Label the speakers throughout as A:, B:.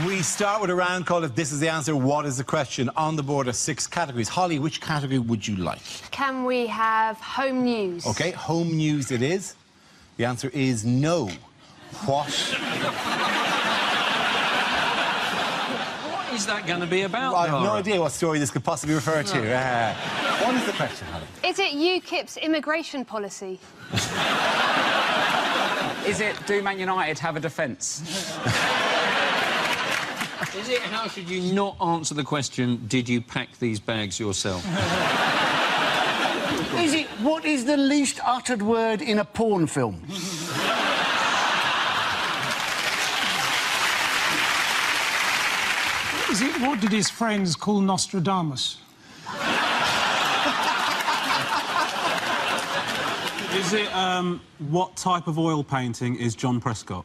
A: We start with a round called If This Is the Answer, What Is the Question? On the board are 6 categories. Holly, which category would you like?
B: Can we have home news?
A: OK, home news it is. The answer is no. What
C: is that going to be about,
A: I have no
C: Dara?
A: idea what story this could possibly refer to. What is the question, Holly?
B: Is it UKIP's immigration policy?
D: Is it do Man United have a defence?
C: Is it how should you not answer the question, did you pack these bags yourself?
E: Is it what is the least uttered word in a porn film?
F: Is it what did his friends call Nostradamus?
G: Is it, what type of oil painting is John Prescott?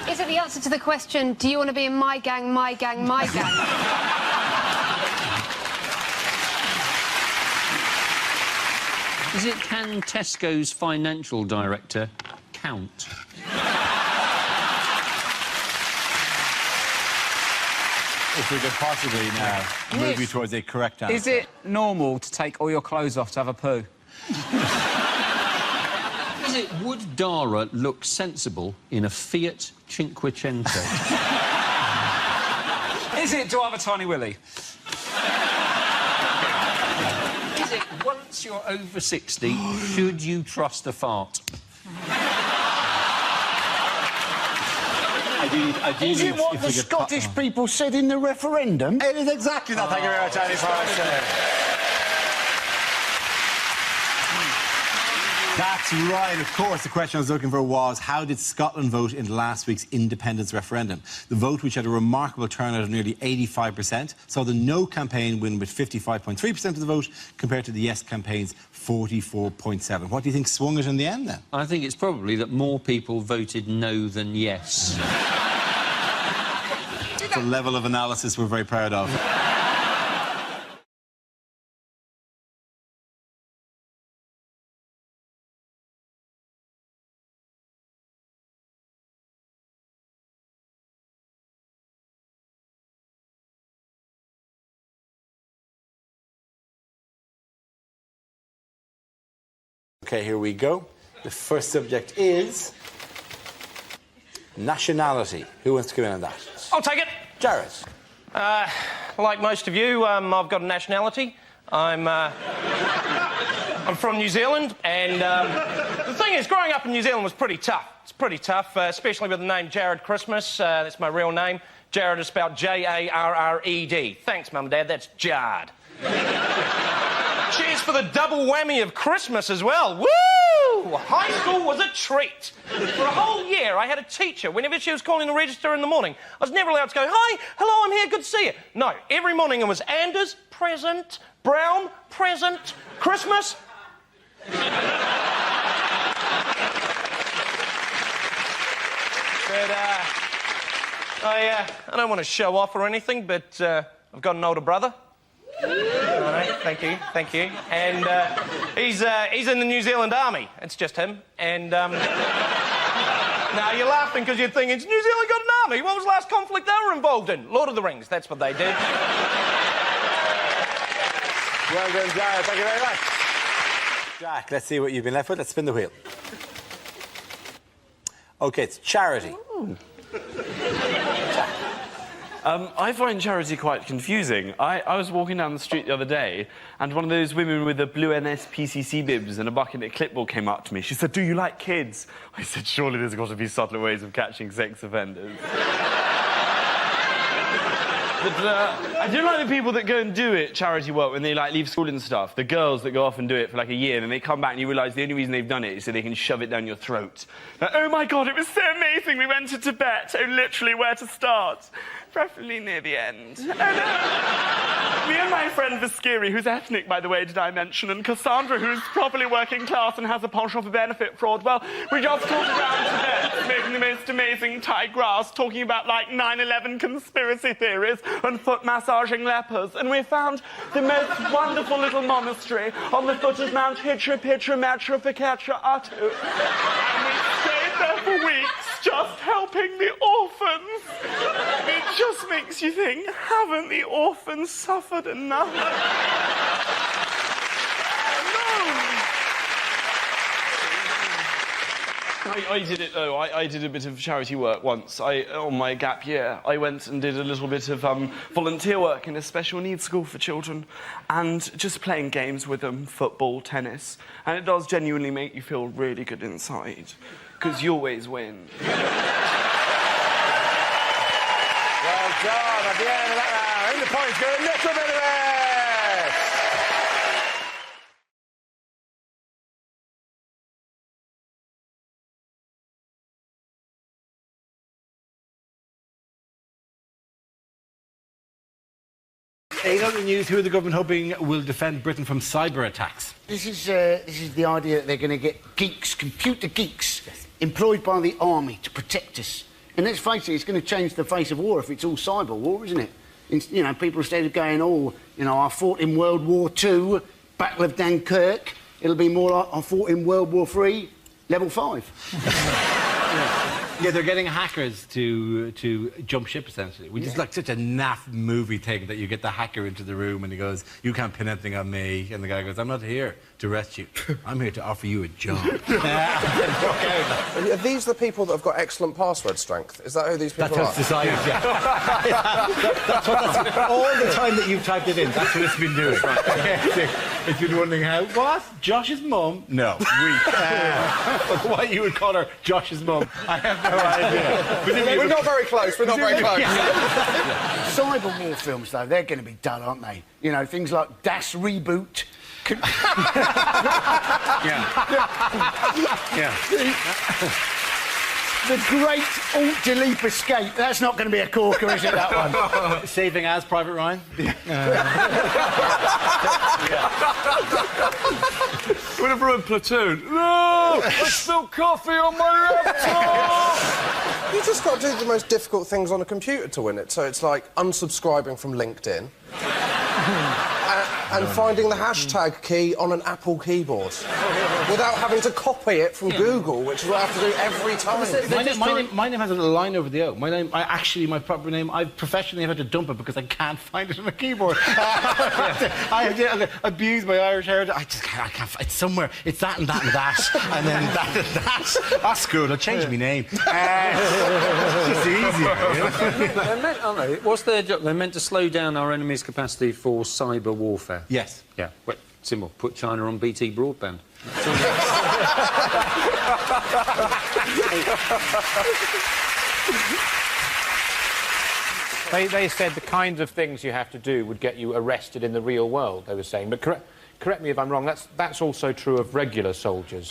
B: Is it the answer to the question, do you want to be in my gang, my gang, my gang?
C: Is it can Tesco's financial director count?
A: If we could possibly now move you towards a correct answer.
D: Is it normal to take all your clothes off to have a poo?
C: Is it would Dara look sensible in a Fiat Cinquecento?
D: Is it do I have a tiny willy?
C: Is it once you're over 60, should you trust a fart?
E: Is it what the Scottish people said in the referendum?
A: It is exactly that. Thank you very much, Andy Forrester. That's right. Of course, the question I was looking for was, how did Scotland vote in last week's independence referendum? The vote, which had a remarkable turnout of nearly 85%, saw the No campaign win with 55.3% of the vote, compared to the Yes campaign's 44.7%. What do you think swung it in the end, then?
C: I think it's probably that more people voted no than yes.
A: It's a level of analysis we're very proud of. OK, here we go. The first subject is nationality. Who wants to come in on that?
H: I'll take it.
A: Jared.
H: Like most of you, I've got a nationality. I'm from New Zealand, and the thing is, growing up in New Zealand was pretty tough. It's pretty tough, especially with the name Jared Christmas. That's my real name. Jared is spelled J-A-R-R-E-D. Thanks, Mum and Dad, that's Jard. Cheers for the double whammy of Christmas as well. Woo! High school was a treat. For a whole year, I had a teacher. Whenever she was calling the register in the morning, I was never allowed to go, hi, hello, I'm here, good to see you. No, every morning it was Anders, present, Brown, present, Christmas. But I don't want to show off or anything, but I've got an older brother. Thank you. And he's in the New Zealand Army. It's just him. And now you're laughing because you're thinking, New Zealand got an army. What was the last conflict they were involved in? Lord of the Rings. That's what they did.
A: Well done, Jared. Thank you very much. Jack, let's see what you've been left with. Let's spin the wheel. OK, it's charity.
I: I find charity quite confusing. I was walking down the street the other day, and one of those women with the blue NSPCC bibs and a bucket and clipboard came up to me. She said, do you like kids? I said, surely there's got to be subtler ways of catching sex offenders. But I do like the people that go and do it, charity work, when they, like, leave school and stuff. The girls that go off and do it for, like, a year, and then they come back and you realise the only reason they've done it is so they can shove it down your throat. Like, oh, my God, it was so amazing. We went to Tibet. Oh, literally, where to start? Preferably near the end. Oh, no. Me and my friend Viskiri, who's ethnic, by the way, did I mention, and Cassandra, who's properly working class and has a penchant for benefit fraud, well, we just talked around Tibet, making the most amazing Thai grass, talking about, like, 9/11 conspiracy theories and foot massaging lepers, and we found the most wonderful little monastery on the foot of Mount Hitra Pitra Matra Fikatra Atu. And we stayed there for weeks, just helping helping the orphans. It just makes you think, haven't the orphans suffered enough? I did it, though. I did a bit of charity work once. On my gap year, I went and did a little bit of volunteer work in a special needs school for children and just playing games with them, football, tennis. And it does genuinely make you feel really good inside, because you always win.
J: Well done. At the end of that round, the points go a little bit of it.
A: In other news, who are the government hoping will defend Britain from cyber attacks?
E: This is the idea that they're going to get geeks, computer geeks, employed by the army to protect us. And let's face it, it's going to change the face of war if it's all cyber war, isn't it? You know, people instead of going, oh, you know, I fought in World War II, Battle of Dunkirk, it'll be more like I fought in World War III, level 5.
A: Yeah, they're getting hackers to jump ship, essentially, which is like such a naff movie thing that you get the hacker into the room and he goes, you can't pin anything on me. And the guy goes, I'm not here to arrest you. I'm here to offer you a job.
J: Are these the people that have got excellent password strength? Is that who these people are?
A: That's what's decided, yeah. That's all the time that you've typed it in, that's what it's been doing. It's been wondering how, what? Josh's mum? No, what you would call her Josh's mum? I have no idea.
J: We're not very close, we're not very close.
E: Cyber war films, though, they're going to be dull, aren't they? You know, things like Das Reboot. The Great Alt-Delete Escape. That's not going to be a corker, is it, that one?
A: Saving as Private Ryan?
I: Whenever in Platoon, no! I spilled coffee on my laptop!
J: You just got to do the most difficult things on a computer to win it. So it's like unsubscribing from LinkedIn and finding the hashtag key on an Apple keyboard without having to copy it from Google, which is what I have to do every time.
A: My name has a line over the O. My name, my proper name, I professionally have had to dump it because I can't find it on a keyboard. I have to abuse my Irish heritage. I can't. It's somewhere. It's that and that and that, and then that and that. That's good. I'll change my name. It's just easier.
C: They're meant, aren't they? What's their job? They're meant to slow down our enemy's capacity for cyber warfare.
A: Yes.
C: Yeah. Well, simple. Put China on BT broadband.
K: They said the kinds of things you have to do would get you arrested in the real world, they were saying. But correct me if I'm wrong, that's also true of regular soldiers.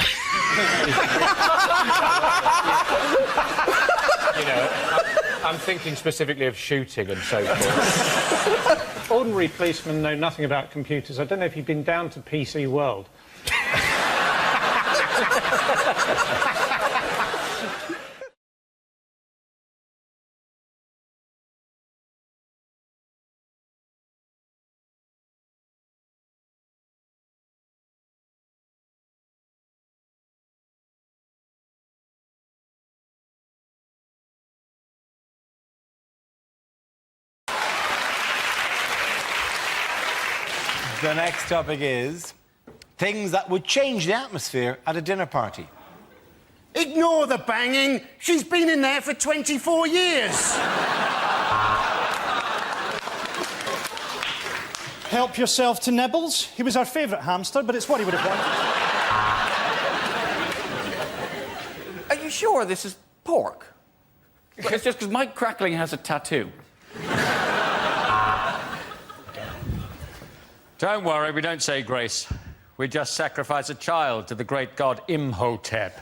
K: You know, I'm thinking specifically of shooting and so forth.
F: Ordinary policemen know nothing about computers. I don't know if you've been down to PC World.
A: The next topic is things that would change the atmosphere at a dinner party.
E: Ignore the banging. She's been in there for 24 years.
L: Help yourself to Nibbles. He was our favourite hamster, but it's what he would have wanted.
M: Are you sure this is pork? It's just because Mike Crackling has a tattoo.
C: Don't worry, we don't say grace. We just sacrifice a child to the great god Imhotep.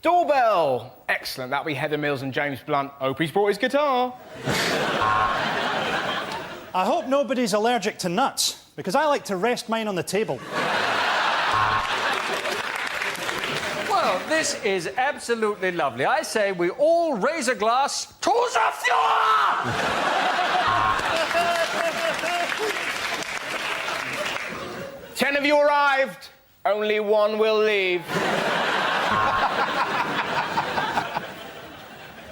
K: Doorbell! Excellent. That'll be Heather Mills and James Blunt. Hope he's brought his guitar.
L: I hope nobody's allergic to nuts, because I like to rest mine on the table.
C: Well, this is absolutely lovely. I say we all raise a glass to the Fuhrer!
K: 10 of you arrived. Only one will leave.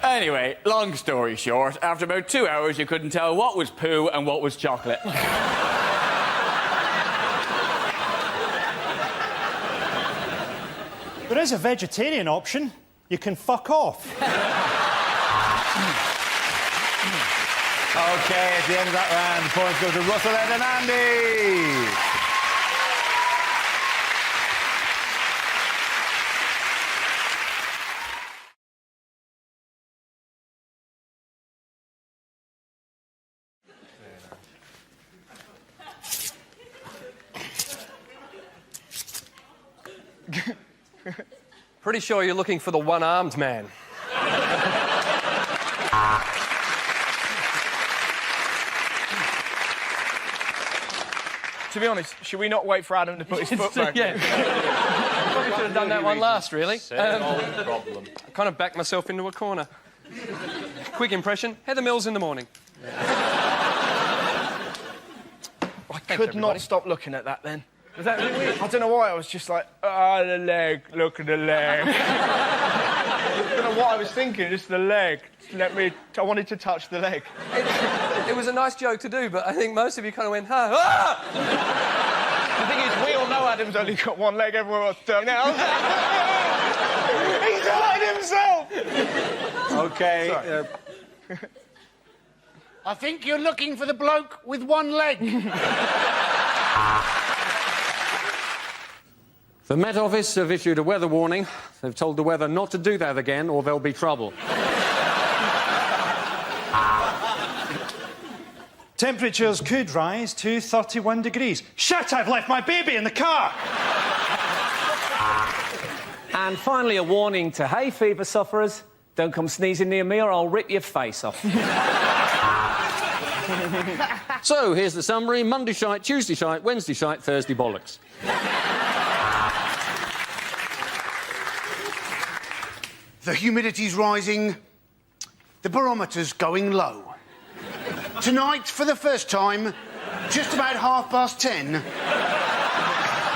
M: Anyway, long story short, after about 2 hours, you couldn't tell what was poo and what was chocolate.
L: There is a vegetarian option. You can fuck off.
A: OK, at the end of that round, the points go to Russell and Andy.
N: Pretty sure you're looking for the one-armed man.
H: To be honest, should we not wait for Adam to put his foot back?
N: Yeah. Probably should have done that one last, really.
K: Problem.
N: I kind of backed myself into a corner. Quick impression, Heather Mills in the morning.
H: I could not stop looking at that then. Was that really weird? I don't know why, I was just like, ah, the leg, look at the leg. I don't know what I was thinking, just the leg. I wanted to touch the leg.
N: It was a nice joke to do, but I think most of you kind of went, ah!
H: The thing is, we all know Adam's only got one leg, everyone else does now. He's hurting himself!
A: OK.
E: I think you're looking for the bloke with one leg.
C: The Met Office have issued a weather warning. They've told the weather not to do that again, or there'll be trouble.
L: Temperatures could rise to 31 degrees. Shit, I've left my baby in the car!
O: And finally, a warning to hay fever sufferers. Don't come sneezing near me or I'll rip your face off.
C: So, here's the summary. Monday shite, Tuesday shite, Wednesday shite, Thursday bollocks.
E: The humidity's rising. The barometer's going low. Tonight, for the first time, just about 10:30,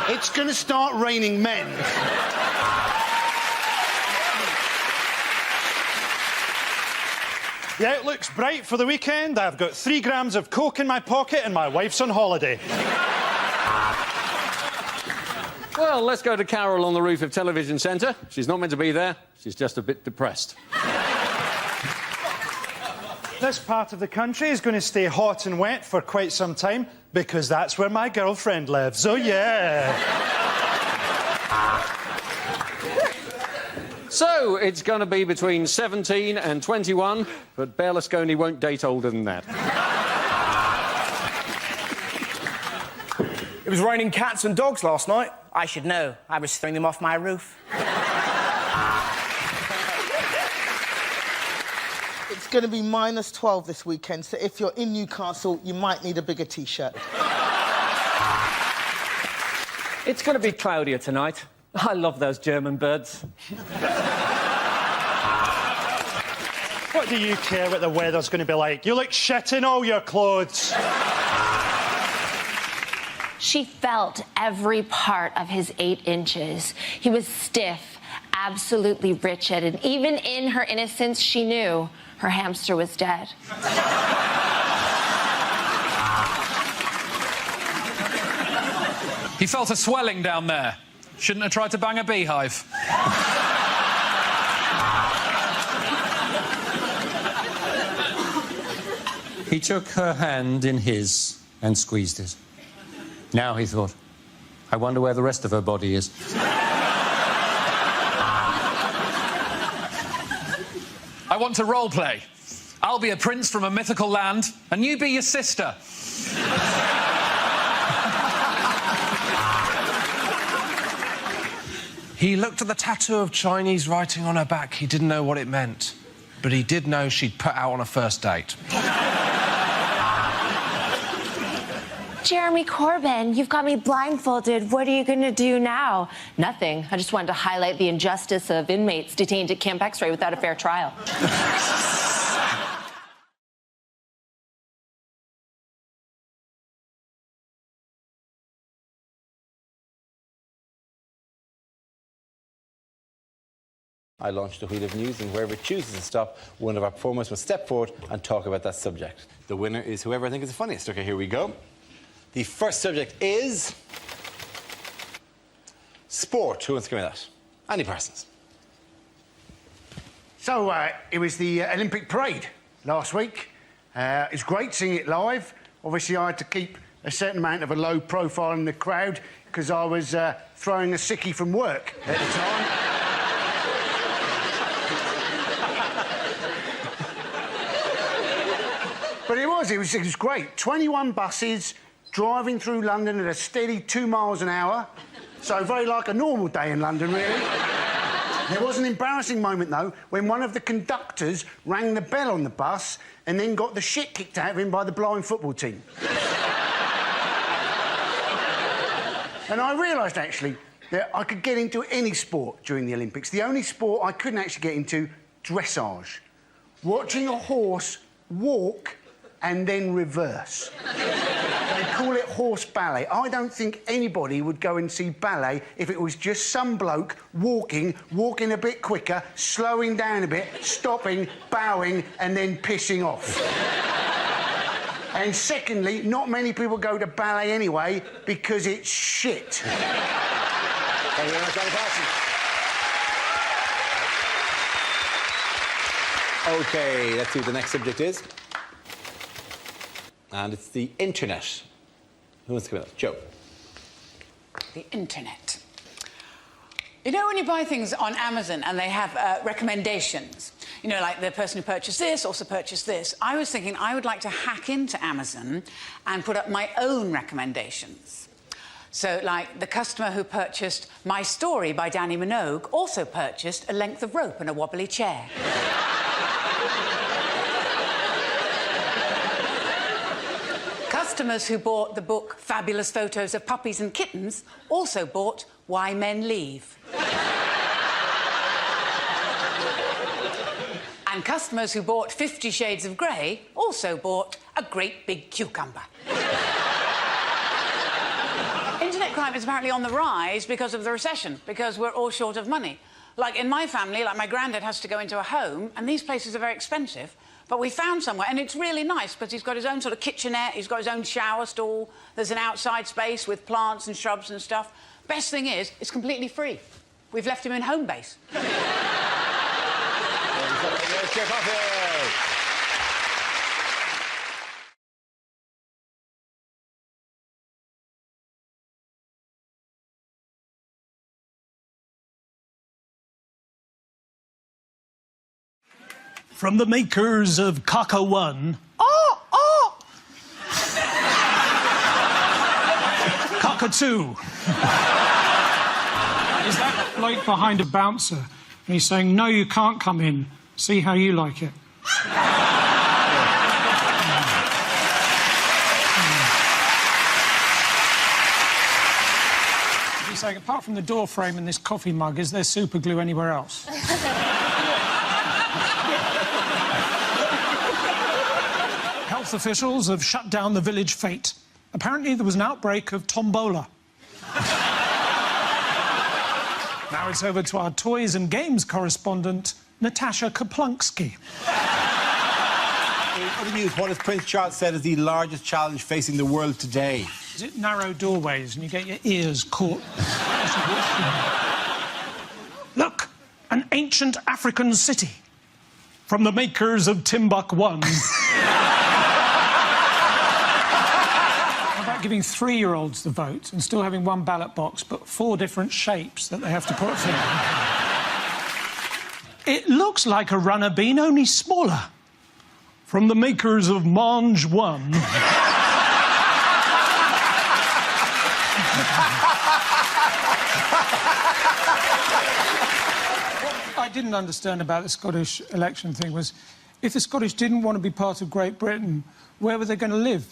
E: it's going to start raining men.
L: The outlook's bright for the weekend. I've got 3 grams of coke in my pocket and my wife's on holiday.
C: Well, let's go to Carol on the roof of Television Centre. She's not meant to be there. She's just a bit depressed.
L: This part of the country is going to stay hot and wet for quite some time because that's where my girlfriend lives. Oh, yeah.
C: So, it's going to be between 17 and 21, but Berlusconi won't date older than that.
P: It was raining cats and dogs last night. I should know. I was throwing them off my roof.
Q: It's going to be -12 this weekend, so if you're in Newcastle, you might need a bigger T-shirt.
O: It's going to be cloudier tonight. I love those German birds.
L: What do you care what the weather's going to be like? You look shit in all your clothes.
R: She felt every part of his 8 inches. He was stiff, absolutely wretched, and even in her innocence, she knew her hamster was dead.
S: He felt a swelling down there. Shouldn't have tried to bang a beehive.
T: He took her hand in his and squeezed it. Now, he thought, I wonder where the rest of her body is.
S: I want to role play. I'll be a prince from a mythical land, and you be your sister.
U: He looked at the tattoo of Chinese writing on her back. He didn't know what it meant, but he did know she'd put out on a first date.
R: Jeremy Corbyn, you've got me blindfolded. What are you going to do now? Nothing. I just wanted to highlight the injustice of inmates detained at Camp X-Ray without a fair trial.
A: I launched the Wheel of News, and wherever it chooses to stop, one of our performers must step forward and talk about that subject. The winner is whoever I think is the funniest. OK, here we go. The first subject is... sport. Who wants to give me that? Andy Parsons.
E: So, it was the Olympic parade last week. It's great seeing it live. Obviously, I had to keep a certain amount of a low profile in the crowd because I was throwing a sickie from work at the time. But it was great. 21 buses driving through London at a steady 2 miles an hour. So very like a normal day in London, really. There was an embarrassing moment, though, when one of the conductors rang the bell on the bus and then got the shit kicked out of him by the blind football team. And I realised, actually, that I could get into any sport during the Olympics. The only sport I couldn't actually get into, dressage. Watching a horse walk and then reverse. They call it horse ballet. I don't think anybody would go and see ballet if it was just some bloke walking a bit quicker, slowing down a bit, stopping, bowing, and then pissing off. And secondly, not many people go to ballet anyway because it's shit. Thank you very much, Andy Parsons.
A: OK, let's see what the next subject is. And it's the internet. Who wants to come out? Joe.
G: The internet. You know when you buy things on Amazon and they have recommendations? You know, like the person who purchased this also purchased this. I was thinking I would like to hack into Amazon and put up my own recommendations. So, like, the customer who purchased My Story by Danny Minogue also purchased a length of rope and a wobbly chair. Customers who bought the book Fabulous Photos of Puppies and Kittens also bought Why Men Leave. And customers who bought 50 Shades of Grey also bought a great big cucumber. Internet crime is apparently on the rise because of the recession, because we're all short of money. Like, in my family, like, my granddad has to go into a home, and these places are very expensive. But we found somewhere, and it's really nice, because he's got his own sort of kitchenette, he's got his own shower stall, there's an outside space with plants and shrubs and stuff. Best thing is, it's completely free. We've left him in home base.
V: From the makers of Kaka 1. Kaka 2.
F: Is that bloke behind a bouncer? And he's saying, no, you can't come in. See how you like it. He's saying, apart from the door frame and this coffee mug, is there super glue anywhere else? Health officials have shut down the village fete. Apparently there was an outbreak of tombola. Now it's over to our toys and games correspondent, Natasha Kaplunksky.
A: In other news, what has Prince Charles said is the largest challenge facing the world today?
F: Is it narrow doorways and you get your ears caught? Look, an ancient African city. From the makers of Timbuk 1. Giving 3-year-olds the vote and still having one ballot box, but 4 different shapes that they have to put through. It looks like a runner bean, only smaller. From the makers of Mange 1. What I didn't understand about the Scottish election thing was, if the Scottish didn't want to be part of Great Britain, where were they going to live?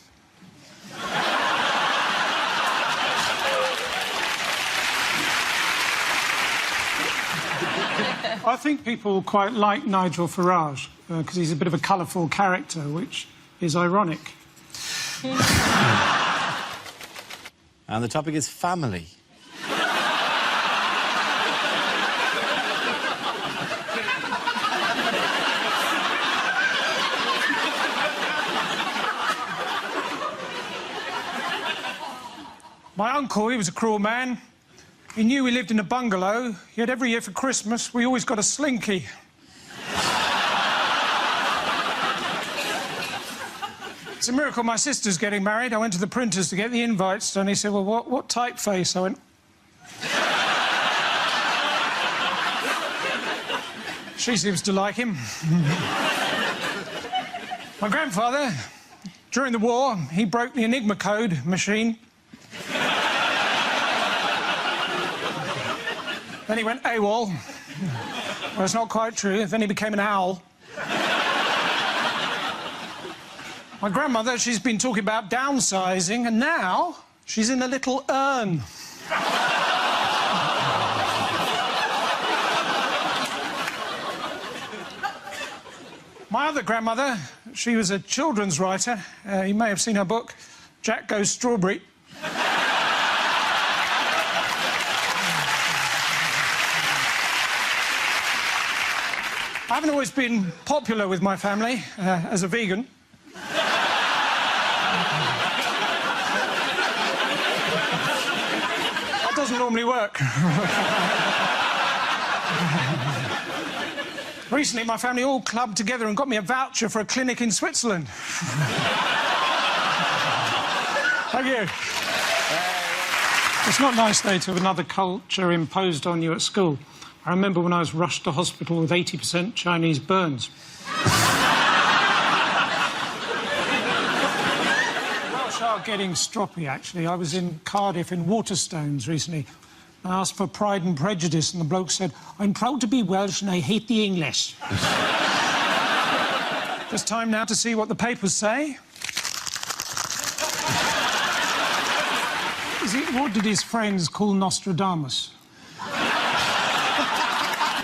F: I think people quite like Nigel Farage, because he's a bit of a colourful character, which is ironic.
A: And the topic is family.
F: uncle, he was a cruel man. He knew we lived in a bungalow, yet every year for Christmas we always got a slinky. It's a miracle my sister's getting married. I went to the printers to get the invites done. He said, well, what typeface? I went... She seems to like him. My grandfather, during the war, he broke the Enigma code machine. Then he went AWOL. Well, it's not quite true. Then he became an owl. My grandmother, she's been talking about downsizing, and now she's in a little urn. My other grandmother, she was a children's writer. You may have seen her book, Jack Goes Strawberry. I haven't always been popular with my family as a vegan. That doesn't normally work. Recently, my family all clubbed together and got me a voucher for a clinic in Switzerland. Thank you. It's not nice, though, to have another culture imposed on you at school. I remember when I was rushed to hospital with 80% Chinese burns. Welsh are getting stroppy, actually. I was in Cardiff in Waterstones recently. I asked for Pride and Prejudice, and the bloke said, I'm proud to be Welsh and I hate the English. Just time now to see what the papers say. What did his friends call Nostradamus?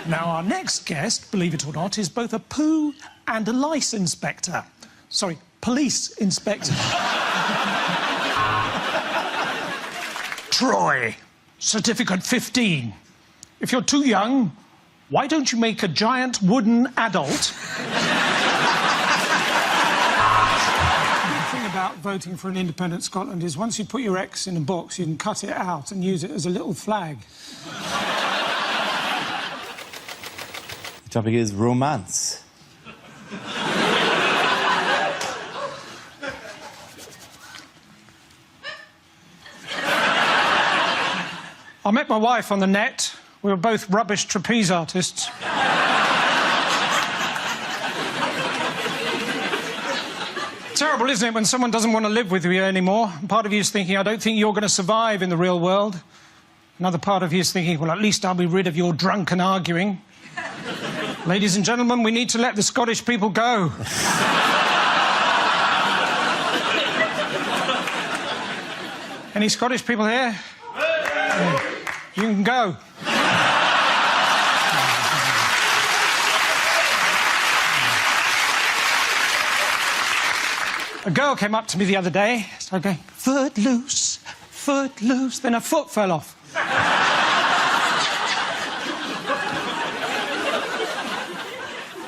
F: Now, our next guest, believe it or not, is both a poo and a lice inspector. Sorry, police inspector. Troy, certificate 15. If you're too young, why don't you make a giant wooden adult? The thing about voting for an independent Scotland is once you put your X in a box, you can cut it out and use it as a little flag.
A: The topic is romance.
F: I met my wife on the net. We were both rubbish trapeze artists. Terrible, isn't it, when someone doesn't want to live with you anymore? Part of you is thinking, I don't think you're going to survive in the real world. Another part of you is thinking, well, at least I'll be rid of your drunken arguing. Ladies and gentlemen, we need to let the Scottish people go. Any Scottish people here? You can go. A girl came up to me the other day, started going, foot loose, then her foot fell off.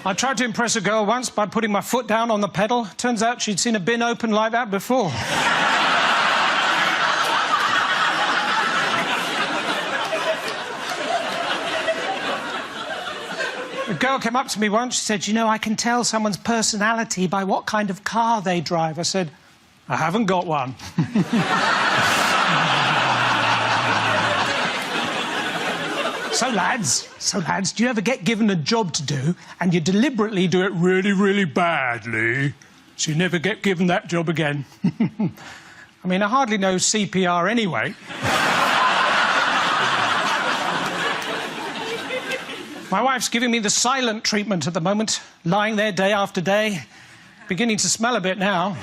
F: I tried to impress a girl once by putting my foot down on the pedal. Turns out she'd seen a bin open like that before. A girl came up to me once, she said, you know, I can tell someone's personality by what kind of car they drive. I said, I haven't got one. So, lads, do you ever get given a job to do and you deliberately do it really, really badly so you never get given that job again? I mean, I hardly know CPR anyway. My wife's giving me the silent treatment at the moment, lying there day after day, beginning to smell a bit now.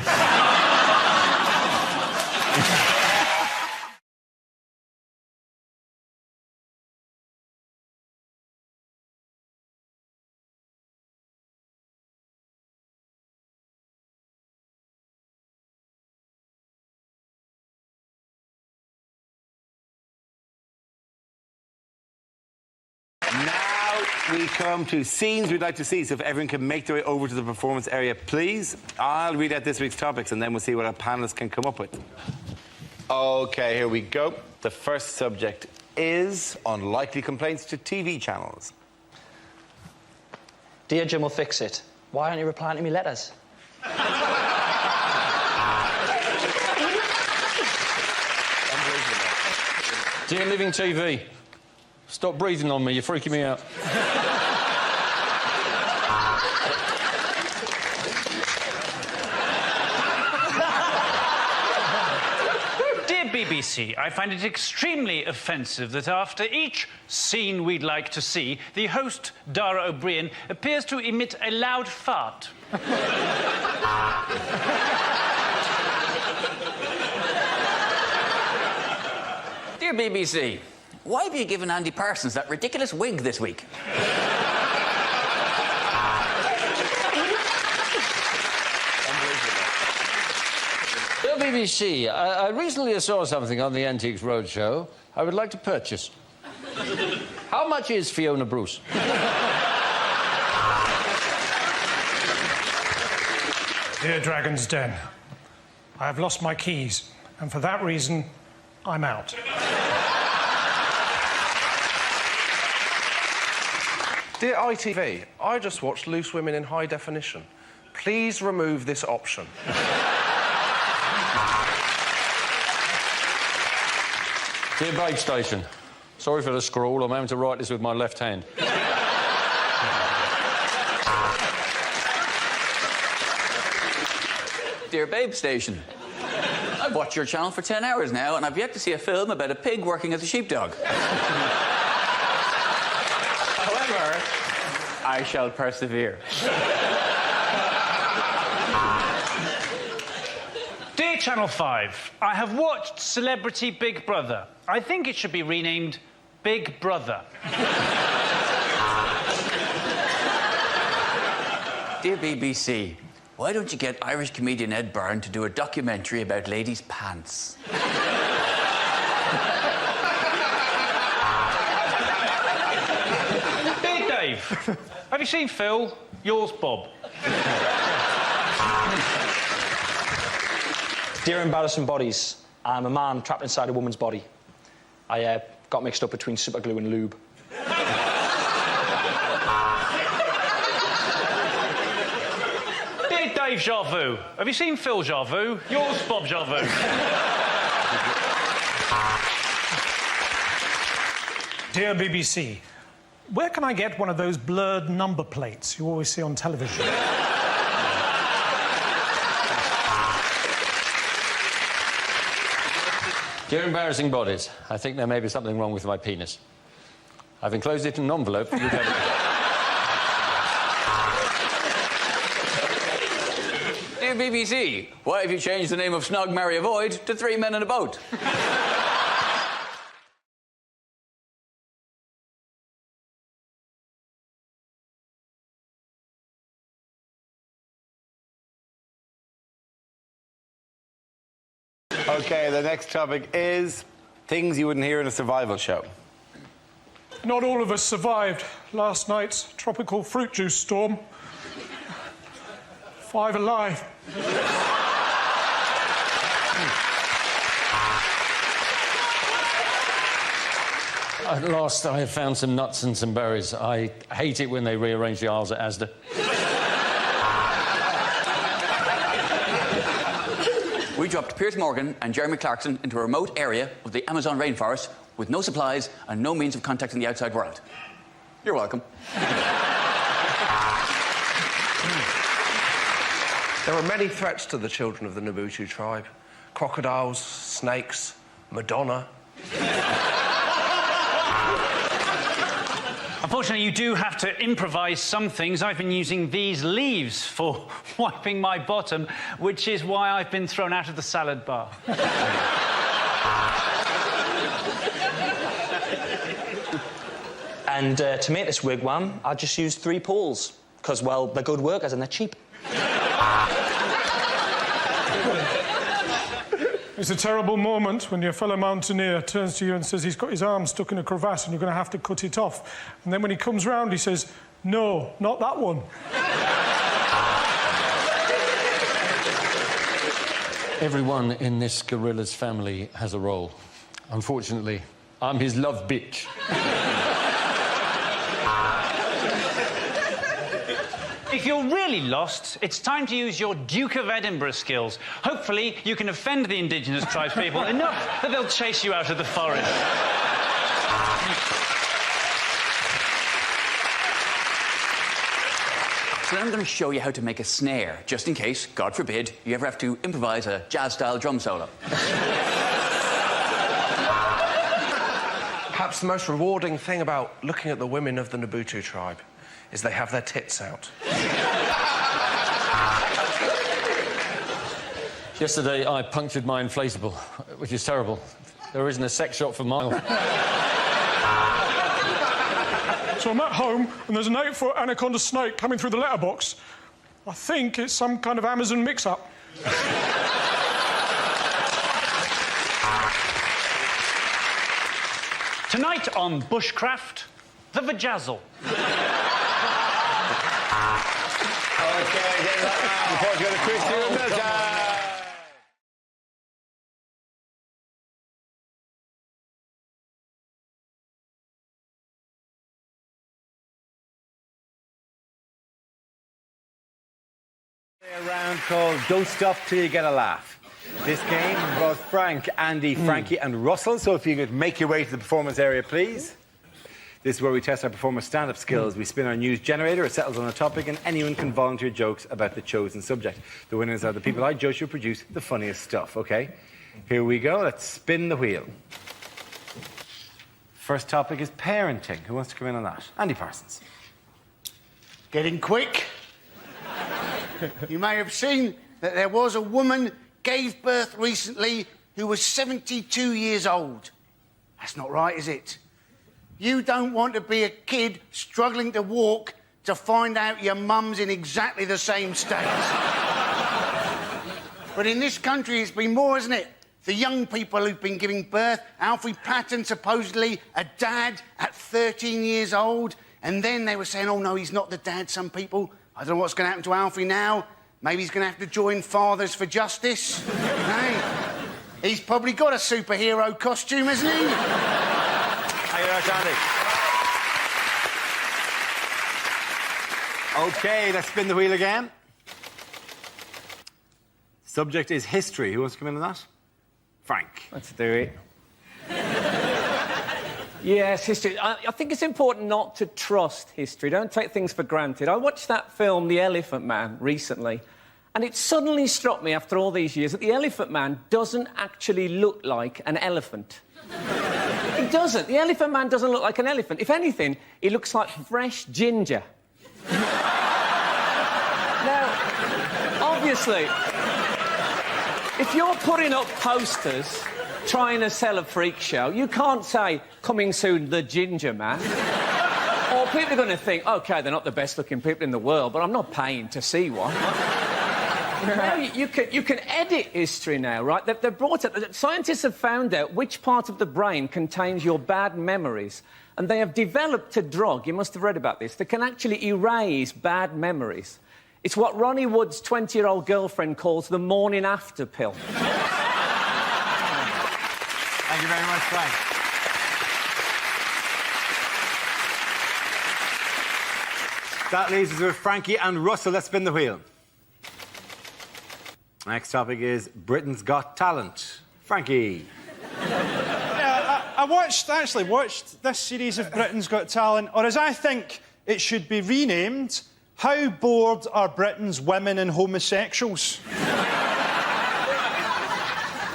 A: Now we come to scenes we'd like to see, so if everyone can make their way over to the performance area, please. I'll read out this week's topics and then we'll see what our panellists can come up with. OK, here we go. The first subject is unlikely complaints to TV channels.
B: Dear Jim will fix it. Why aren't you replying to me letters?
T: Dear Living TV, stop breathing on me, you're freaking me out.
D: Dear BBC, I find it extremely offensive that after each scene we'd like to see, the host, Dara O'Brien, appears to emit a loud fart.
M: Dear BBC, why have you given Andy Parsons that ridiculous wig this week?
T: Dear BBC, I recently saw something on the Antiques Roadshow I would like to purchase. How much is Fiona Bruce?
F: Dear Dragon's Den, I have lost my keys, and for that reason, I'm out.
U: Dear ITV, I just watched Loose Women in High Definition. Please remove this option.
T: Dear Babe Station, sorry for the scrawl, I'm having to write this with my left hand.
M: Dear Babe Station, I've watched your channel for 10 hours now and I've yet to see a film about a pig working as a sheepdog. However, I shall persevere.
D: Dear Channel 5, I have watched Celebrity Big Brother. I think it should be renamed Big Brother.
M: Dear BBC, why don't you get Irish comedian Ed Byrne to do a documentary about ladies' pants?
D: Dear Dave, have you seen Phil? Yours, Bob.
B: Dear Embarrassing Bodies, I'm a man trapped inside a woman's body. I got mixed up between super glue and lube.
D: Dear Dave Jarvu, have you seen Phil Jarvu? Yours, Bob Jarvu.
F: Dear BBC, where can I get one of those blurred number plates you always see on television?
T: Dear Embarrassing Bodies, I think there may be something wrong with my penis. I've enclosed it in an envelope for you to
M: Dear BBC, why have you changed the name of Snog, Marry, Avoid to Three Men in a Boat?
A: OK, the next topic is things you wouldn't hear in a survival show.
F: Not all of us survived last night's tropical fruit juice storm. 5 alive.
T: At last, I have found some nuts and some berries. I hate it when they rearrange the aisles at Asda.
M: We dropped Piers Morgan and Jeremy Clarkson into a remote area of the Amazon rainforest with no supplies and no means of contacting the outside world. You're welcome.
U: There are many threats to the children of the Nabutu tribe. Crocodiles, snakes, Madonna.
D: Unfortunately, you do have to improvise some things. I've been using these leaves for wiping my bottom, which is why I've been thrown out of the salad bar.
B: And to make this wigwam, I just used 3 poles. Because, well, they're good workers and they're cheap.
F: It's a terrible moment when your fellow mountaineer turns to you and says he's got his arm stuck in a crevasse and you're going to have to cut it off. And then when he comes round, he says, no, not that one.
T: Everyone in this gorilla's family has a role. Unfortunately, I'm his love bitch.
D: If you're really lost, it's time to use your Duke of Edinburgh skills. Hopefully, you can offend the indigenous tribespeople enough that they'll chase you out of the forest.
M: So now I'm going to show you how to make a snare, just in case, God forbid, you ever have to improvise a jazz-style drum solo.
U: Perhaps the most rewarding thing about looking at the women of the Nabutu tribe is they have their tits out.
T: Yesterday, I punctured my inflatable, which is terrible. There isn't a sex shop for miles.
F: So I'm at home, and there's an 8-foot anaconda snake coming through the letterbox. I think it's some kind of Amazon mix-up.
D: Tonight on Bushcraft, the Vajazzle.
A: Okay, get that round before we go to Christian and Milton.
I: A round called Don't Stop Till You Get a Laugh. This game involves Frank, Andy, Frankie and Russell, so if you could make your way to the performance area, please. This is where we test our performers' stand-up skills. We spin our news generator, it settles on a topic, and anyone can volunteer jokes about the chosen subject. The winners are the people I judge who produce the funniest stuff, OK? Here we go, let's spin the wheel. First topic is parenting. Who wants to come in on that? Andy Parsons.
E: Getting quick. You may have seen that there was a woman gave birth recently who was 72 years old. That's not right, is it? You don't want to be a kid struggling to walk to find out your mum's in exactly the same state. But in this country, it's been more, isn't it? The young people who've been giving birth. Alfie Patton, supposedly a dad at 13 years old. And then they were saying, oh, no, he's not the dad, some people. I don't know what's going to happen to Alfie now. Maybe he's going to have to join Fathers for Justice. Hey, he's probably got a superhero costume, hasn't he?
I: Thank you very much, Andy.
A: OK, let's spin the wheel again. Subject is history. Who wants to come in on that? Frank.
O: Let's do it. Yes, history. I think it's important not to trust history. Don't take things for granted. I watched that film, The Elephant Man, recently, and it suddenly struck me after all these years that the Elephant Man doesn't actually look like an elephant. He doesn't. The Elephant Man doesn't look like an elephant. If anything, he looks like fresh ginger. Now, obviously, if you're putting up posters trying to sell a freak show, you can't say, coming soon, the Ginger Man. Or people are going to think, OK, they're not the best-looking people in the world, but I'm not paying to see one. Now, you can edit history now, right? They've brought it... Scientists have found out which part of the brain contains your bad memories, and they have developed a drug, you must have read about this, that can actually erase bad memories. It's what Ronnie Wood's 20-year-old girlfriend calls the morning after pill.
A: Thank you very much, Frank. That leaves us with Frankie and Russell. Let's spin the wheel. Next topic is Britain's Got Talent. Frankie.
L: Yeah, I actually watched this series of Britain's Got Talent, or as I think it should be renamed, How Bored Are Britain's Women and Homosexuals?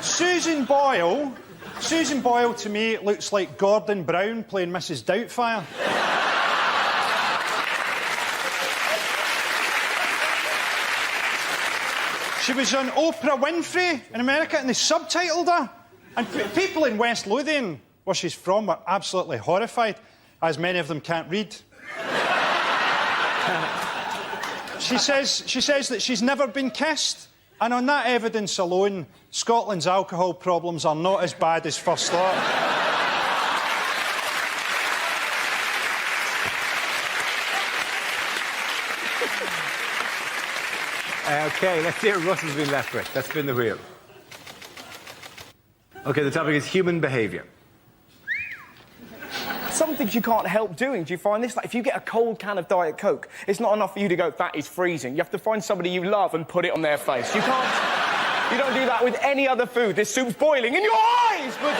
L: Susan Boyle, to me, looks like Gordon Brown playing Mrs. Doubtfire. She was on Oprah Winfrey in America, and they subtitled her. And people in West Lothian, where she's from, were absolutely horrified, as many of them can't read. She says that she's never been kissed, and on that evidence alone, Scotland's alcohol problems are not as bad as first thought.
A: OK, let's see what Russell's been left with. Let's spin the wheel.
I: OK, the topic is human behaviour.
J: Some things you can't help doing. Do you find this? Like, if you get a cold can of Diet Coke, it's not enough for you to go, that is freezing. You have to find somebody you love and put it on their face. You can't... You don't do that with any other food. This soup's boiling in your eyes, but...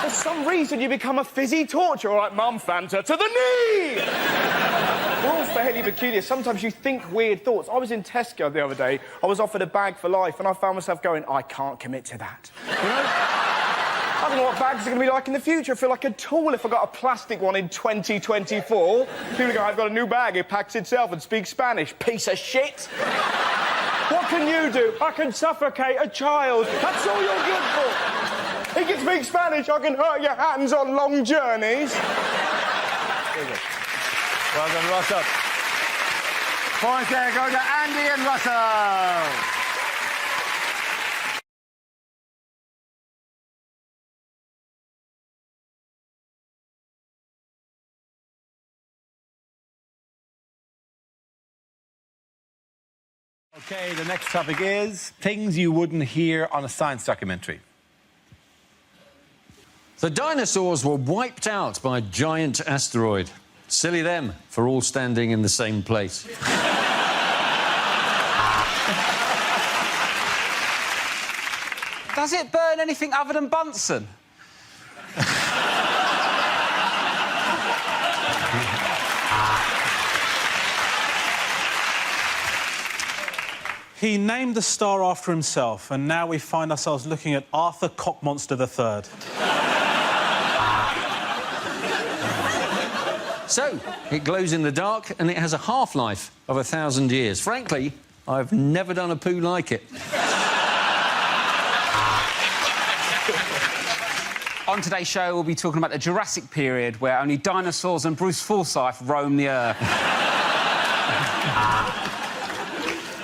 J: For some reason, you become a fizzy torture, like Mum Fanta to the knee! We're all fairly peculiar. Sometimes you think weird thoughts. I was in Tesco the other day. I was offered a bag for life, and I found myself going, I can't commit to that. You know? I don't know what bags are going to be like in the future. I feel like a tool if I got a plastic one in 2024. People go, I've got a new bag. It packs itself and speaks Spanish. Piece of shit. What can you do? I can suffocate a child. That's all you're good for. He can speak Spanish. I can hurt your hands on long journeys.
I: Well done, Russell. Points there go to Andy and Russell. OK, the next topic is things you wouldn't hear on a science documentary.
T: The dinosaurs were wiped out by a giant asteroid. Silly them for all standing in the same place.
N: Does it burn anything other than Bunsen?
L: He named the star after himself, and now we find ourselves looking at Arthur Cockmonster III.
T: So, it glows in the dark and it has a half-life of 1,000 years. Frankly, I've never done a poo like it.
N: On today's show, we'll be talking about the Jurassic period, where only dinosaurs and Bruce Forsyth roam the earth.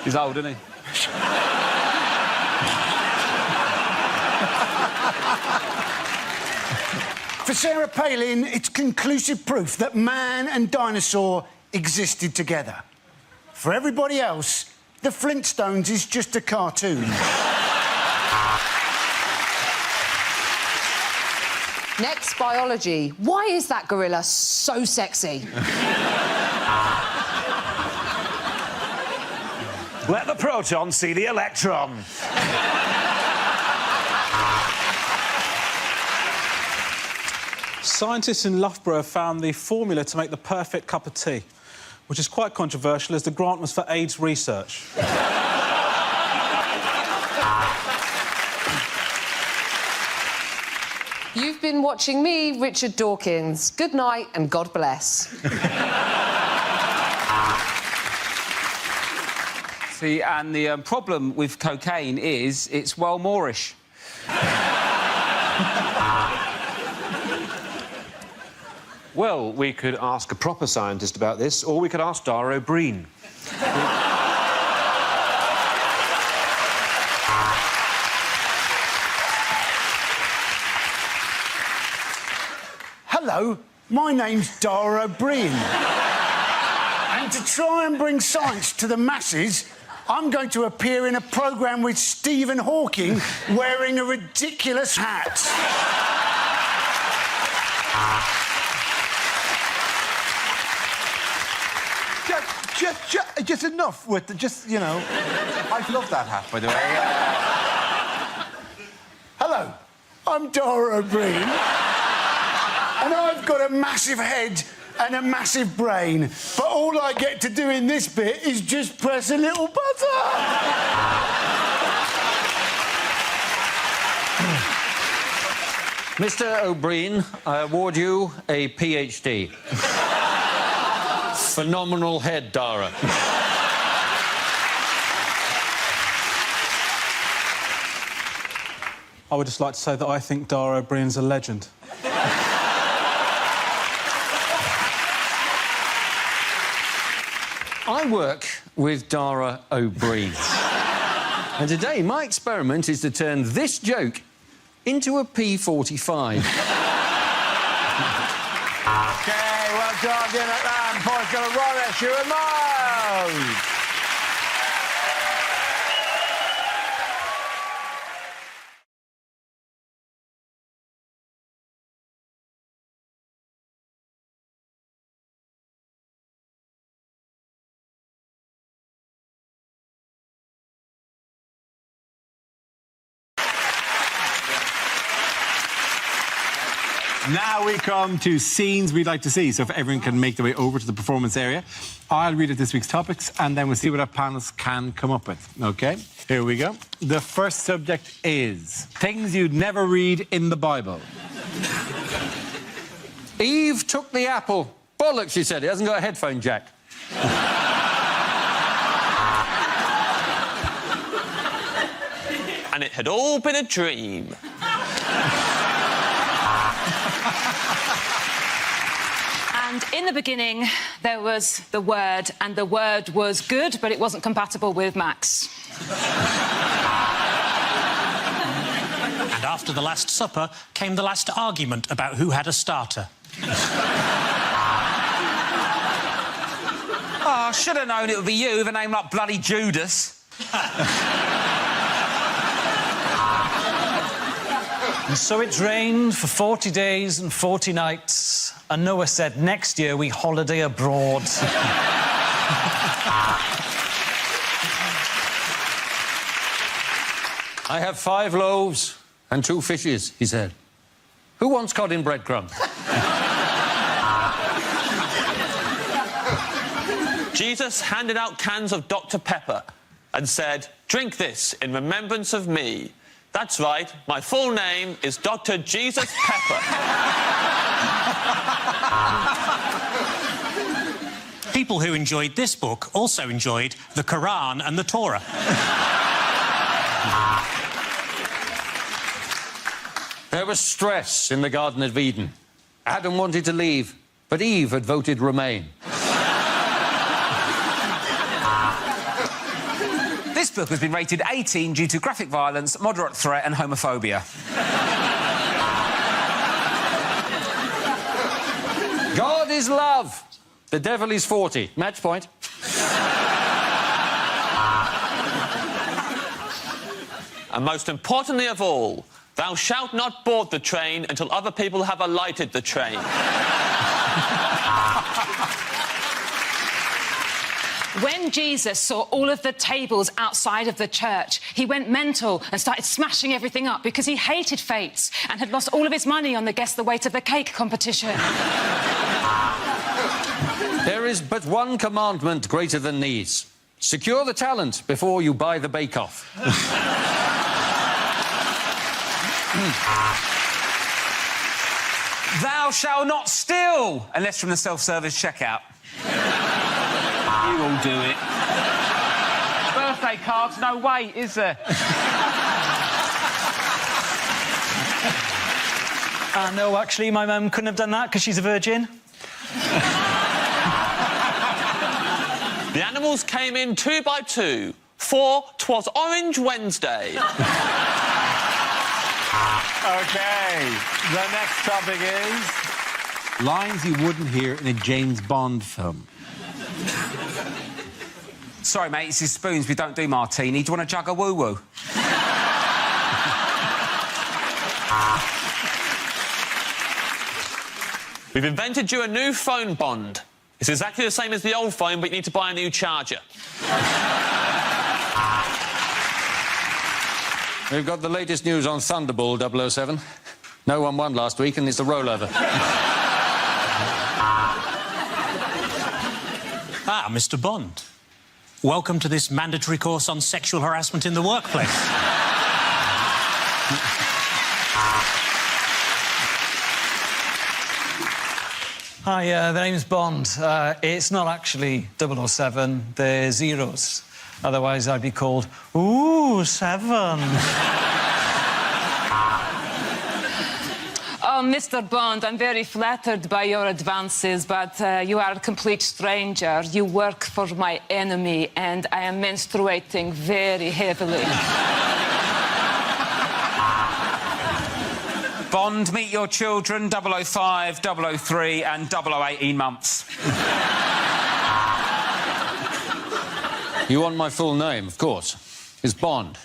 N: He's old, isn't he?
E: For Sarah Palin, it's conclusive proof that man and dinosaur existed together. For everybody else, the Flintstones is just a cartoon.
K: Next, biology. Why is that gorilla so sexy?
V: Let the proton see the electron. Scientists in Loughborough found the formula to make the perfect cup of tea, which is quite controversial as the grant was for AIDS research.
K: You've been watching me, Richard Dawkins. Good night and God bless.
N: See, and the problem with cocaine is it's well Moorish.
W: Well, we could ask a proper scientist about this, or we could ask Dara O'Brien.
E: Hello, my name's Dara O'Brien. And to try and bring science to the masses, I'm going to appear in a programme with Stephen Hawking wearing a ridiculous hat.
I: Just enough with the, you know... I love that hat, by the way.
E: Hello, I'm Dara O'Brien. And I've got a massive head and a massive brain. But all I get to do in this bit is just press a little button.
T: Mr. O'Brien, I award you a PhD. Phenomenal head, Dara.
L: I would just like to say that I think Dara O'Brien's a legend.
T: I work with Dara O'Brien. And today, my experiment is to turn this joke into a P45.
I: OK, well done, Jim McMahon. Points go to Ron, Stu and Miles.
A: Now we come to scenes we'd like to see. So if everyone can make their way over to the performance area, I'll read out this week's topics and then we'll see what our panelists can come up with. OK? Here we go. The first subject is things you'd never read in the Bible.
T: Eve took the apple. Bollocks, she said. It hasn't got a headphone jack.
C: And it had all been a dream.
K: And in the beginning, there was the Word, and the Word was good, but it wasn't compatible with Max.
H: And after the Last Supper came the last argument about who had a starter.
N: Oh, I should have known it would be you with a name like bloody Judas.
H: And so it rained for 40 days and 40 nights, and Noah said, next year we holiday abroad.
T: I have 5 loaves and 2 fishes, he said. Who wants cod in breadcrumbs?
C: Jesus handed out cans of Dr. Pepper and said, drink this in remembrance of me. That's right, my full name is Dr. Jesus Pepper.
H: People who enjoyed this book also enjoyed the Quran and the Torah.
T: There was stress in the Garden of Eden. Adam wanted to leave, but Eve had voted remain.
N: This book has been rated 18 due to graphic violence, moderate threat and homophobia.
T: God is love. The devil is 40. Match point.
C: And most importantly of all, thou shalt not board the train until other people have alighted the train.
K: When Jesus saw all of the tables outside of the church, he went mental and started smashing everything up because he hated fates and had lost all of his money on the Guess the Weight of the Cake competition.
T: There is but one commandment greater than these. Secure the talent before you buy the bake-off.
N: Thou shalt not steal, unless from the self-service checkout.
H: You will do it.
N: Birthday cards, no way, is there?
H: No, actually, my mum couldn't have done that because she's a virgin.
C: The animals came in 2 by 2, for 'twas Orange Wednesday.
I: OK, the next topic is...
A: Lines you wouldn't hear in a James Bond film.
N: Sorry, mate, it's his spoons. We don't do martini. Do you want to jug a woo-woo?
C: We've invented you a new phone bond. It's exactly the same as the old phone, but you need to buy a new charger.
T: We've got the latest news on Thunderball 007. No one won last week, and it's a rollover.
H: Ah, Mr. Bond. Welcome to this mandatory course on sexual harassment in the workplace. Hi, the name's Bond. It's not actually 007, they're zeros. Otherwise, I'd be called, ooh, 7.
K: Oh, Mr. Bond, I'm very flattered by your advances, but you are a complete stranger. You work for my enemy, and I am menstruating very heavily.
N: Bond, meet your children, 005, 003 and 018 months.
T: You want my full name, of course. It's Bond.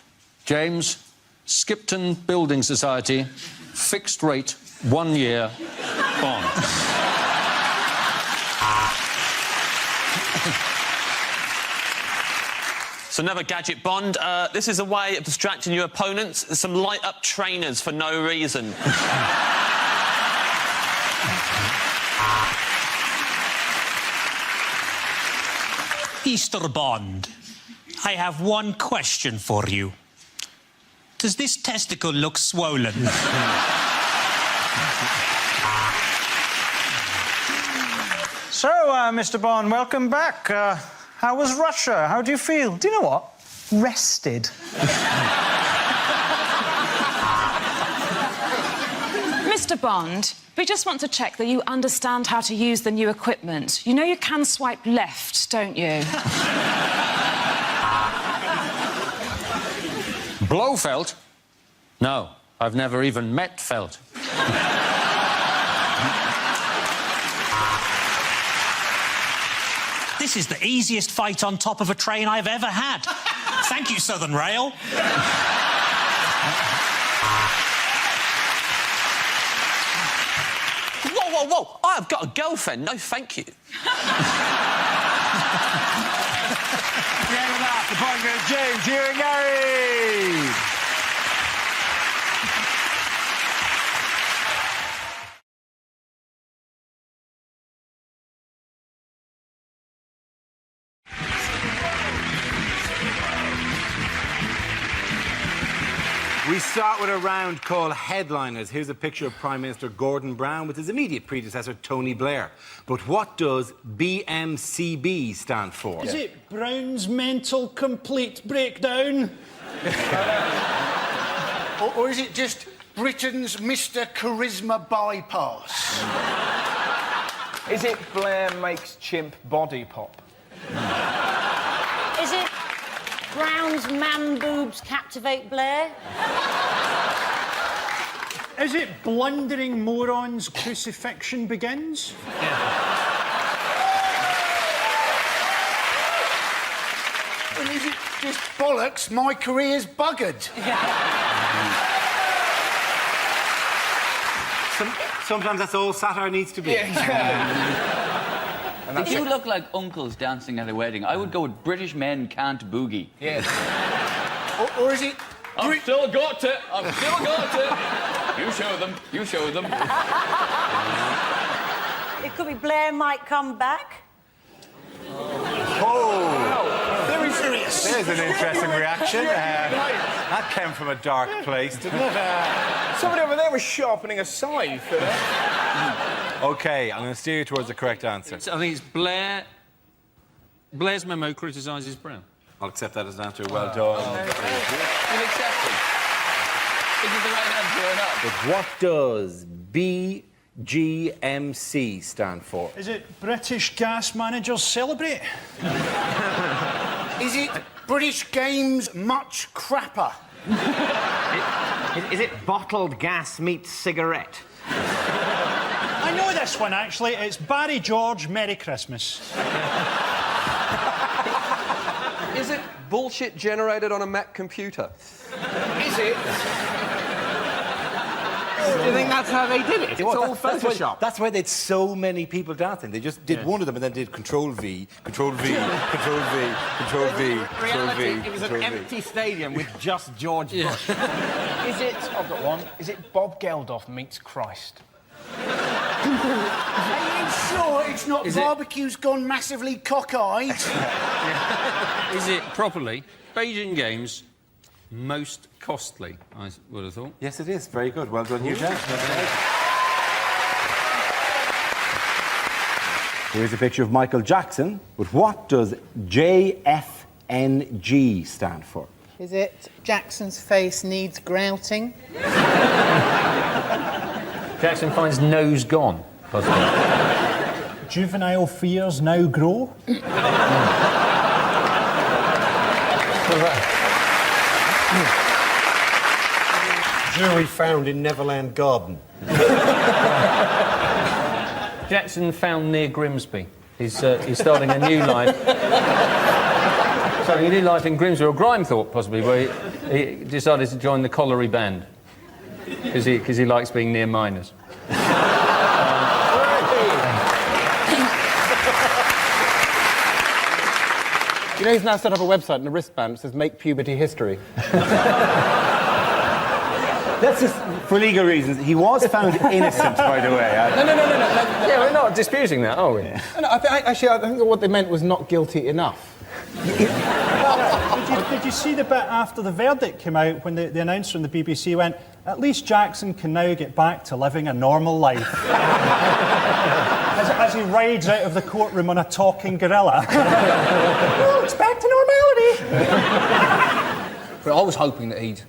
T: James Skipton Building Society, fixed rate, 1 year, Bond.
C: So another gadget, Bond. This is a way of distracting your opponents. Some light-up trainers for no reason.
P: Mr. Bond, I have one question for you. Does this testicle look swollen?
F: So, Mr. Bond, welcome back. How was Russia? How do you feel? Do you know what? Rested.
K: Mr. Bond, we just want to check that you understand how to use the new equipment. You know you can swipe left, don't you?
T: Blofeld? No, I've never even met Felt.
P: This is the easiest fight on top of a train I've ever had. Thank you, Southern Rail.
C: Whoa, whoa, whoa! I've got a girlfriend. No, thank you.
I: The point goes James, you and Gary. We start with a round called Headliners. Here's a picture of Prime Minister Gordon Brown with his immediate predecessor, Tony Blair. But what does BMCB stand for?
L: Is it Brown's Mental Complete Breakdown?
E: or is it just Britain's Mr. Charisma Bypass?
J: Is it Blair makes chimp body pop?
Q: Is it Brown's man boobs captivate Blair?
L: Is it Blundering Morons Crucifixion Begins?
E: Well, is it just bollocks, my career's buggered?
I: Sometimes that's all satire needs to be.
M: If you look like uncles dancing at a wedding, I would go with British men can't boogie.
E: Yes. or is it...
M: I've still got it. I've still got it. You show them. You show them.
Q: It could be Blair might come back.
I: Oh! Very serious. There's an interesting reaction. That came from a dark place, didn't it?
J: Somebody over there was sharpening a scythe.
I: OK, I'm going to steer you towards the correct answer.
T: I think it's Blair. Blair's memo criticises Brown.
I: I'll accept that as an answer. Well done.
M: You've accepted. Is it the right answer or not?
I: But what does BGMC stand for?
L: Is it British Gas Managers Celebrate?
E: Is it British Games Much Crapper?
S: Is it bottled gas meets cigarette?
L: I know this one, actually. It's Barry George, Merry Christmas.
U: Is it bullshit generated on a Mac computer?
J: Is it?
S: Do you think that's how they did it? It's all Photoshop.
I: That's why they had so many people dancing. They just did one of them and then did Control-V, Control-V, Control-V, Control-V, Control-V,
S: It was an empty stadium with just George Bush.
J: Is it... I've got one. Is it Bob Geldof meets Christ?
E: Are you sure it's not barbecue's gone massively cockeyed?
T: Is it properly Beijing Games most costly, I would have thought?
I: Yes, it is. Very good. Well done, you, Jack. Here's a picture of Michael Jackson. But what does JFNG stand for?
X: Is it Jackson's face needs grouting?
T: Jackson finds nose gone, possibly.
L: Juvenile fears now grow.
S: Jury found in Neverland Garden.
T: Jackson found near Grimsby. He's starting a new life. Starting a new life in Grimsby, or Grimethorpe, possibly, where he decided to join the colliery band. Because he likes being near miners.
S: You know, he's now set up a website and a wristband that says "Make Puberty History."
I: Let's just, for legal reasons, he was found innocent, by the way.
J: No.
O: Yeah, we're not disputing that, are we?
J: No, I think what they meant was not guilty enough.
L: Did you see the bit after the verdict came out when the announcer on the BBC went, "At least Jackson can now get back to living a normal life." as he rides out of the courtroom on a talking gorilla. "Oh, it's back to normality."
B: But I was hoping that he'd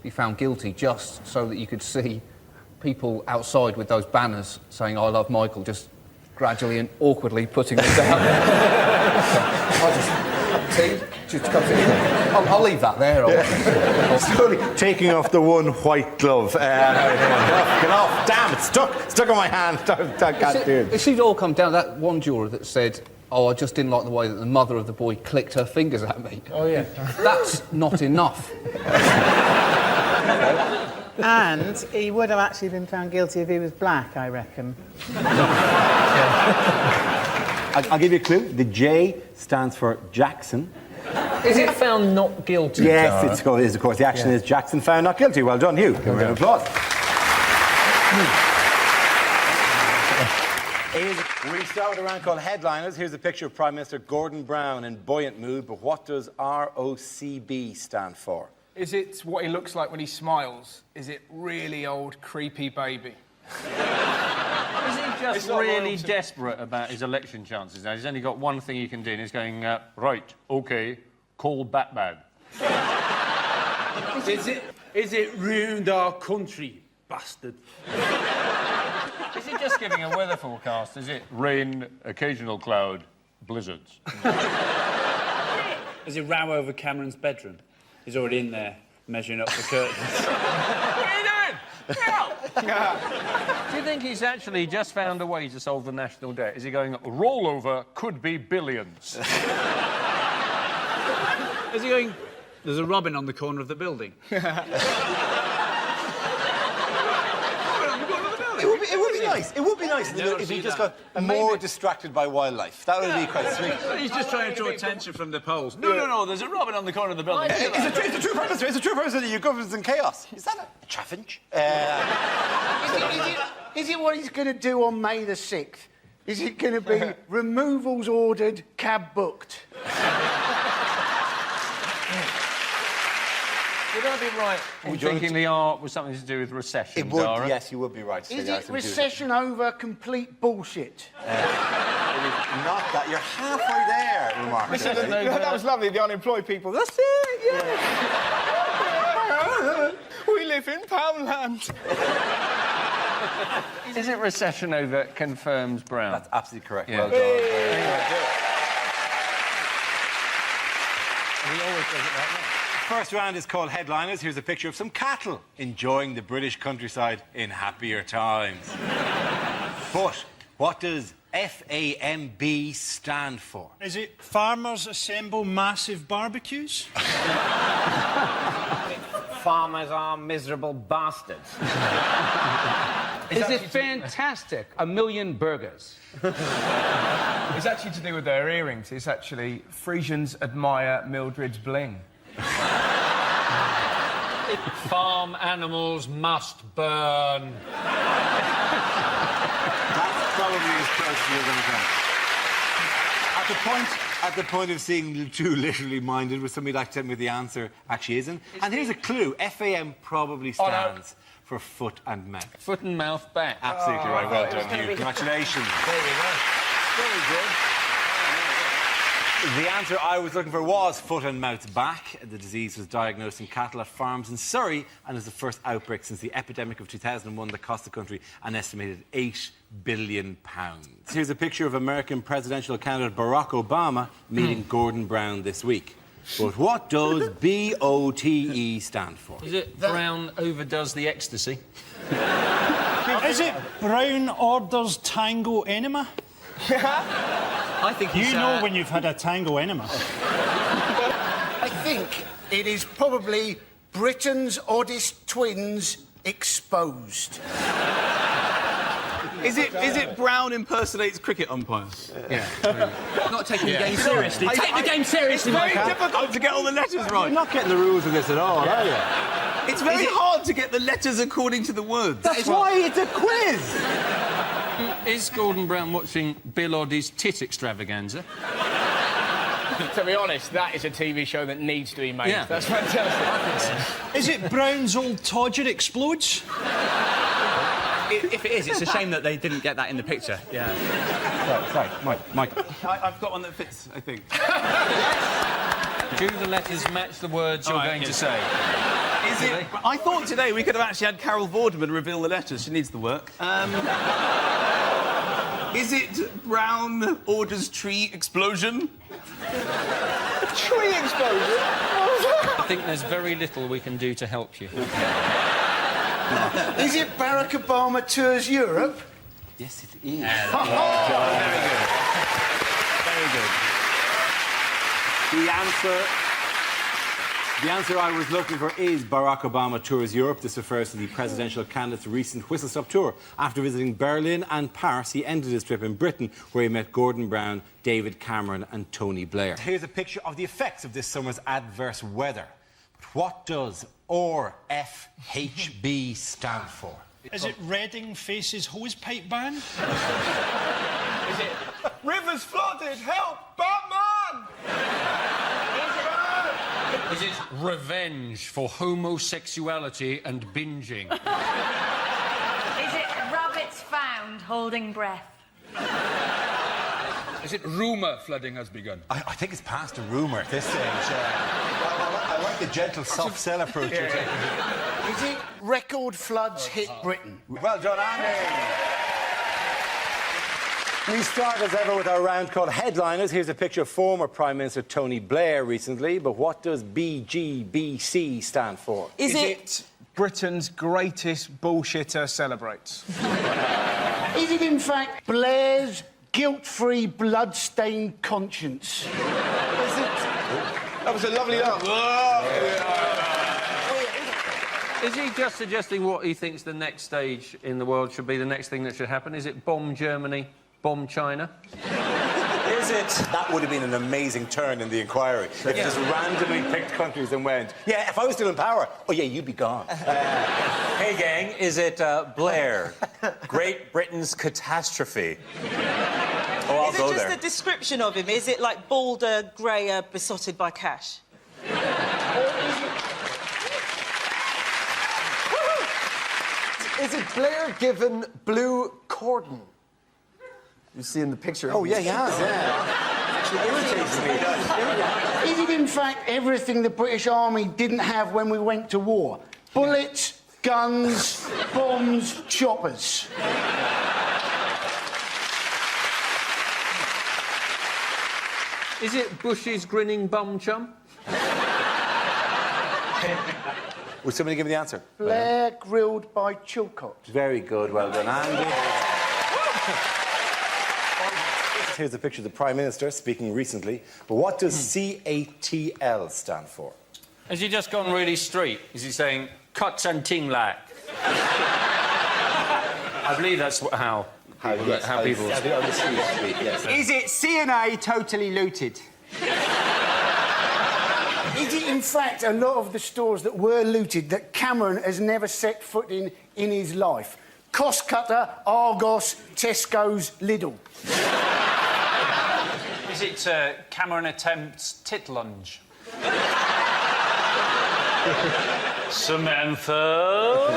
B: be found guilty just so that you could see people outside with those banners saying "I love Michael," just gradually and awkwardly putting them down. I'll leave that there.
I: Slowly taking off the one white glove. Get off. Damn, it's stuck on my hand.
B: It seemed to all come down to that one juror that said, "Oh, I just didn't like the way that the mother of the boy clicked her fingers at me."
J: Oh, yeah.
B: That's not enough.
X: And he would have actually been found guilty if he was black, I reckon.
I: I'll give you a clue. The J stands for Jackson.
O: Is it found not guilty?
I: Yes, it is, of course. The action is Jackson found not guilty. Well done, Hugh. Give him an applause. We start with a round called Headliners. Here's a picture of Prime Minister Gordon Brown in buoyant mood, but what does ROCB stand for?
J: Is it what he looks like when he smiles? Is it really old, creepy baby?
T: Is he just really desperate about his election chances now? He's only got one thing he can do, and he's going, right, OK, call Batman.
D: Is it ruined our country, bastard?
T: Is he just giving a weather forecast? Is it rain, occasional cloud, blizzards?
D: There's a row over Cameron's bedroom. He's already in there, measuring up the curtains.
T: What are you doing? Do you think he's actually just found a way to solve the national debt? Is he going, rollover could be billions?
D: Is he going, there's a robin on the corner of the building?
I: It would be nice. It would be nice if he just got more distracted by wildlife. That would be quite sweet.
D: He's just trying to draw attention from the polls. No, there's a robin on the corner of the building.
I: It's a true purpose. It's a true purpose that your government's in chaos. Is that a chaffinch?
E: Is it what he's going to do on May the 6th? Is it going to be removals ordered, cab booked?
T: Would I be right in thinking the art was something to do with recession,
I: It would,
T: Dara?
I: yes, you would be right.
E: Is it recession over complete bullshit?
I: It is not that. You're halfway there, remarkably.
J: Listen, that was lovely, the unemployed people. That's it, yeah. We live in Poundland.
T: Is it recession over confirms Brown?
I: That's absolutely correct.
T: Yeah.
I: Well done.
T: He always does it like that.
A: First round is called Headliners. Here's a picture of some cattle enjoying the British countryside in happier times. But what does FAMB stand for?
L: Is it Farmers Assemble Massive Barbecues?
O: Farmers are miserable bastards.
N: Is it fantastic? 1 million burgers.
J: It's actually to do with their earrings. It's actually Frisians admire Mildred's bling.
T: Farm animals must burn.
A: That's probably as close as you're going to come. At the point of seeing too literally minded, would somebody like to tell me the answer actually isn't? And here's a clue. FAM probably stands for foot and mouth.
T: Foot and mouth back.
A: Absolutely right. Well done, Hugh. Congratulations.
T: There you go. Very good.
A: The answer I was looking for was foot and mouth back. The disease was diagnosed in cattle at farms in Surrey and is the first outbreak since the epidemic of 2001 that cost the country an estimated £8 billion. Here's a picture of American presidential candidate Barack Obama meeting Gordon Brown this week. But what does BOTE stand for?
T: Is it Brown overdoes the ecstasy?
L: Is it Brown orders tango enema?
D: I think
L: you know when you've had a tango enema.
E: I think it is probably Britain's oddest twins exposed.
G: Is it Brown impersonates cricket umpire?
B: Yeah.
G: Not taking the game
O: seriously. Take the game seriously,
G: It's very
O: Michael.
G: difficult to get all the letters right.
I: You're not getting the rules of this at all, are you?
G: It's very hard to get the letters according to the words.
I: That's why it's a quiz.
T: Is Gordon Brown watching Bill Oddie's tit extravaganza?
J: To be honest, that is a TV show that needs to be made.
T: Yeah.
J: That's fantastic.
L: Is it Brown's old Todger explodes?
G: If it is, it's a shame that they didn't get that in the picture. Yeah.
I: Sorry, Mike.
G: I've got one that fits, I think.
T: Do the letters match the words you're going to say?
G: Is it? I thought today we could have actually had Carol Vorderman reveal the letters. She needs the work. Is it Brown orders tree explosion?
J: Tree explosion?
T: I think there's very little we can do to help you.
E: Is it Barack Obama tours Europe?
I: Yes, it is.
G: Very good. Very good.
I: The answer I was looking for is Barack Obama tours Europe. This refers to the presidential candidate's recent whistle-stop tour. After visiting Berlin and Paris, he ended his trip in Britain, where he met Gordon Brown, David Cameron and Tony Blair. Here's a picture of the effects of this summer's adverse weather. But what does RFHB stand for?
L: Is it Reading faces hosepipe ban?
J: Is it Rivers flooded? Help! Batman!
T: Is it revenge for homosexuality and binging?
R: Is it rabbits found holding breath?
U: Is it rumour flooding has begun?
I: I think it's past a rumour at this stage. I like the gentle, soft-sell approach you're taking.
E: Is it record floods hit Britain?
I: Well done, Andy. We start, as ever, with our round called Headliners. Here's a picture of former Prime Minister Tony Blair recently. But what does BGBC stand for?
J: Is it Britain's greatest bullshitter celebrates?
E: Is it, in fact, Blair's guilt-free, blood-stained conscience? Is it...
J: That was a lovely laugh.
T: Is he just suggesting what he thinks the next stage in the world should be, the next thing that should happen? Is it bomb Germany, bomb China?
I: Is it? That would have been an amazing turn in the inquiry. If just randomly picked countries and went, yeah, if I was still in power, oh, yeah, you'd be gone.
V: Hey, gang, is it Blair? Great Britain's catastrophe. Oh, I'll go there.
W: Is it just a description of him? Is it like balder, greyer, besotted by cash?
Y: Is it Blair given blue cordon? You see in the picture.
I: Oh, yeah, he has, yeah. Actually irritates me.
E: Is it, in fact, everything the British Army didn't have when we went to war? Bullets, guns, bombs, choppers.
T: Is it Bush's grinning bum chum?
I: Would somebody give me the answer?
E: Blair grilled by Chilcot.
I: Very good, well done, Andy. Here's a picture of the Prime Minister speaking recently. But what does CATL stand for?
T: Has he just gone really straight? Is he saying, cuts and ting like? I believe that's how people...
J: Yes. Is it CNA totally looted?
E: Is it, in fact, a lot of the stores that were looted that Cameron has never set foot in his life? Costcutter, Argos, Tesco's, Lidl.
D: Is it Cameron attempts tit lunge?
V: Samantha?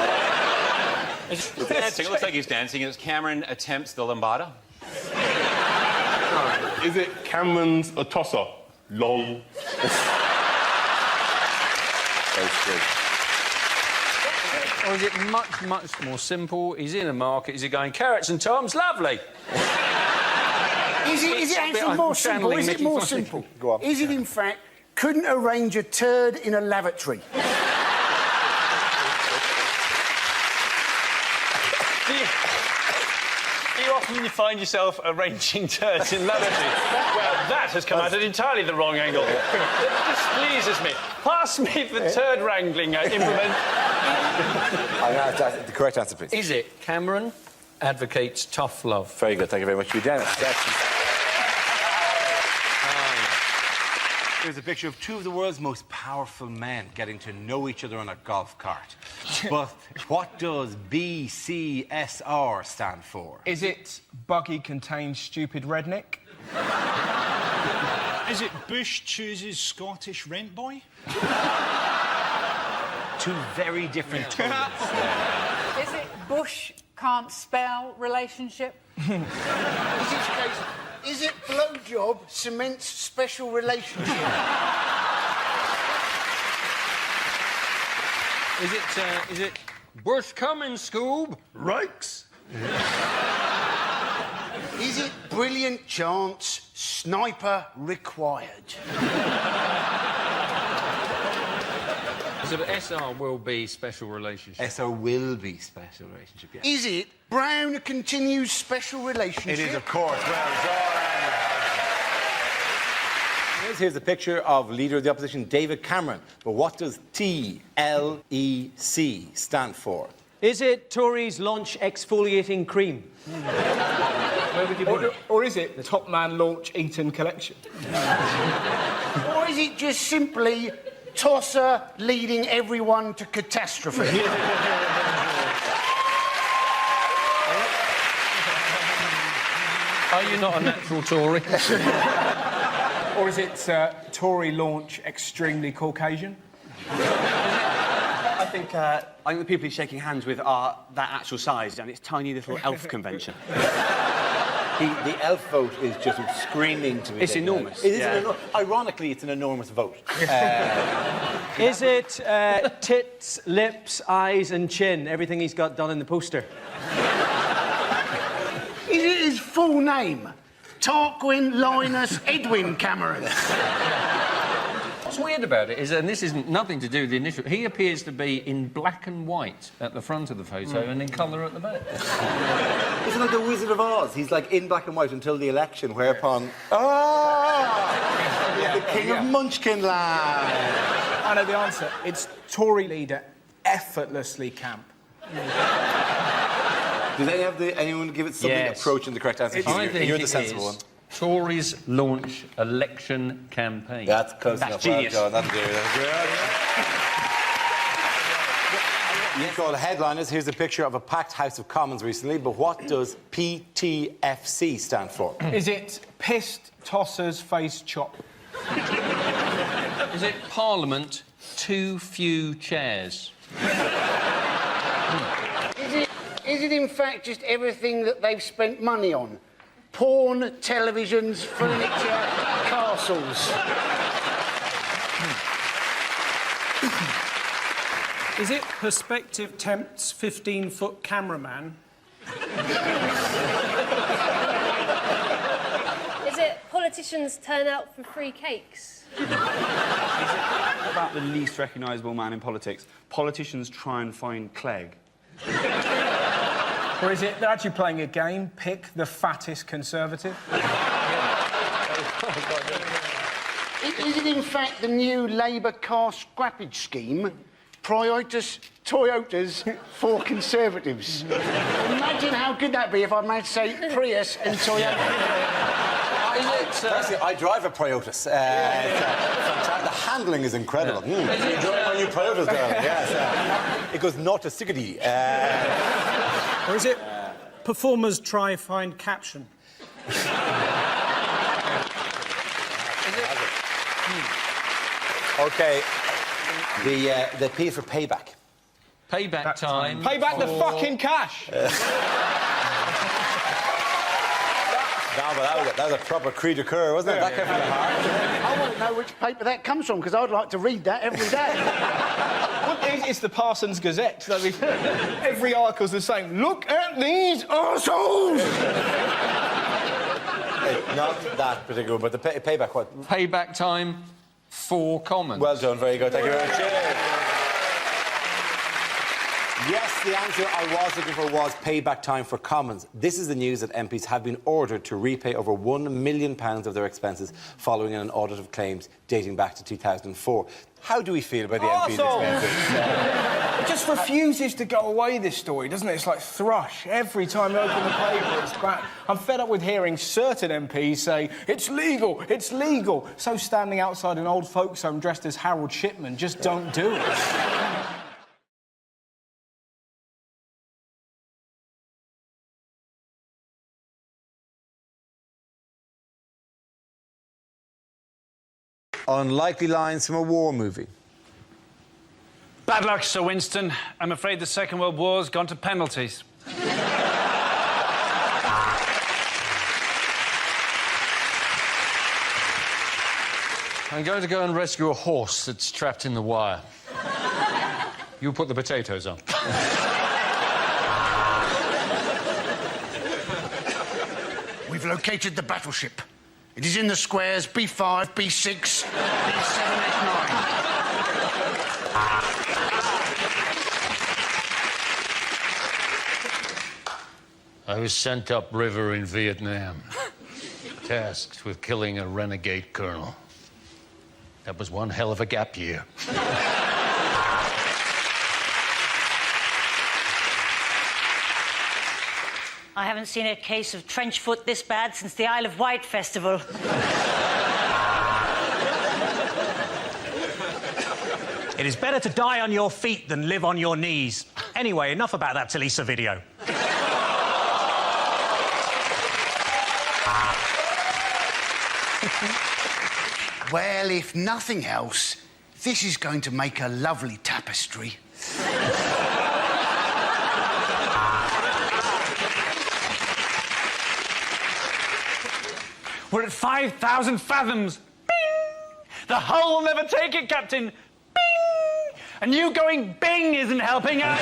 V: He's dancing. It looks like he's dancing. It's Cameron attempts the lambada.
Z: Is it Cameron's a tosser? Lol.
T: Or is it much, much more simple? He's in a market, is he going, carrots and Tom's, lovely?
E: Is it actually more simple? Is it more simple?
I: Go on.
E: Is it, in fact, couldn't arrange a turd in a lavatory?
V: Do you often find yourself arranging turds in lavatories?
D: Well, that has come out at entirely the wrong angle. This displeases me. Pass me the turd wrangling implement.
I: The correct answer, please.
T: Is it Cameron advocates tough love.
I: Very good, thank you very much. Dennis. Here's a picture of two of the world's most powerful men getting to know each other on a golf cart. But what does BCSR stand for?
J: Is it buggy contains stupid redneck?
L: Is it Bush chooses Scottish rent boy?
I: Two very different tones.
X: Is it Bush can't spell relationship?
E: Is it blowjob cements special relationship?
T: Is it Bush coming, Scoob?
I: Rikes.
E: Is it brilliant chance, sniper required?
T: So the SR will be special relationship.
I: SR will be special relationship, yeah.
E: Is it Brown continues special relationship?
I: It is, of course. Well done. Here's a picture of Leader of the Opposition, David Cameron. But what does TLEC stand for?
O: Is it Tories launch exfoliating cream? Where would you put it?
J: Or is it the Top Man launch Eton collection?
E: Or is it just simply Tosser leading everyone to catastrophe?
T: Are you not a natural Tory?
J: Or is it Tory launch extremely Caucasian?
G: I think the people he's shaking hands with are that actual size, and it's tiny little elf convention.
I: The elf vote is just screaming to me.
G: It's enormous.
I: It is ironically, it's an enormous vote.
O: Is it tits, lips, eyes and chin? Everything he's got done in the poster.
E: Is it his full name? Tarquin Linus Edwin Cameron.
T: What's weird about it is, and this isn't nothing to do with the initial, he appears to be in black and white at the front of the photo and in colour at the back.
I: It's like the Wizard of Oz. He's like in black and white until the election, whereupon... He's the king of Munchkin Land.
J: I know the answer. It's Tory leader effortlessly camp.
I: Does anyone give it something approaching the correct answer?
T: I think
I: You're the sensible one.
T: Tories launch election campaign.
I: That's close enough.
T: Genius.
I: Well done. That's good. You call headliners. Here's a picture of a packed House of Commons recently, but what does PTFC stand for?
J: Is it pissed tossers face chop?
T: Is it Parliament too few chairs?
E: Is it in fact just everything that they've spent money on? Porn, televisions, furniture, castles.
C: Is it perspective tempts 15-foot cameraman?
F: Is it politicians turn out for free cakes?
G: About the least recognisable man in politics. Politicians try and find Clegg.
J: Or is it they're actually playing a game, pick the fattest Conservative?
E: Is it in fact the new Labour car scrappage scheme? Toyotas for Conservatives. Imagine how good that'd be if I managed to say Prius and Toyota.
I: Personally, I drive a Prius. The handling is incredible. You enjoy my new Prius, darling? Yes. It goes 0 to 60.
C: Or is it performers try find caption?
I: OK. The P for payback.
T: Payback time.
J: Pay back the fucking cash!
I: No, but that was a proper cri de coeur, wasn't it? That came from the heart.
E: I want to know which paper that comes from, because I'd like to read that every day.
J: Well, it's the Parsons Gazette. I mean, every article's the same. Look at these arseholes!
I: Not that particular, but the payback what?
T: Payback time for Commons.
I: Well done, very good. Thank you very much. Yes.
A: the answer I was looking for was payback time for Commons. This is the news that MPs have been ordered to repay over £1 million of their expenses following an audit of claims dating back to 2004. How do we feel about the MPs' expenses?
J: It just refuses to go away, this story, doesn't it? It's like thrush. Every time you open the paper, it's back. I'm fed up with hearing certain MPs say, it's legal, it's legal. So standing outside an old folks' home dressed as Harold Shipman, just don't do it.
A: Unlikely lines from a war movie.
D: Bad luck, Sir Winston. I'm afraid the Second World War's gone to penalties.
T: I'm going to go and rescue a horse that's trapped in the wire. You put the potatoes on.
E: We've located the battleship. It is in the squares B5, B6, B7, 8, 9.
T: I was sent upriver in Vietnam, tasked with killing a renegade colonel. That was one hell of a gap year.
R: I haven't seen a case of trench foot this bad since the Isle of Wight festival.
H: It is better to die on your feet than live on your knees. Anyway, enough about that Talisa video.
E: Well, if nothing else, this is going to make a lovely tapestry.
D: We're at 5,000 fathoms. Bing! The hull will never take it, Captain. Bing! And you going bing isn't helping either.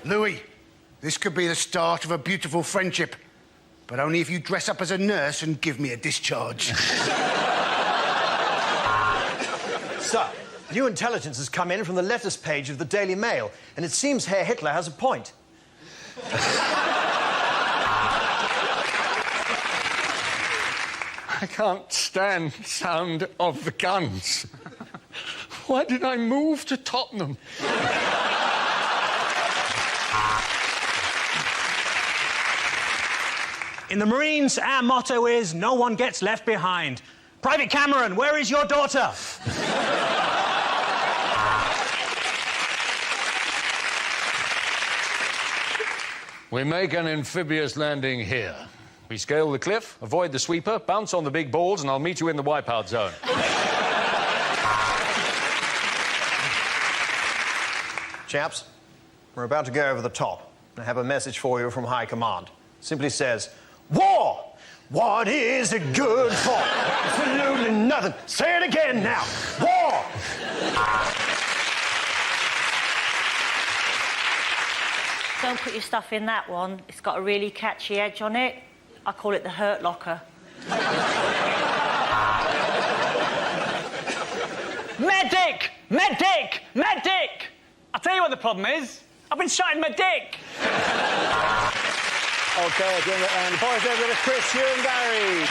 E: Louis, this could be the start of a beautiful friendship, but only if you dress up as a nurse and give me a discharge.
K: Sir, new intelligence has come in from the letters page of the Daily Mail, and it seems Herr Hitler has a point.
T: I can't stand the sound of the guns. Why did I move to Tottenham?
H: In the Marines, our motto is, no one gets left behind. Private Cameron, where is your daughter?
T: We make an amphibious landing here. We scale the cliff, avoid the sweeper, bounce on the big balls, and I'll meet you in the wipeout zone.
K: Chaps, we're about to go over the top. I have a message for you from High Command. It simply says, war! What is it good for? Absolutely nothing. Say it again now. War!
R: Don't put your stuff in that one. It's got a really catchy edge on it. I call it the hurt locker.
D: Medic! Medic! Medic! I'll tell you what the problem is. I've been shot in my dick.
I: OK, and the boys over to Chris, you and Gary.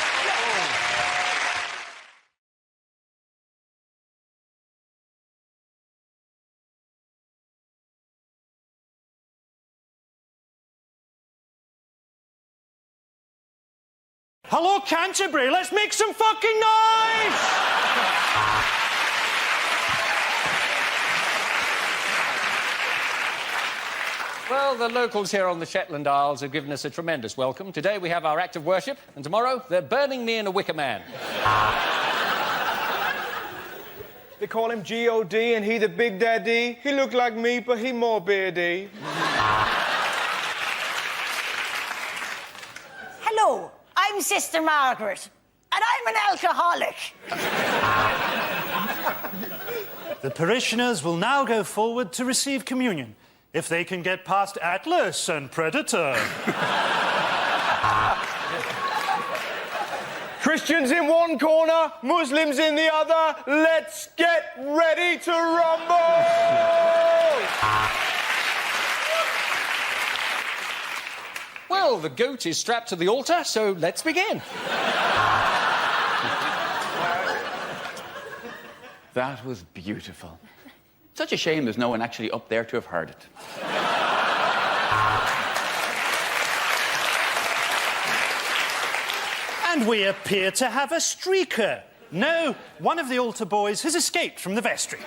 L: Hello, Canterbury. Let's make some fucking noise!
T: Well, the locals here on the Shetland Isles have given us a tremendous welcome. Today we have our act of worship, and tomorrow they're burning me in a wicker man.
J: They call him G.O.D. and he the Big Daddy. He look like me, but he more beardy.
R: Hello, I'm Sister Margaret, and I'm an alcoholic.
L: The parishioners will now go forward to receive communion, if they can get past Atlas and Predator.
J: Christians in one corner, Muslims in the other. Let's get ready to rumble!
T: Well, the goat is strapped to the altar, so let's begin.
D: That was beautiful. Such a shame there's no one actually up there to have heard it.
L: And we appear to have a streaker. No, one of the altar boys has escaped from the vestry.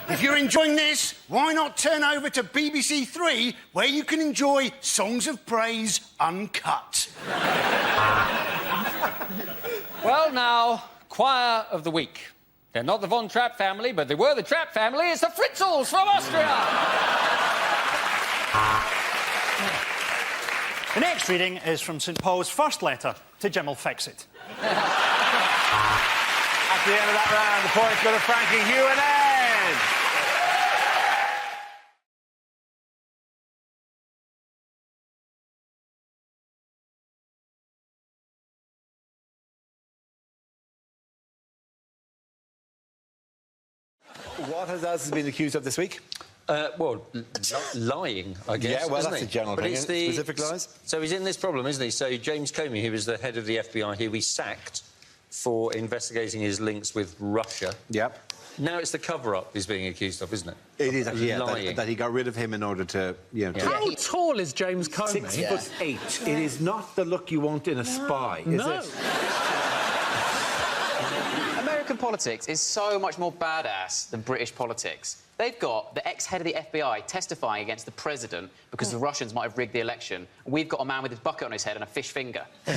E: If you're enjoying this, why not turn over to BBC Three, where you can enjoy Songs of Praise uncut.
T: Well, now, choir of the week. They're not the Von Trapp family, but they were the Trapp family. It's the Fritzels from Austria!
L: The next reading is from St Paul's first letter to Jim'll Fix It.
I: At the end of that round, the points go to Frankie, Hugh and Ed. What has Alice been accused of this week?
T: Lying, I guess.
I: Yeah, well,
T: isn't
I: that's
T: he?
I: a general
T: But
I: thing.
T: it's the
I: Specific lies?
T: So he's in this problem, isn't he? So James Comey, who was the head of the FBI, who we sacked for investigating his links with Russia.
I: Yep.
T: Now it's the cover-up he's being accused of, isn't it?
A: It is actually, yeah,
T: lying.
A: that he got rid of him in order to, you know...
U: How tall is James Comey?
A: 6'8". It is not the look you want in a spy, is it?
B: American politics is so much more badass than British politics. They've got the ex-head of the FBI testifying against the president because the Russians might have rigged the election. We've got a man with his bucket on his head and a fish finger.
A: But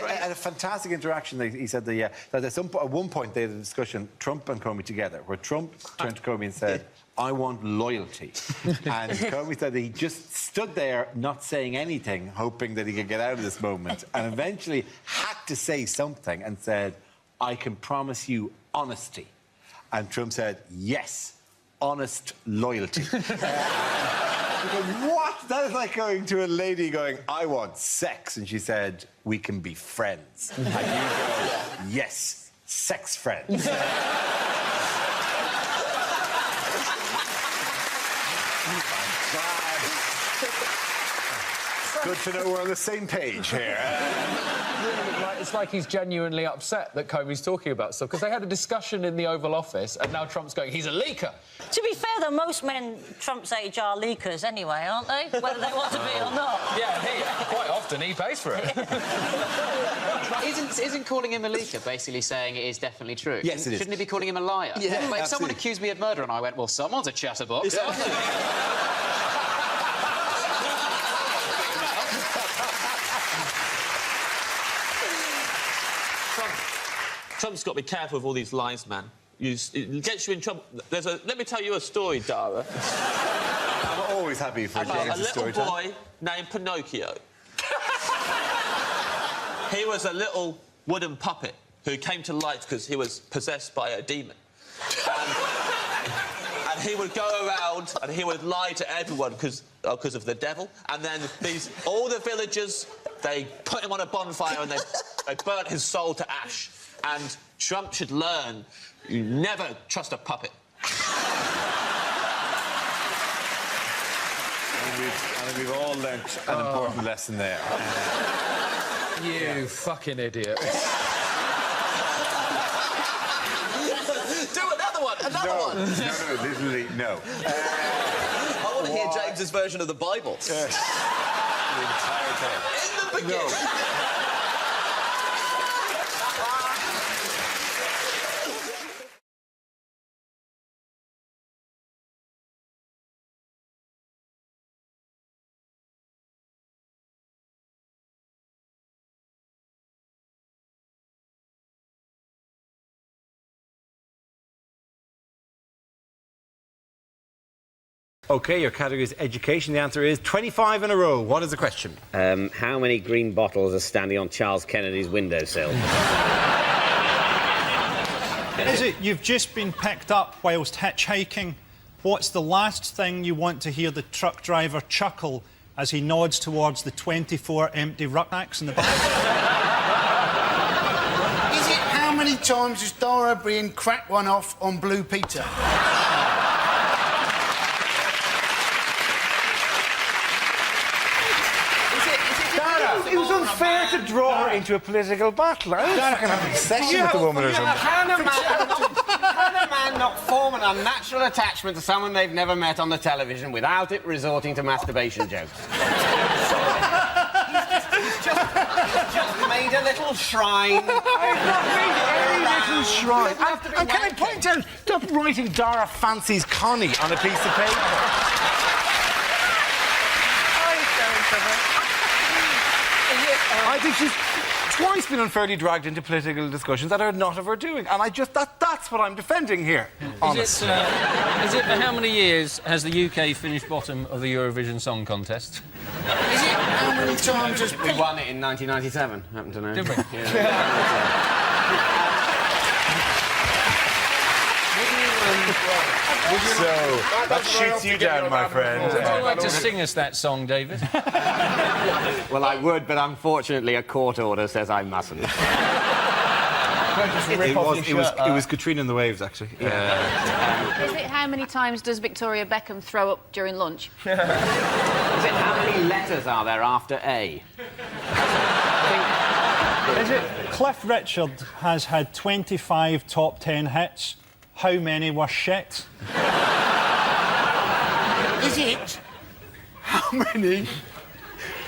A: at a fantastic interaction, he said that at one point they had a discussion, Trump and Comey together, where Trump turned to Comey and said, I want loyalty. And Comey said that he just stood there not saying anything, hoping that he could get out of this moment, and eventually had to say something and said, I can promise you honesty. And Trump said, yes, honest loyalty. What? That is like going to a lady going, I want sex. And she said, we can be friends. And you go, yes, sex friends. Good to know we're on the same page here.
U: It's like he's genuinely upset that Comey's talking about stuff, because they had a discussion in the Oval Office, and now Trump's going, he's a leaker.
R: To be fair, though, most men Trump's age are leakers anyway, aren't they? Whether they want to be or not.
U: Yeah, quite often he pays for it.
B: Isn't calling him a leaker basically saying it is definitely true?
A: Yes, it is.
B: Shouldn't he be calling him a liar?
A: Yeah,
B: but if someone accused me of murder and I went, well, someone's a chatterbox.
M: Trump's got to be careful with all these lies, man. It gets you in trouble. Let me tell you a story, Dara.
A: I'm always happy for
M: about a little boy named Pinocchio. He was a little wooden puppet who came to life because he was possessed by a demon. And he would go around and he would lie to everyone because of the devil. And then all the villagers, they put him on a bonfire and they burnt his soul to ash. And Trump should learn, you never trust a puppet.
I: And we've all learnt an important lesson there.
U: You fucking idiot.
M: Do another one, another one.
I: No, literally, no.
M: I want to hear James's version of the Bible.
I: The entire thing.
M: In the beginning.
I: No. OK, your category is education. The answer is 25 in a row. What is the question?
N: How many green bottles are standing on Charles Kennedy's windowsill?
L: Is it you've just been picked up whilst hitchhiking? What's the last thing you want to hear the truck driver chuckle as he nods towards the 24 empty rucksacks in the back.
E: Is it how many times has Dara O'Brien cracked one off on Blue Peter?
I: It was unfair to draw her into a political battle. I was fucking having a session with the woman or something.
N: Can a man not form an unnatural attachment to someone they've never met on the television without it resorting to masturbation jokes? He's just made a little shrine.
I: I've not made any little shrine. And can I point out, stop writing Dara fancies Connie on a piece of paper. I think she's twice been unfairly dragged into political discussions that are not of her doing, and that's what I'm defending here.
T: Is it for how many years has the UK finished bottom of the Eurovision Song Contest?
E: Is it how many times has...
N: We won it in 1997, happen to know.
T: Did we?
I: So, that shoots you down, my friend.
T: Would you like to sing us that song, David?
N: Well, I would, but unfortunately a court order says I mustn't.
I: It was Katrina and the Waves, actually.
P: Is it how many times does Victoria Beckham throw up during lunch?
N: Is it how many letters are there after A?
L: Is it Cliff Richard has had 25 top 10 hits? How many were shit?
E: Is it how many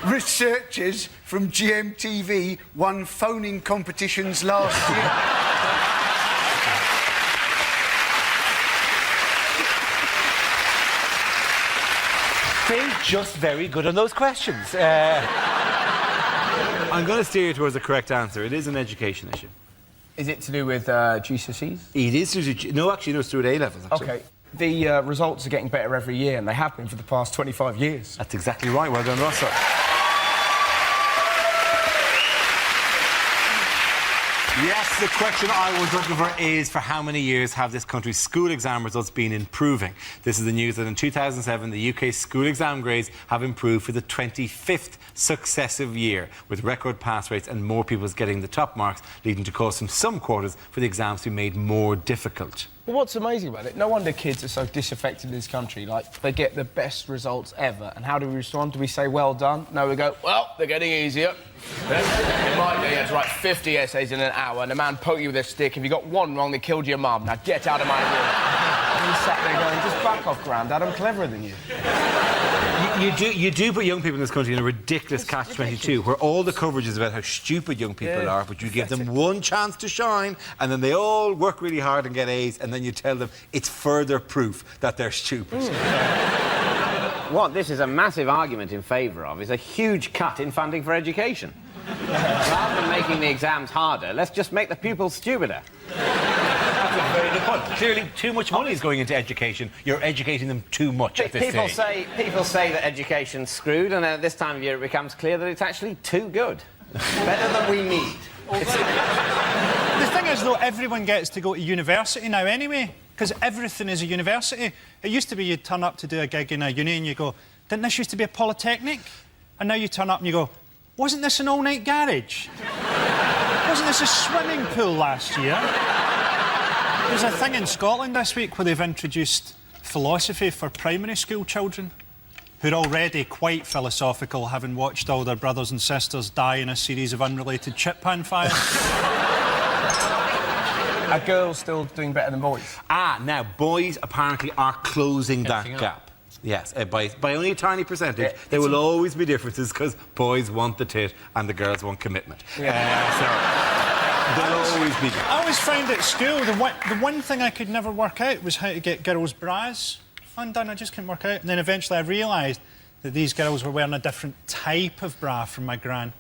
E: researchers from GMTV won phoning competitions last year?
I: They're just very good on those questions. I'm going to steer you towards the correct answer. It is an education issue.
J: Is it to do with GCSEs?
I: It is to do... No, actually, no, it's through A-levels, actually.
J: OK. The results are getting better every year, and they have been for the past 25 years.
I: That's exactly right. Well done, Russell. Yes, the question I was looking for is for how many years have this country's school exam results been improving? This is the news that in 2007, the UK's school exam grades have improved for the 25th successive year, with record pass rates and more pupils getting the top marks, leading to calls from some quarters for the exams to be made more difficult.
J: Well, what's amazing about it, no wonder kids are so disaffected in this country. Like, they get the best results ever. And how do we respond? Do we say, well done? No, we go, well, they're getting easier. In my day, you had to write 50 essays in an hour, and a man poked you with a stick. If you got one wrong, they killed your mum. Now get out of my room. And you sat there going, just back off, Grandad, I'm cleverer than you.
I: You do put young people in this country in a ridiculous catch-22, where all the coverage is about how stupid young people are, but you give them one chance to shine, and then they all work really hard and get A's, and then you tell them it's further proof that they're stupid.
N: What this is a massive argument in favour of is a huge cut in funding for education. Rather than making the exams harder, let's just make the pupils stupider.
I: That's a very good point. Clearly, too much money is going into education. You're educating them too much at this stage.
N: People say that education's screwed, and then at this time of year it becomes clear that it's actually too good. Better than we need.
L: The thing is, though, everyone gets to go to university now anyway, because everything is a university. It used to be you'd turn up to do a gig in a uni and you go, didn't this used to be a polytechnic? And now you turn up and you go, wasn't this an all-night garage? Wasn't this a swimming pool last year? There's a thing in Scotland this week where they've introduced philosophy for primary school children, who are already quite philosophical, having watched all their brothers and sisters die in a series of unrelated chip pan fires.
J: Are girls still doing better than boys?
I: Now, boys apparently are closing that gap. Yes, by only a tiny percentage. There will always be differences because boys want the tit and the girls want commitment. So there'll always be.
L: I always found at school the one thing I could never work out was how to get girls' bras undone. I just couldn't work out. And then eventually I realised that these girls were wearing a different type of bra from my gran.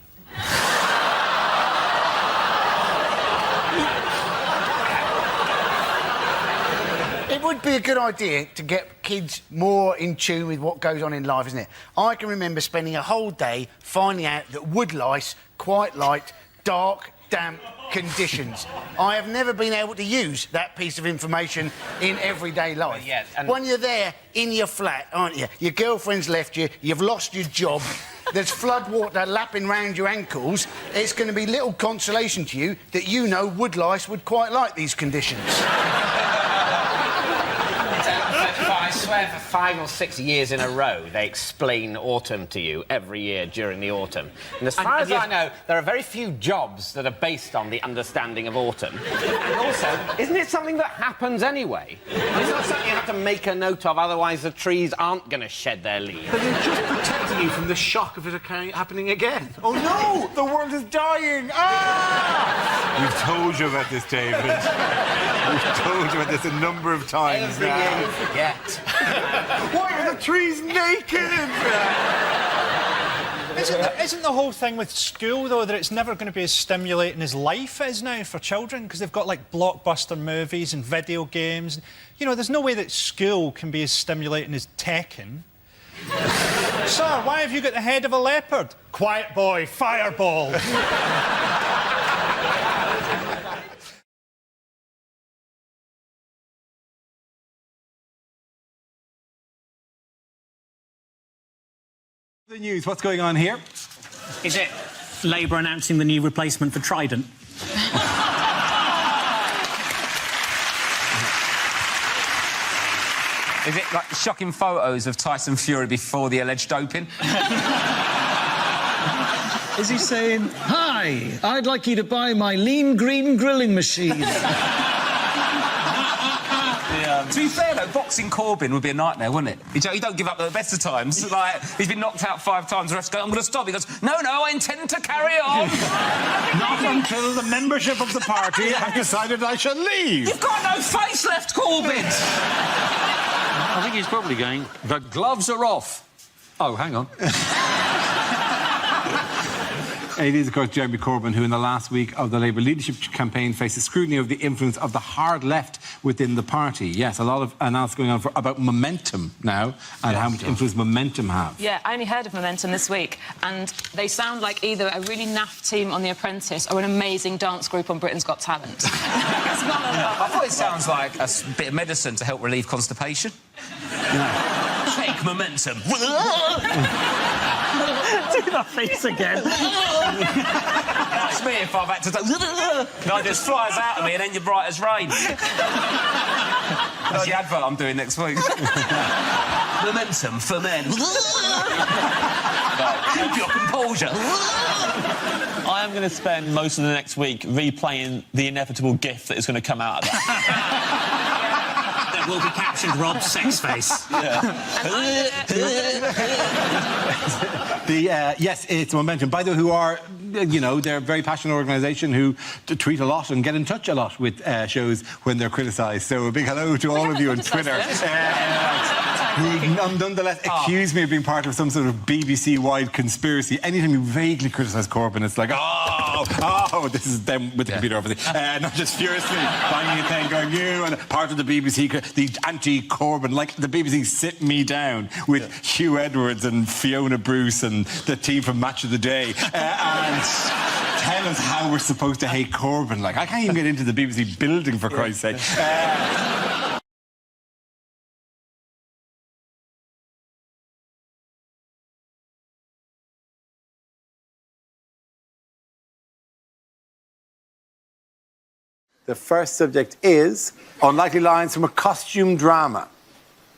E: It would be a good idea to get kids more in tune with what goes on in life, isn't it? I can remember spending a whole day finding out that woodlice quite liked dark, damp conditions. I have never been able to use that piece of information in everyday life.
N: Yes, and
E: when you're there in your flat, aren't you? Your girlfriend's left you, you've lost your job, there's flood water lapping round your ankles. It's going to be little consolation to you that you know woodlice would quite like these conditions.
N: I swear for 5 or 6 years in a row, they explain autumn to you every year during the autumn. And as far as I know, there are very few jobs that are based on the understanding of autumn. And also, isn't it something that happens anyway? It's not something you have to make a note of, otherwise the trees aren't going to shed their leaves.
E: But they're just protecting you from the shock of it happening again. Oh, no! The world is dying! Ah!
I: We've told you about this, David. We've told you about this a number of times
N: every year you forget.
E: Why are the trees naked?
L: Isn't the whole thing with school, though, that it's never going to be as stimulating as life is now for children? Because they've got, like, blockbuster movies and video games. You know, there's no way that school can be as stimulating as Tekken. Sir, why have you got the head of a leopard? Quiet boy, fireball.
A: The news, what's going on here?
H: Is it Labour announcing the new replacement for Trident?
Q: Is it like shocking photos of Tyson Fury before the alleged doping?
S: Is he saying, "Hi, I'd like you to buy my lean green grilling machine"?
Q: To be fair, though, boxing Corbyn would be a nightmare, wouldn't it? He don't give up at the best of times. Like, he's been knocked out 5 times, the rest go, I'm going to stop. He goes, no, I intend to carry on.
L: Not until the membership of the party have decided I shall leave.
Q: You've got no face left, Corbyn.
T: I think he's probably going, the gloves are off. Oh, hang on.
A: It is, of course, Jeremy Corbyn, who in the last week of the Labour leadership campaign faces scrutiny of the influence of the hard left within the party. Yes, a lot of analysis going on about momentum now and how much influence momentum have.
V: Yeah, I only heard of Momentum this week, and they sound like either a really naff team on The Apprentice or an amazing dance group on Britain's Got Talent.
Q: I thought it sounds like a bit of medicine to help relieve constipation. Take momentum.
H: Do that face again.
Q: That's me if I've had to do... No, it just flies out of me and then you're bright as rain. That's the advert I'm doing next week. Momentum for men. Keep your composure.
M: I am going to spend most of the next week replaying the inevitable gif that is going to come out of that.
H: That will be captioned Rob Sex Face.
A: Yes, it's Momentum. By the way, who are, you know, they're a very passionate organisation who tweet a lot and get in touch a lot with shows when they're criticised. So a big hello to all of you on Twitter. Who nonetheless accuse me of being part of some sort of BBC-wide conspiracy. Anytime you vaguely criticise Corbyn, it's like, oh, this is them with the computer over there. Not just furiously banging a thing, going, you, and part of the BBC, the anti-Corbyn, like the BBC sit me down with Hugh Edwards and Fiona Bruce and the team from Match of the Day and tell us how we're supposed to hate Corbyn. Like, I can't even get into the BBC building, for Christ's sake. The first subject is unlikely lines from a costume drama.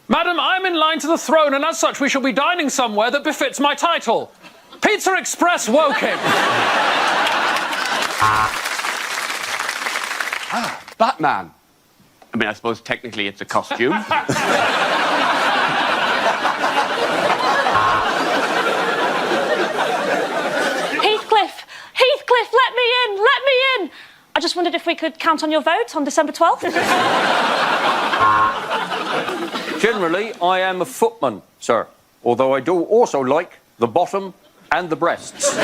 U: Madam, I'm in line to the throne, and as such we shall be dining somewhere that befits my title. Pizza Express Woking.
G: Batman. I mean, I suppose technically it's a costume.
R: Heathcliff, let me in! I just wondered if we could count on your vote on December 12th.
T: Generally, I am a footman, sir, although I do also like the bottom and the breasts.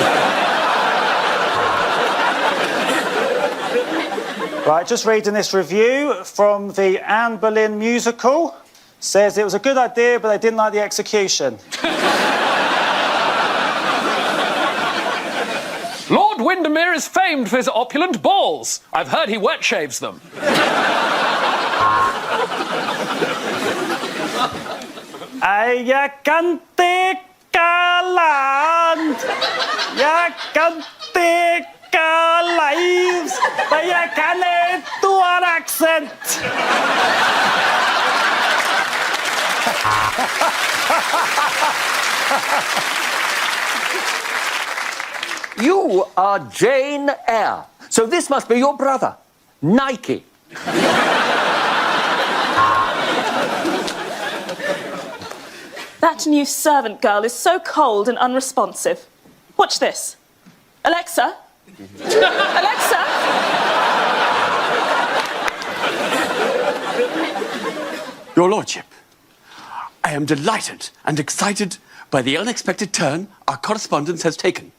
W: Right, just reading this review from the Anne Boleyn musical. Says it was a good idea, but they didn't like the execution.
U: Lord Windermere is famed for his opulent balls. I've heard he wet shaves them.
W: Jeg land. Jeg lives. Men jeg kan et stort accent.
C: You are Jane Eyre, so this must be your brother, Nike.
F: That new servant girl is so cold and unresponsive. Watch this. Alexa? Alexa?
O: Your Lordship, I am delighted and excited by the unexpected turn our correspondence has taken.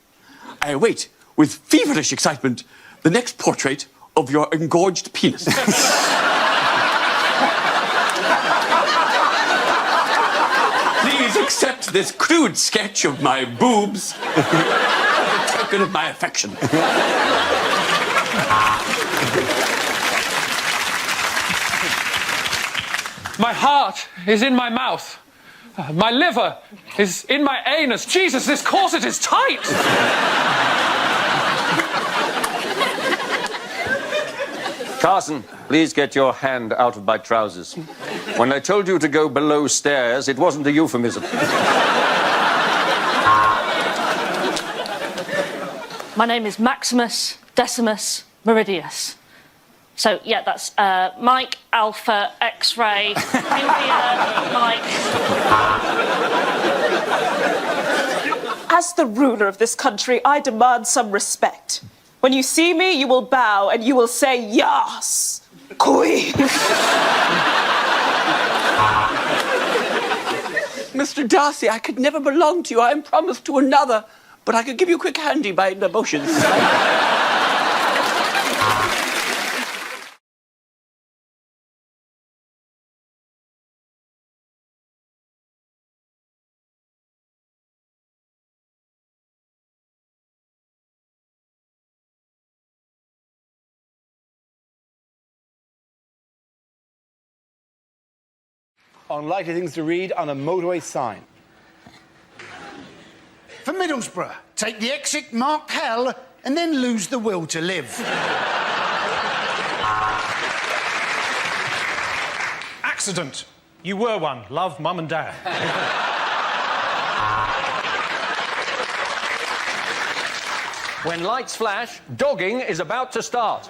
O: I await, with feverish excitement, the next portrait of your engorged penis. Please accept this crude sketch of my boobs as a token of my affection.
U: My heart is in my mouth. My liver is in my anus. Jesus, this corset is tight!
T: Carson, please get your hand out of my trousers. When I told you to go below stairs, it wasn't a euphemism.
R: My name is Maximus Decimus Meridius. So, yeah, that's Mike, Alpha, X-ray, India, Mike.
F: As the ruler of this country, I demand some respect. When you see me, you will bow and you will say, yes, queen.
O: Mr. Darcy, I could never belong to you. I am promised to another, but I could give you a quick handy by emotions.
I: Unlikely things to read on a motorway sign.
E: For Middlesbrough, take the exit marked hell and then lose the will to live.
J: Accident. You were one. Love, Mum and Dad.
T: When lights flash, dogging is about to start.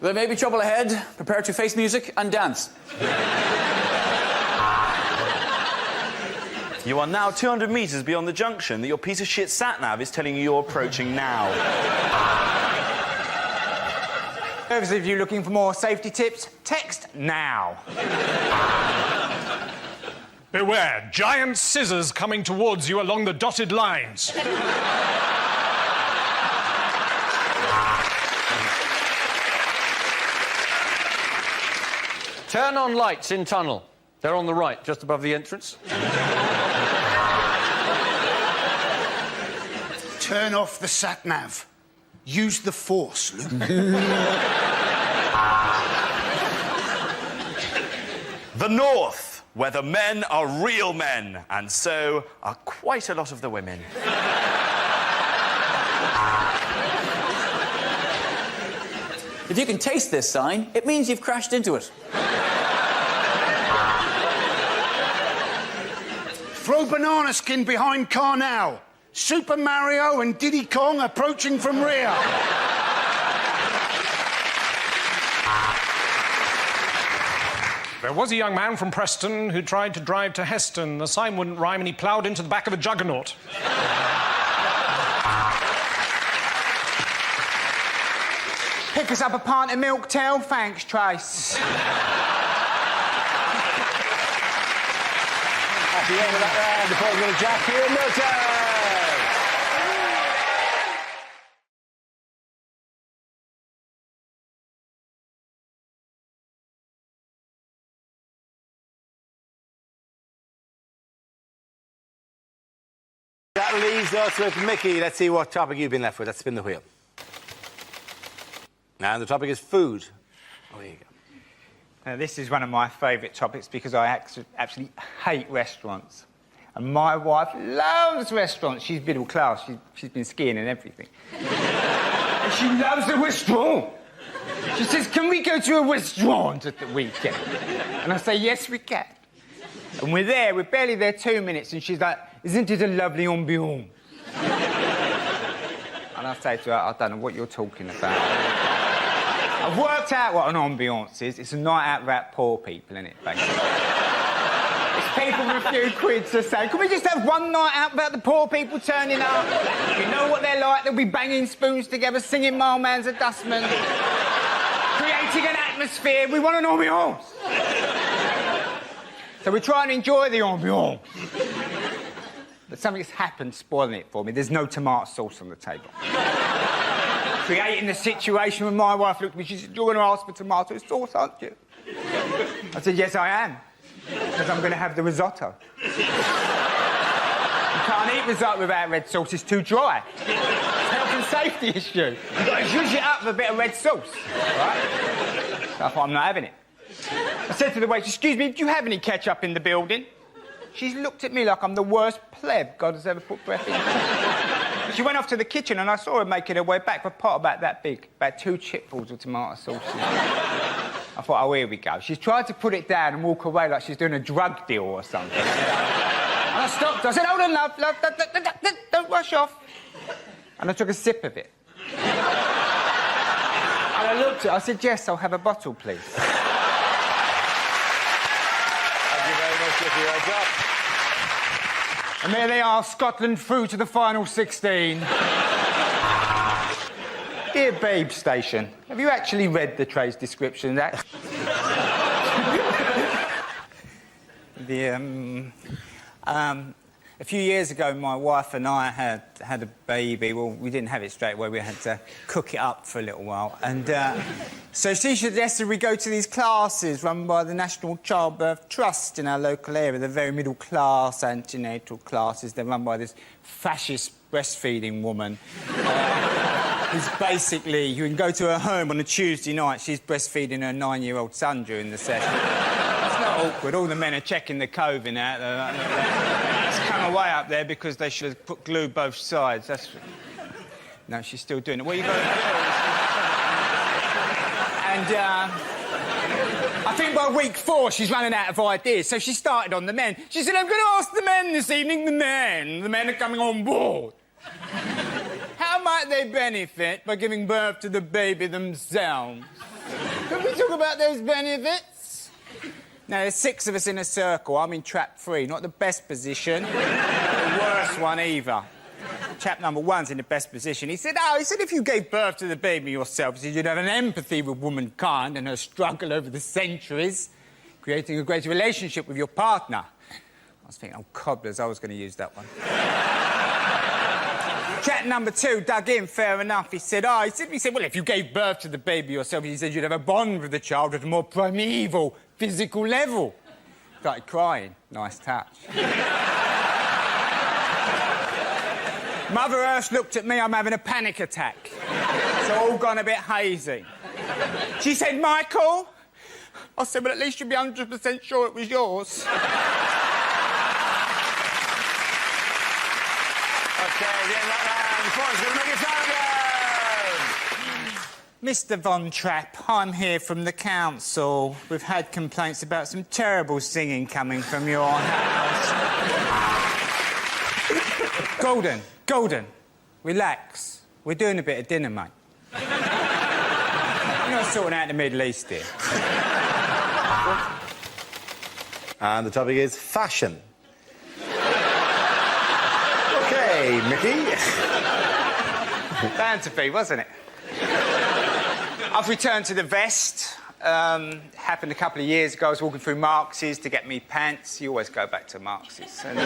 B: There may be trouble ahead. Prepare to face music and dance.
G: You are now 200 metres beyond the junction that your piece of shit sat-nav is telling you you're approaching now.
J: Those of you looking for more safety tips, text now. Beware, giant scissors coming towards you along the dotted lines.
T: Turn on lights in tunnel. They're on the right, just above the entrance.
E: Turn off the sat-nav. Use the force, Luke.
G: The North, where the men are real men, and so are quite a lot of the women.
B: If you can taste this sign, it means you've crashed into it.
E: Throw banana skin behind car now. Super Mario and Diddy Kong approaching from rear.
J: There was a young man from Preston who tried to drive to Heston. The sign wouldn't rhyme and he ploughed into the back of a juggernaut.
X: Pick us up a pint of milk, Tell. Thanks, Trace.
I: At the end of that round, the ball's going to jack here in no time. leaves us with Mickey. Let's see what topic you've been left with. Let's spin the wheel. And the topic is food. Oh, here you go.
X: Now, this is one of my favourite topics because I absolutely hate restaurants. And my wife loves restaurants. She's middle class. She's been skiing and everything. And she loves a restaurant. She says, can we go to a restaurant at the weekend? And I say, yes, we can. And we're there. We're barely there 2 minutes. And she's like, isn't it a lovely ambiance? And I say to her, I don't know what you're talking about. I've worked out what an ambiance is. It's a night out about poor people, isn't it, basically? It's people with a few quid to say, can we just have one night out about the poor people turning up? You know what they're like. They'll be banging spoons together, singing Mailman's a Dustman, creating an atmosphere. We want an ambiance. So we try and enjoy the ambiance. But something's happened spoiling it for me. There's no tomato sauce on the table. Creating the situation when my wife looked at me, she said, you're going to ask for tomato sauce, aren't you? I said, yes, I am. Because I'm going to have the risotto. You can't eat risotto without red sauce, it's too dry. It's a health and safety issue. You've got to zhuzh it up with a bit of red sauce, right? So I thought, I'm not having it. I said to the waitress, excuse me, do you have any ketchup in the building? She's looked at me like I'm the worst pleb God has ever put breath in. She went off to the kitchen and I saw her making her way back with a pot about that big, about 2 chipfuls of tomato sauce. I thought, oh, here we go. She's tried to put it down and walk away like she's doing a drug deal or something. And I stopped her. I said, hold on, love, don't rush off. And I took a sip of it. And I looked at her, I said, Jess, I'll have a bottle, please. And there they are, Scotland through to the final 16. Dear Babe Station, have you actually read the trade's description of that? A few years ago, my wife and I had a baby. Well, we didn't have it straight away. We had to cook it up for a little while. And so she suggested we go to these classes run by the National Childbirth Trust in our local area. They're very middle-class antenatal classes. They're run by this fascist breastfeeding woman. Who's basically, you can go to her home on a Tuesday night. She's breastfeeding her 9-year-old son during the session. It's not awkward. All the men are checking the coving out. It's come away up there because they should have put glue both sides. That's... No, she's still doing it. What are you going to do? And I think by week 4, she's running out of ideas. So she started on the men. She said, I'm going to ask the men this evening, the men. The men are coming on board. How might they benefit by giving birth to the baby themselves? Can we talk about those benefits? Now, there's 6 of us in a circle. I'm in trap 3. Not the best position. The worst one either. Chap number 1's in the best position. He said, if you gave birth to the baby yourself, he said you'd have an empathy with womankind and her struggle over the centuries, creating a greater relationship with your partner. I was thinking, oh, cobblers, I was going to use that one. Chap number 2 dug in, fair enough. He said, well, if you gave birth to the baby yourself, he said you'd have a bond with the child at a more primeval, physical level. Started crying. Nice touch. Mother Earth looked at me, I'm having a panic attack. It's all gone a bit hazy. She said, Michael? I said, well, at least you'd be 100% sure it was yours. Mr. Von Trapp, I'm here from the council. We've had complaints about some terrible singing coming from your house. Golden, relax. We're doing a bit of dinner, mate. You're not sorting out the Middle East here.
I: And the topic is fashion. OK, Mickey.
X: Bound to be, wasn't it? I've returned to the vest. Happened a couple of years ago. I was walking through Marx's to get me pants. You always go back to Marx's. And,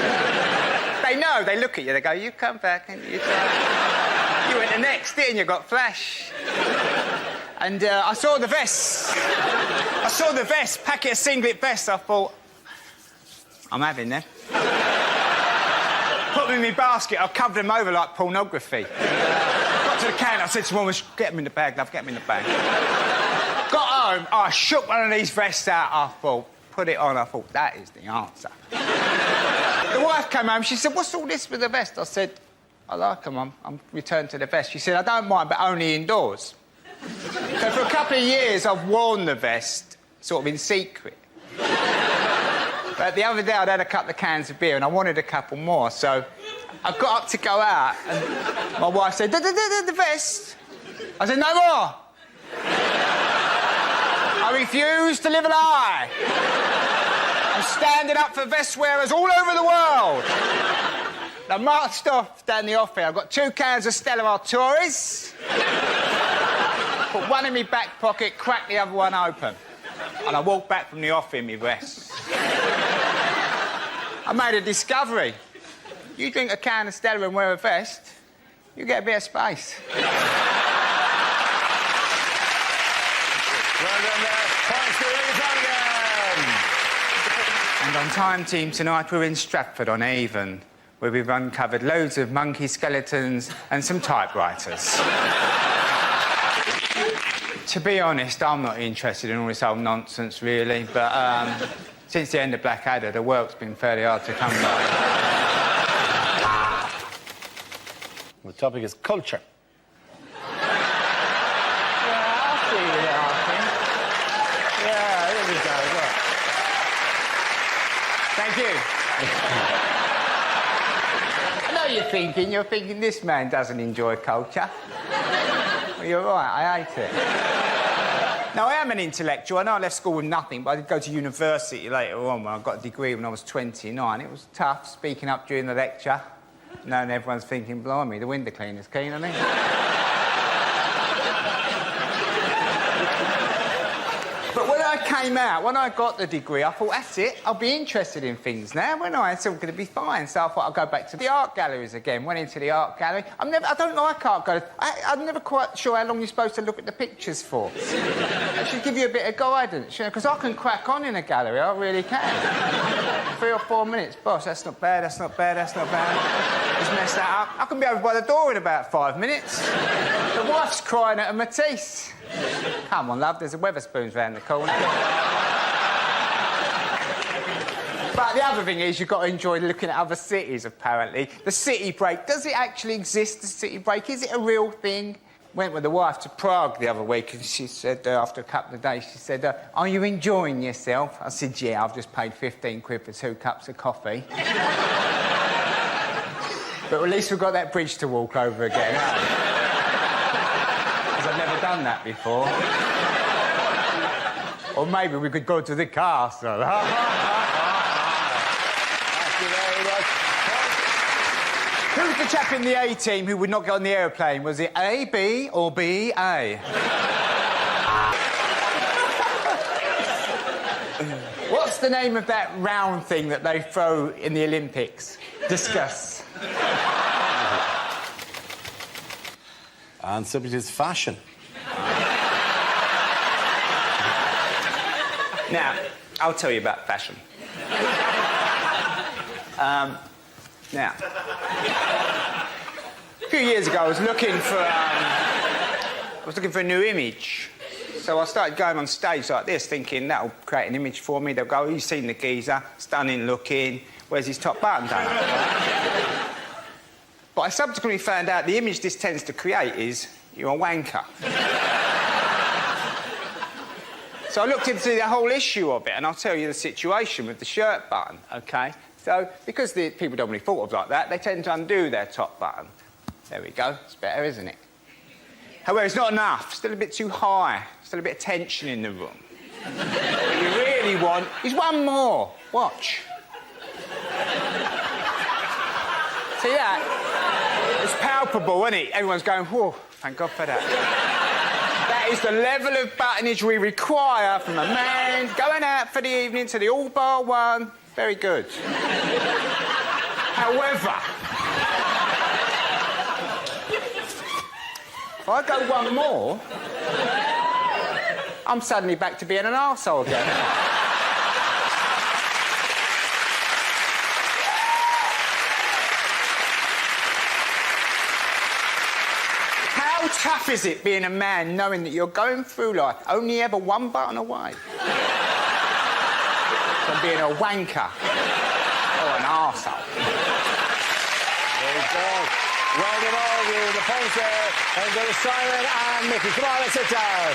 X: they know. They look at you. They go, you come back and you went the next, didn't you? Got flash. And I saw the vest. Packet of singlet vest. I thought, I'm having them. put them in my basket. I covered them over like pornography. Got to the counter, I said to woman, get them in the bag, love, get them in the bag. Got home, I shook one of these vests out, I thought, put it on, I thought, that is the answer. The wife came home, she said, what's all this with the vest? I said, I like them, I'm returned to the vest. She said, I don't mind, but only indoors. So for a couple of years, I've worn the vest, sort of in secret. But the other day, I'd had a couple of cans of beer and I wanted a couple more, so I got up to go out and my wife said, the vest. I said, no more. I refuse to live a lie. I'm standing up for vest wearers all over the world. I marched off down the off here. I've got 2 cans of Stella Artois. Put one in my back pocket, cracked the other one open. And I walked back from the off in my vest. I made a discovery. You drink a can of Stella and wear a vest, you get a bit of space.
I: Well done there. Thanks for your time again.
X: And on Time Team tonight, we're in Stratford on Avon, where we've uncovered loads of monkey skeletons and some typewriters. To be honest, I'm not interested in all this old nonsense, really, but since the end of Blackadder, the work's been fairly hard to come by.
I: The topic is culture.
X: Yeah, I'll see you there, I think. Yeah, here we go, look. Thank you. I know you're thinking this man doesn't enjoy culture. Well, you're right, I hate it. Now, I am an intellectual. I know I left school with nothing, but I did go to university later on when I got a degree when I was 29. It was tough, speaking up during the lecture, knowing everyone's thinking, blimey, the window cleaner's keen, isn't he? But when I came out, when I got the degree, I thought, that's it, I'll be interested in things now, won't I? It's all going to be fine. So I thought I'll go back to the art galleries again. Went into the art gallery. I don't like art galleries. I'm never quite sure how long you're supposed to look at the pictures for. It should give you a bit of guidance, you know, because I can crack on in a gallery, I really can. 3 or 4 minutes. Boss, that's not bad, that's not bad, that's not bad. Just mess that up. I can be over by the door in about 5 minutes. The wife's crying at a Matisse. Come on, love, there's a Wetherspoons round the corner. But the other thing is, you've got to enjoy looking at other cities, apparently. The city break, does it actually exist, the city break? Is it a real thing? Went with the wife to Prague the other week, and she said, after a couple of days, she said, are you enjoying yourself? I said, yeah, I've just paid 15 quid for 2 cups of coffee. But at least we've got that bridge to walk over again, haven't we? Because I've never done that before. Or maybe we could go to the castle.
I: Thank you very much.
X: Who's the chap in the A team who would not get on the aeroplane? Was it A, B, or B, A? What's the name of that round thing that they throw in the Olympics? Discuss.
A: And subject is fashion.
X: Now, I'll tell you about fashion. Now, a few years ago, I was looking for a new image. So I started going on stage like this, thinking that'll create an image for me. They'll go, oh, you've seen the geezer, stunning looking, where's his top button done? But I subsequently found out the image this tends to create is you're a wanker. So I looked into the whole issue of it, and I'll tell you the situation with the shirt button, OK? So, because the people don't really thought of like that, they tend to undo their top button. There we go. It's better, isn't it? However, it's not enough. Still a bit too high. Still a bit of tension in the room. What you really want is one more. Watch. See that? It's palpable, isn't it? Everyone's going, whoa, thank God for that. That is the level of buttonage we require from a man going out for the evening to the all bar one. Very good. However, if I go one more, I'm suddenly back to being an arsehole again. tough is it being a man knowing that you're going through life only ever one button away from being a wanker or an arsehole?
I: Very good. Well done all of you. The points there. And go to Simon and Mickey. Come on, let's sit down.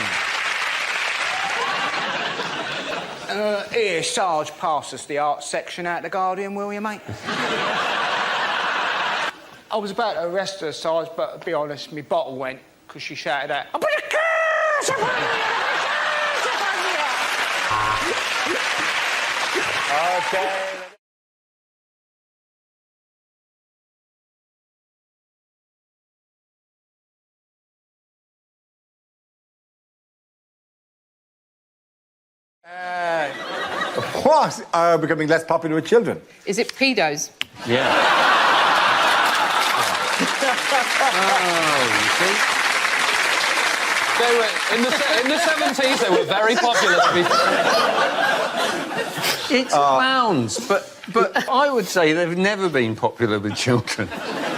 X: Here, Sarge, pass us the art section out the Guardian, will you, mate? I was about to arrest her, Sarge, but to be honest, my bottle went because she shouted out, "I put a curse upon you!
I: Okay. What are becoming less popular with children?
D: Is it pedos?
T: Yeah.
U: You see? They were in the 70s. They were very popular.
T: It's clowns, but I would say they've never been popular with children.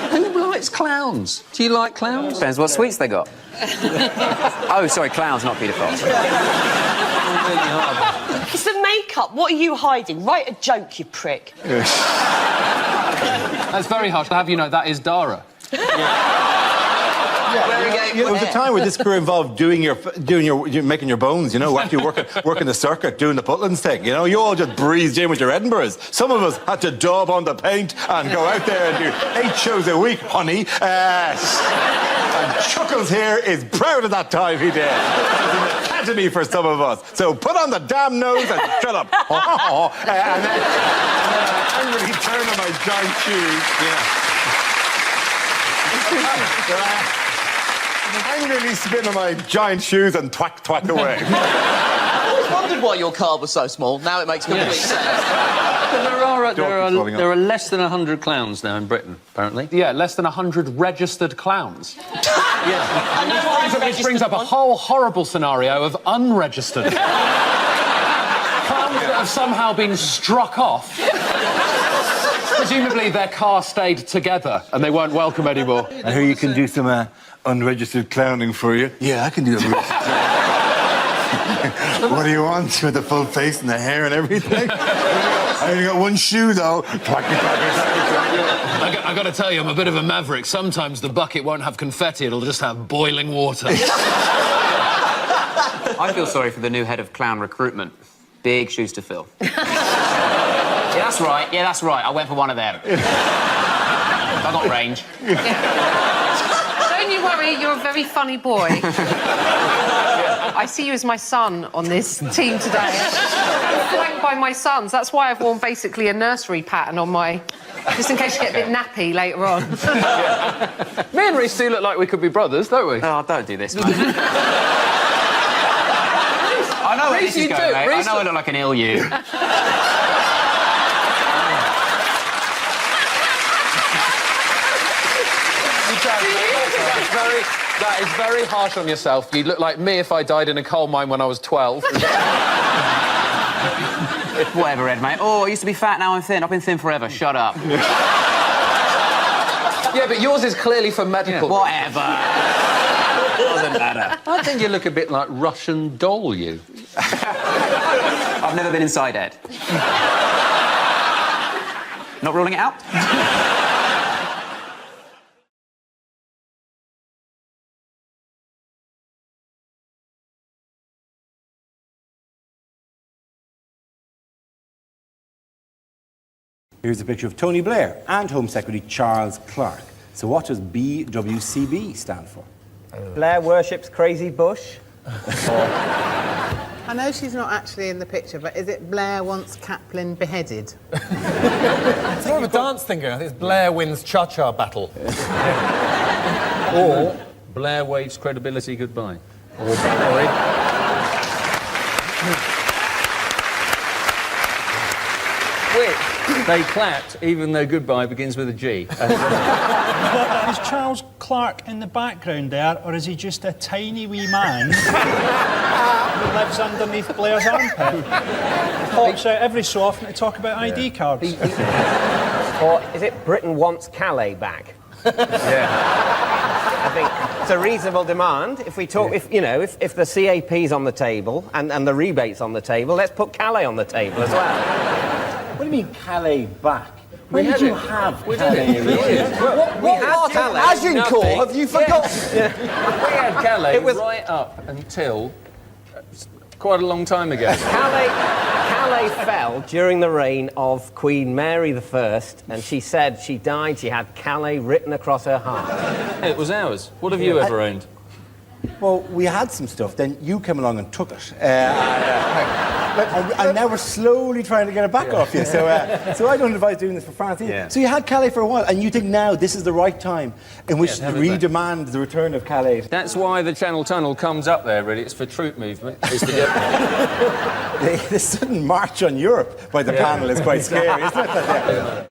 T: Who likes clowns? Do you like clowns?
B: Depends what sweets they got. Oh, sorry, clowns, not paedophiles.
D: It's the makeup. What are you hiding? Write a joke, you prick.
U: That's very harsh. To have you know, that is Dara.
I: There was a time where this career involved making your bones, you know, actually working the circuit, doing the Putlands thing, you know. You all just breezed in with your Edinburghs. Some of us had to daub on the paint and go out there and do 8 shows a week, honey. And Chuckles here is proud of that time he did. It was an academy for some of us. So put on the damn nose and shut up. And then I angrily turn on my giant shoes. Angrily spin on my giant shoes and thwack away.
K: I always wondered why your car was so small. Now it makes complete sense.
T: There are less than 100 clowns now in Britain, apparently.
U: Yeah, less than 100 registered clowns. Which brings up a whole horrible scenario of unregistered. Clowns that have somehow been struck off. Presumably their car stayed together and they weren't welcome anymore.
I: I hear you can do some unregistered clowning for you. Yeah, I can do unregistered clowning. What do you want? With the full face and the hair and everything? I only got one shoe, though.
U: I got to tell you, I'm a bit of a maverick. Sometimes the bucket won't have confetti, it'll just have boiling water.
B: I feel sorry for the new head of clown recruitment. Big shoes to fill. Yeah, that's right. I went for one of them. I got range.
D: Don't you worry, you're a very funny boy. I see you as my son on this team today. I'm flanked by my sons. That's why I've worn basically a nursery pattern on my... Just in case you get a bit nappy later on.
U: Me and Reece do look like we could be brothers, don't we?
B: Oh, don't do this, mate. I know where this is going, mate. I know I look like an ill you.
U: That is very harsh on yourself. You look like me if I died in a coal mine when I was 12.
B: Whatever, Ed, mate. Oh, I used to be fat, now I'm thin. I've been thin forever. Shut up.
U: Yeah, but yours is clearly for medical.
B: Whatever. Doesn't matter.
T: I think you look a bit like Russian doll, you.
B: I've never been inside Ed. Not ruling it out?
A: Here's a picture of Tony Blair and Home Secretary Charles Clarke. So what does BWCB stand for?
N: Blair worships Crazy Bush.
P: I know she's not actually in the picture, but is it Blair wants Kaplan beheaded?
Y: It's more of a dance thing going on. I think it's Blair wins cha-cha battle.
T: Or Blair waves credibility goodbye.
Y: Or
T: They clapped, even though goodbye begins with a G.
L: Is Charles Clarke in the background there, or is he just a tiny wee man who lives underneath Blair's armpit? Pops out every so often to talk about ID cards.
N: Or is it Britain wants Calais back?
Y: Yeah.
N: I think it's a reasonable demand. If we talk, if the CAP's on the table and the rebates on the table, let's put Calais on the table as well.
W: What do you mean Calais back? When did you have Calais?
N: We had Calais.
K: Agincourt, have you forgotten?
T: We had Calais right up until quite a long time ago.
N: Calais fell during the reign of Queen Mary I, and she said she died, she had Calais written across her heart.
T: It was ours. What have you ever owned?
W: Well, we had some stuff, then you came along and took it. And now we're slowly trying to get it back off you. So I don't advise doing this for France either.
I: Yeah.
W: So you had Calais for a while, and you think now this is the right time in which to redemand the return of Calais.
T: That's why the Channel Tunnel comes up there, really. It's for troop movement. It's to get...
W: The sudden march on Europe by the panel is quite scary, isn't it?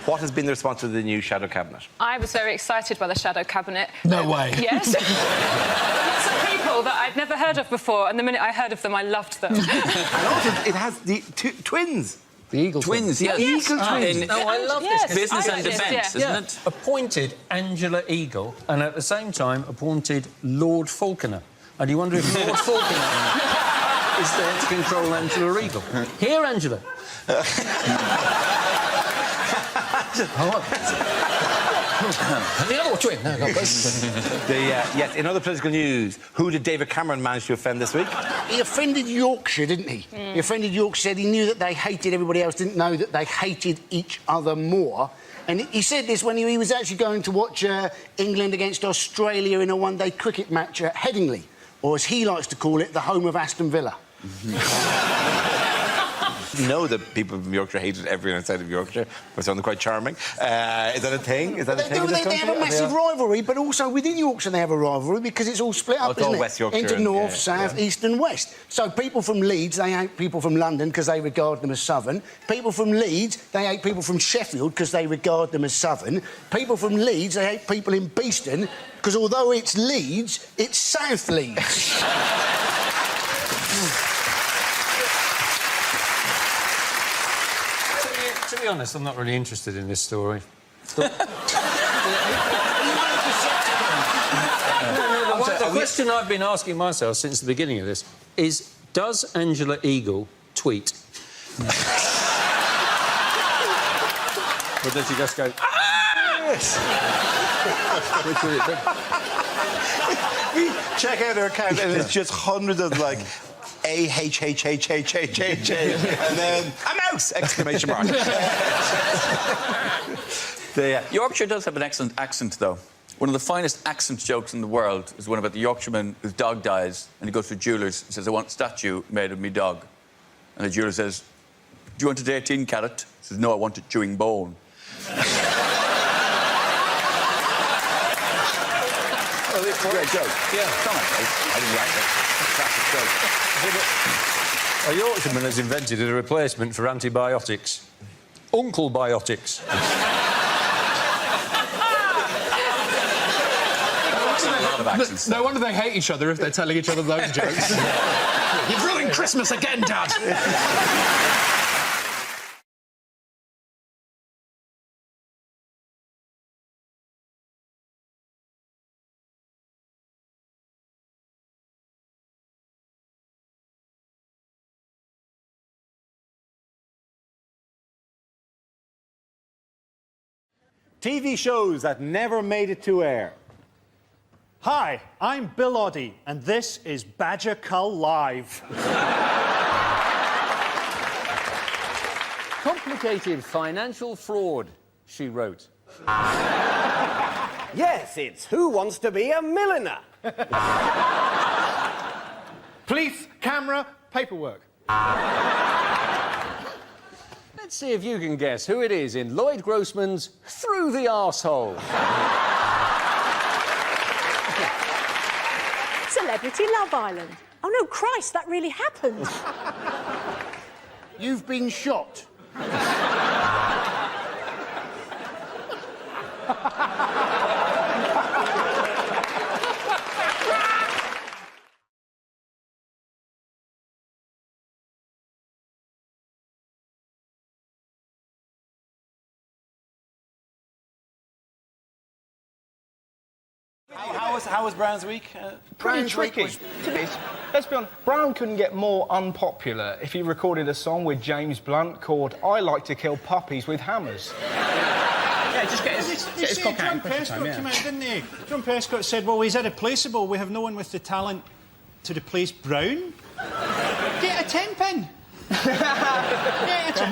A: What has been the response to the new shadow cabinet?
H: I was very excited by the shadow cabinet.
Y: No way.
H: Yes. Lots of people that I'd never heard of before, and the minute I heard of them, I loved them.
A: And also, it has the twins.
T: The Eagle
K: Twins,
T: twins.
K: yes.
A: Eagle twins.
T: No, I love
H: Yes,
T: this.
K: Business
H: I
K: and
H: like this,
K: defence,
H: yeah.
K: isn't it?
T: Appointed Angela Eagle, and at the same time appointed Lord Falconer. And you wonder if Lord Falconer is there to control Angela Eagle. Here, Angela. The other twin. No, God bless.
A: Yes, in other political news, who did David Cameron manage to offend this week?
E: He offended Yorkshire, didn't he? He offended Yorkshire, said he knew that they hated everybody else, didn't know that they hated each other more. And he said this when he was actually going to watch England against Australia in a one-day cricket match at Headingley, or as he likes to call it, the home of Aston Villa.
A: Know that people from Yorkshire hated everyone outside of Yorkshire. It sounded quite charming. Is that a thing? Is that a thing in this
E: They
A: country?
E: have a massive rivalry, but also within Yorkshire they have a rivalry because it's all split up,
A: it's all
E: isn't it?
A: West Yorkshire
E: Into
A: and-
E: north, south, east and west. So people from Leeds, they hate people from London because they regard them as southern. People from Leeds, they hate people from Sheffield because they regard them as southern. People from Leeds, they hate people in Beeston because although it's Leeds, it's South Leeds.
T: To be honest, I'm not really interested in this story. The question I've been asking myself since the beginning of this is, does Angela Eagle tweet? Or does she just go, yes? Which would it be?
A: We check out her account and it's just hundreds of, like, A-H-H-H-H-H-H, and then a mouse! Exclamation mark.
K: Yorkshire does have an excellent accent, though. One of the finest accent jokes in the world is one about the Yorkshireman whose dog dies, and he goes to a jeweller's and says, I want a statue made of me dog. And the jeweller says, do you want it 18 carat? He says, no, I want it chewing bone.
A: Oh, it's a great joke.
K: Yeah. Come on, mate. I didn't like it. Classic joke.
T: A Yorkshireman has invented a replacement for antibiotics. Uncle Biotics.
U: No wonder they hate each other if they're telling each other those jokes. You've ruined Christmas again, Dad!
I: TV shows that never made it to air.
L: Hi, I'm Bill Oddie, and this is Badger Cull Live.
T: Complicated financial fraud, she wrote.
N: Yes, it's Who Wants to Be a Milliner?
J: Police, camera, paperwork.
T: Let's see if you can guess who it is in Lloyd Grossman's Through the Arsehole.
M: Celebrity Love Island. Oh, no, Christ, that really happened.
E: You've been shot.
I: How was Brown's week?
J: Pretty tricky. Let's be honest, Brown couldn't get more unpopular if he recorded a song with James Blunt called I Like to Kill Puppies with Hammers.
L: Yeah, just get his cock out in question time, came out, didn't he? John Prescott said, well, he's irreplaceable. We have no one with the talent to replace Brown. Get a 10-pin.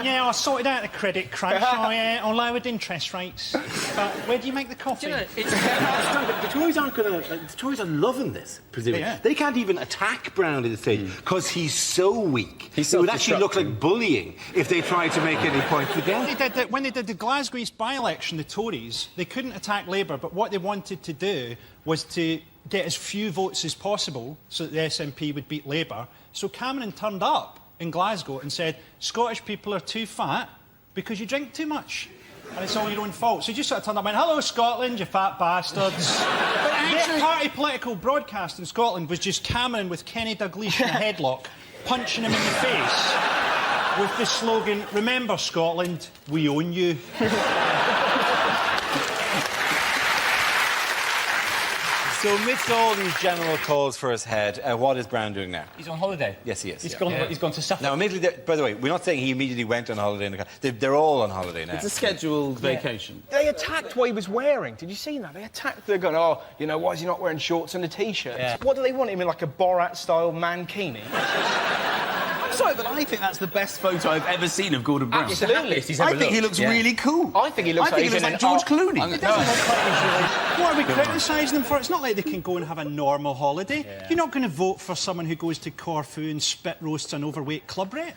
L: Yeah, I sorted out the credit crunch. I lowered interest rates. But where do you make the coffee?
A: You know, the Tories aren't going to... the Tories are loving this, presumably. Yeah. They can't even attack Brown at this stage because he's so weak. It would actually look like bullying if they tried to make any points against.
L: When they did the Glasgow East by-election, the Tories, they couldn't attack Labour, but what they wanted to do was to get as few votes as possible so that the SNP would beat Labour. So Cameron turned up in Glasgow and said, Scottish people are too fat because you drink too much. And it's all your own fault. So he just sort of turned up and went, hello, Scotland, you fat bastards. But actually, party political broadcast in Scotland was just Cameron with Kenny Dalglish in a headlock, punching him in the face with the slogan, remember, Scotland, we own you.
A: So amidst all these general calls for his head, what is Brown doing now?
U: He's on holiday.
A: Yes, he is.
U: He's gone to Suffolk.
A: Now, immediately, by the way, we're not saying he immediately went on holiday. They're all on holiday now.
O: It's a scheduled vacation.
J: They attacked what he was wearing. Did you see that? They attacked. They're going, oh, you know, why is he not wearing shorts and a T-shirt?
U: Yeah.
J: What do they want him in, like a Borat-style mankini?
O: I'm sorry, but I think that's the best photo I've ever seen of Gordon Brown.
J: Absolutely.
O: I think he looks really cool.
J: I think he looks
O: like George Clooney.
L: What are we criticising them for? It's not like they can go and have a normal holiday. Yeah. You're not going to vote for someone who goes to Corfu and spit roasts an overweight club rate.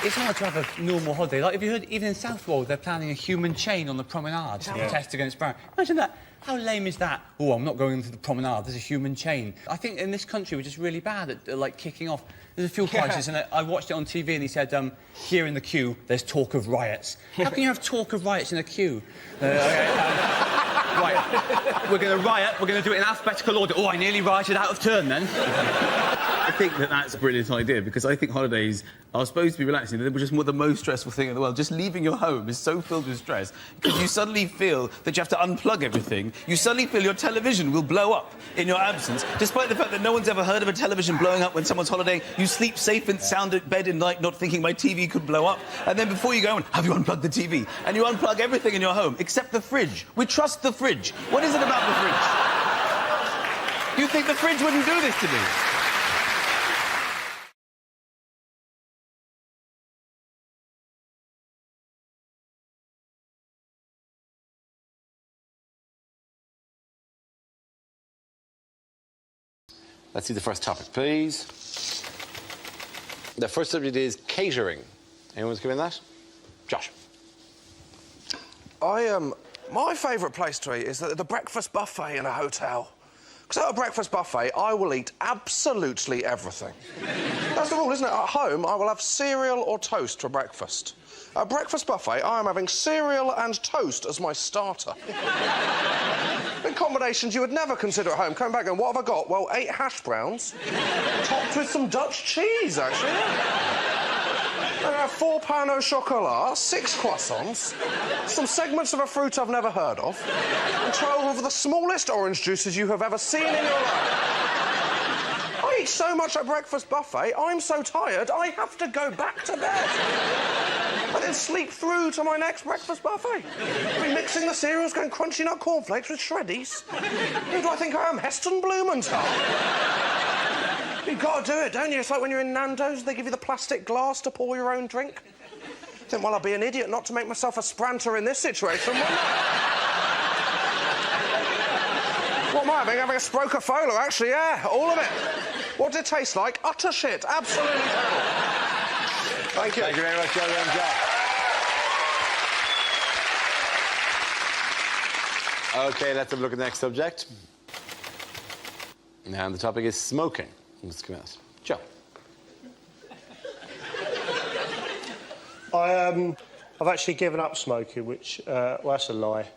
U: It's hard to have a normal holiday. Like, have you heard, even in Southwold, they're planning a human chain on the promenade to protest against Brown. Imagine that. How lame is that? Oh, I'm not going to the promenade, there's a human chain. I think in this country we're just really bad at, like, kicking off. There's a fuel crisis, and I watched it on TV, and he said, here in the queue, there's talk of riots. How can you have talk of riots in a queue? Right, we're going to riot, we're going to do it in alphabetical order. Oh, I nearly rioted out of turn, then.
O: I think that's a brilliant idea, because I think holidays are supposed to be relaxing. They're just the most stressful thing in the world. Just leaving your home is so filled with stress, because you suddenly feel that you have to unplug everything. You suddenly feel your television will blow up in your absence, despite the fact that no one's ever heard of a television blowing up when someone's holiday. You sleep safe and sound at bed in night, not thinking my TV could blow up. And then before you go, have you unplugged the TV? And you unplug everything in your home, except the fridge. We trust the fridge. What is it about the fridge? You think the fridge wouldn't do this to me?
A: Let's see the first topic, please. The first subject is catering. Anyone's given that? Josh.
C: My favourite place to eat is the breakfast buffet in a hotel. Because at a breakfast buffet, I will eat absolutely everything. That's the rule, isn't it? At home, I will have cereal or toast for breakfast. At a breakfast buffet, I am having cereal and toast as my starter. In combinations you would never consider at home. Coming back and what have I got? Well, 8 hash browns, topped with some Dutch cheese, actually. I have 4 pain au chocolat, 6 croissants, some segments of a fruit I've never heard of, and 12 of the smallest orange juices you have ever seen in your life. I eat so much at breakfast buffet, I'm so tired, I have to go back to bed. And then sleep through to my next breakfast buffet. I'll be mixing the cereals, going crunchy nut cornflakes with shreddies. Who do I think I am, Heston Blumenthal? You've got to do it, don't you? It's like when you're in Nando's, they give you the plastic glass to pour your own drink. I think, well, I'd be an idiot not to make myself a spranter in this situation, wouldn't I? What am I having? Having a Sprocofola, actually, yeah, all of it. What did it taste like? Utter shit, absolutely terrible. Thank you.
A: Thank you very much, Joe. OK, let's have a look at the next subject. Now, the topic is smoking. Let's come out. Joe.
Q: I've actually given up smoking, which, well, that's a lie.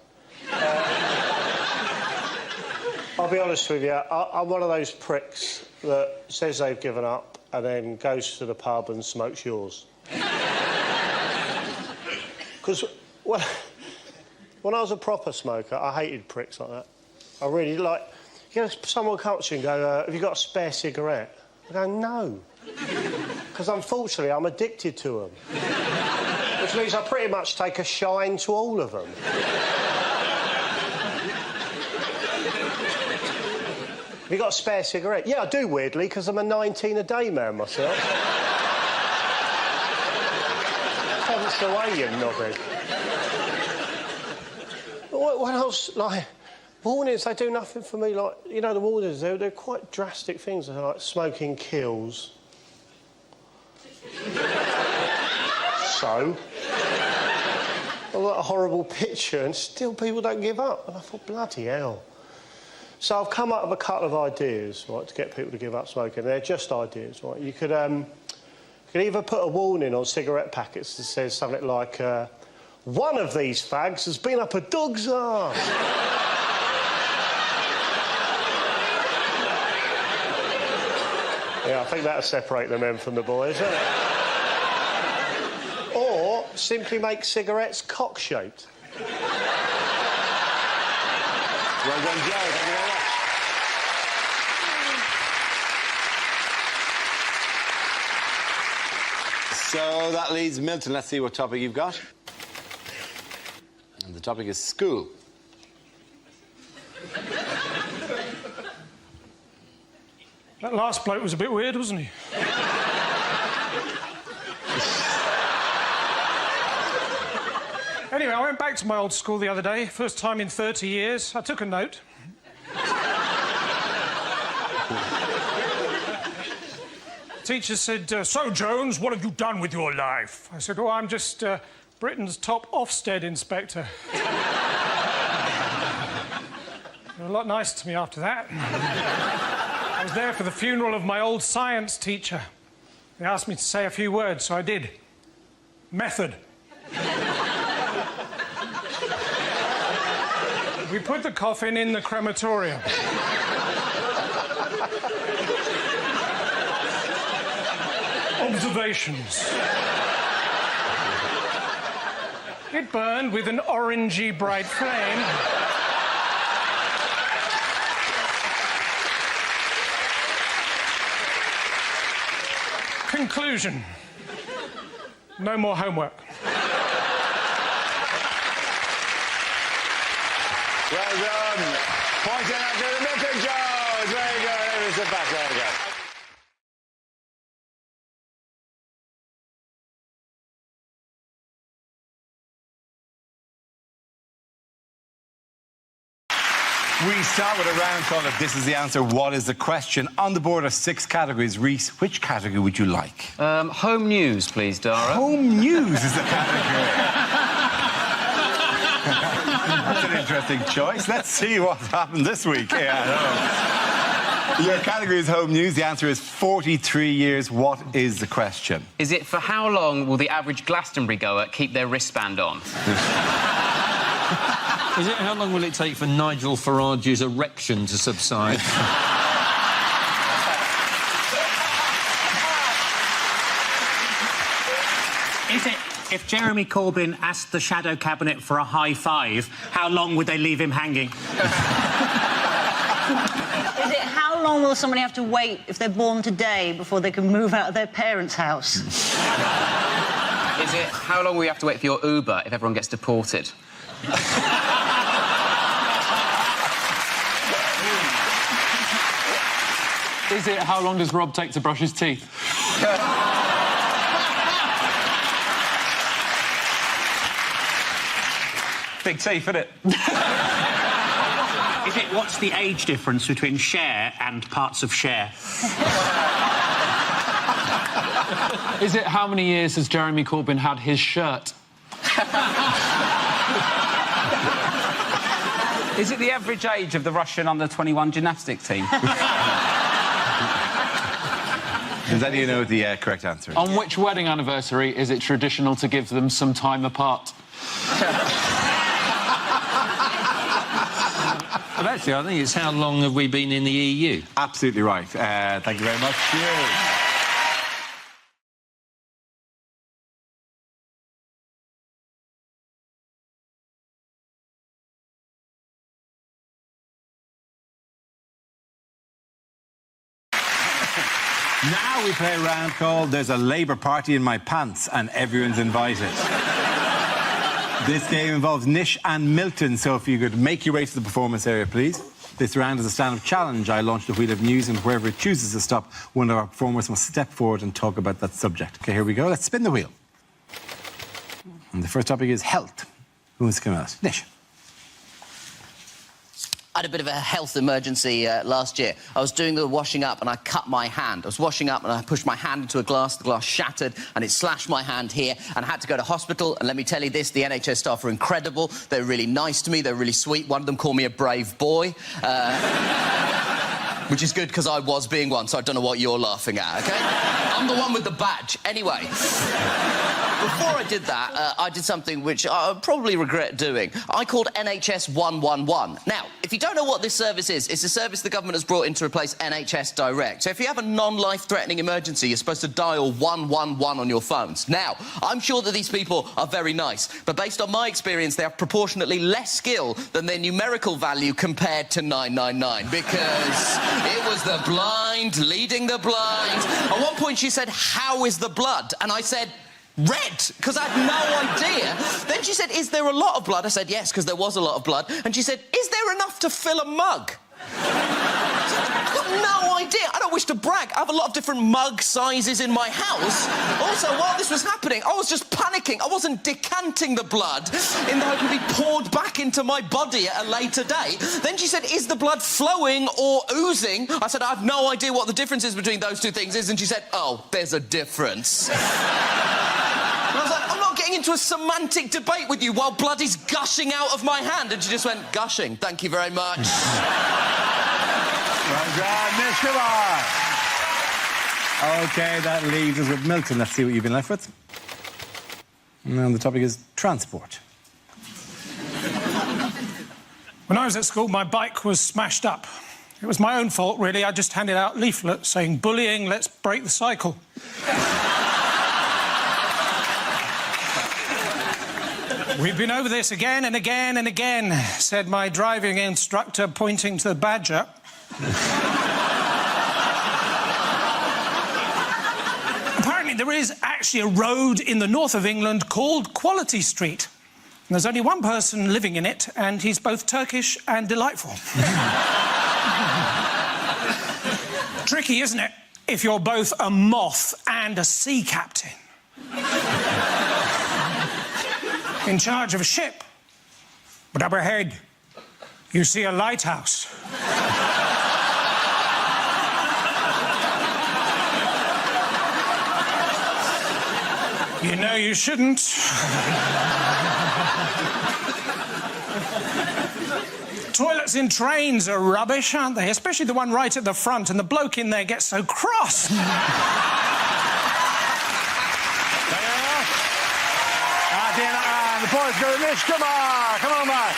Q: I'll be honest with you, I'm one of those pricks that says they've given up and then goes to the pub and smokes yours. Because Well, when I was a proper smoker, I hated pricks like that. I really like... You know, someone comes to you and go, have you got a spare cigarette? I go, no. Because unfortunately, I'm addicted to them. Which means I pretty much take a shine to all of them. Have you got a spare cigarette? Yeah, I do, weirdly, because I'm a 19-a-day man myself. Hence the way, you knobhead. When I was, like... Warnings, they do nothing for me. Like, you know, the warnings, they're quite drastic things. They're like smoking kills. So? I've got a horrible picture and still people don't give up. And I thought, bloody hell. So I've come up with a couple of ideas, right, to get people to give up smoking. They're just ideas, right? You could either put a warning on cigarette packets that says something like, one of these fags has been up a dog's arse. Yeah, I think that'll separate the men from the boys, isn't it? Or simply make cigarettes cock-shaped.
A: Well done, Joe. Thank you very much. So that leaves Milton. Let's see what topic you've got. And the topic is school.
F: That last bloke was a bit weird, wasn't he? Anyway, I went back to my old school the other day, first time in 30 years. I took a note. Teacher said, so, Jones, what have you done with your life? I said, oh, I'm just Britain's top Ofsted inspector. They were a lot nicer to me after that. I was there for the funeral of my old science teacher. They asked me to say a few words, so I did. Method. We put the coffin in the crematorium. Observations. It burned with an orangey bright flame. Conclusion. No more homework.
A: Well done. Pointing out to the Milton Jones. Very good. Let me sit back. There we go. We start with a round called If This Is the Answer, What Is the Question? On the board are 6 categories. Reese, which category would you like?
B: Home news, please, Dara.
A: Home news is the category. That's an interesting choice. Let's see what's happened this week. Yeah, your category is home news. The answer is 43 years. What is the question?
B: Is it for how long will the average Glastonbury goer keep their wristband on?
T: Is it how long will it take for Nigel Farage's erection to subside?
G: Is it if Jeremy Corbyn asked the shadow cabinet for a high five, how long would they leave him hanging?
R: Is it how long will somebody have to wait if they're born today before they can move out of their parents' house?
B: Is it how long will you have to wait for your Uber if everyone gets deported?
T: Is it how long does Rob take to brush his teeth?
U: Big teeth, isn't it?
G: Is it what's the age difference between Cher and parts of Cher?
T: Is it how many years has Jeremy Corbyn had his shirt?
U: Is it the average age of the Russian under-21 gymnastic team?
A: Does any of you know what the correct answer is?
T: On which wedding anniversary is it traditional to give them some time apart? Well, actually, I think it's how long have we been in the EU?
A: Absolutely right. Thank you very much. Cheers. Now we play a round called There's a Labour Party in My Pants and Everyone's Invited. This game involves Nish and Milton, so if you could make your way to the performance area, please. This round is a stand-up challenge. I launch the wheel of news, and wherever it chooses to stop, one of our performers must step forward and talk about that subject. OK, here we go. Let's spin the wheel. And the first topic is health. Who wants to come out? Nish.
D: I had a bit of a health emergency last year. I was doing the washing up and I cut my hand. I was washing up and I pushed my hand into a glass. The glass shattered and it slashed my hand here and I had to go to hospital. And let me tell you this, the NHS staff are incredible. They're really nice to me. They're really sweet. One of them called me a brave boy. Which is good because I was being one, so I don't know what you're laughing at, OK? I'm the one with the badge. Anyway, before I did that, I did something which I probably regret doing. I called NHS 111. Now, if you don't know what this service is, it's a service the government has brought in to replace NHS Direct. So if you have a non-life-threatening emergency, you're supposed to dial 111 on your phones. Now, I'm sure that these people are very nice, but based on my experience, they have proportionately less skill than their numerical value compared to 999, because it was the blind leading the blind. At one point, she said, "How is the blood?" And I said, "Red," because I had no idea. Then she said, "Is there a lot of blood?" I said, "Yes," because there was a lot of blood. And she said, "Is there enough to fill a mug?" I've got no idea. I don't wish to brag. I have a lot of different mug sizes in my house. Also, while this was happening, I was just panicking. I wasn't decanting the blood in the hope it would be poured back into my body at a later date. Then she said, "Is the blood flowing or oozing?" I said, "I have no idea what the difference is between those two things is." And she said, "Oh, there's a difference." And I was like, "I'm not getting into a semantic debate with you while blood is gushing out of my hand." And she just went, "Gushing, thank you very much."
A: Well done, Nish, come on. OK, that leaves us with Milton. Let's see what you've been left with. And the topic is transport.
F: When I was at school, my bike was smashed up. It was my own fault, really. I just handed out leaflets saying, "Bullying, let's break the cycle." "We've been over this again and again and again," said my driving instructor, pointing to the badger. Apparently, there is actually a road in the north of England called Quality Street. And there's only one person living in it, and he's both Turkish and delightful. Tricky, isn't it, if you're both a moth and a sea captain? In charge of a ship. But up ahead, you see a lighthouse. You know you shouldn't. Toilets in trains are rubbish, aren't they? Especially the one right at the front, and the bloke in there gets so cross.
A: The boys go to Nish. Come on back.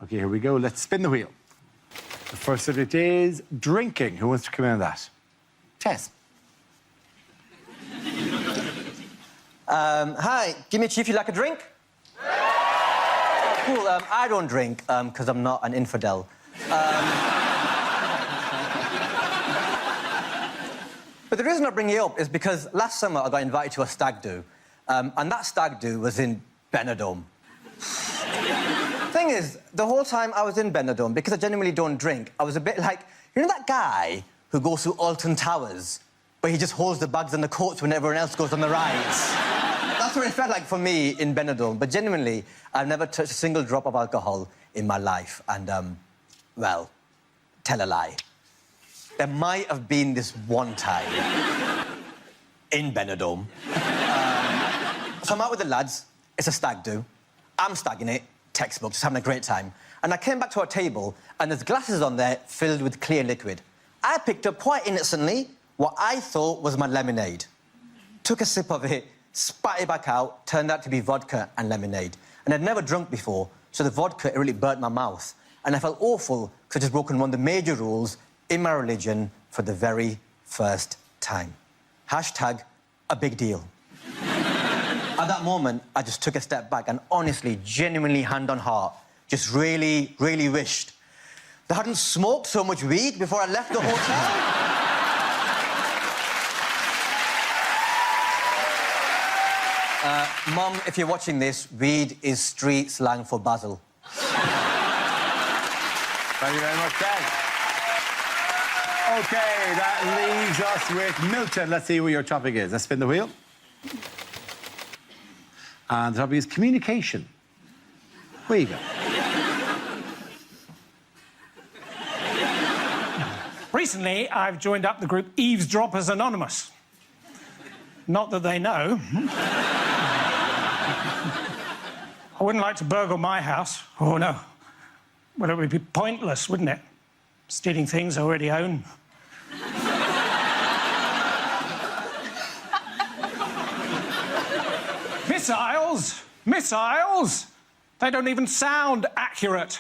A: OK, here we go. Let's spin the wheel. The first subject is drinking. Who wants to come in on that? Tess.
P: Hi, give me a chief, you like a drink? Cool, I don't drink, because I'm not an infidel. But the reason I bring you up is because last summer I got invited to a stag do, and that stag do was in Benidorm. Thing is, the whole time I was in Benidorm, because I genuinely don't drink, I was a bit like, you know that guy who goes through Alton Towers, but he just holds the bags and the coats when everyone else goes on the rides? That's what it felt like for me in Benidorm. But genuinely, I've never touched a single drop of alcohol in my life. And, well, tell a lie. There might have been this one time in Benidorm. So I'm out with the lads. It's a stag do. I'm stagging it, textbook, just having a great time. And I came back to our table, and there's glasses on there filled with clear liquid. I picked up quite innocently what I thought was my lemonade. Took a sip of it, spat it back out, turned out to be vodka and lemonade. And I'd never drunk before, so the vodka, it really burnt my mouth. And I felt awful because I'd just broken one of the major rules in my religion for the very first time. #, a big deal. At that moment, I just took a step back and honestly, genuinely, hand on heart, just really, really wished that I hadn't smoked so much weed before I left the hotel. Mum, if you're watching this, weed is street slang for Basil.
I: Thank you very much, Dan. OK, that leaves us with Milton. Let's see what your topic is. Let's spin the wheel. And the topic is communication. Where you go?
F: Recently, I've joined up the group Eavesdroppers Anonymous. Not that they know. I wouldn't like to burgle my house. Oh, no. Well, it would be pointless, wouldn't it? Stealing things I already own. Missiles! Missiles! They don't even sound accurate.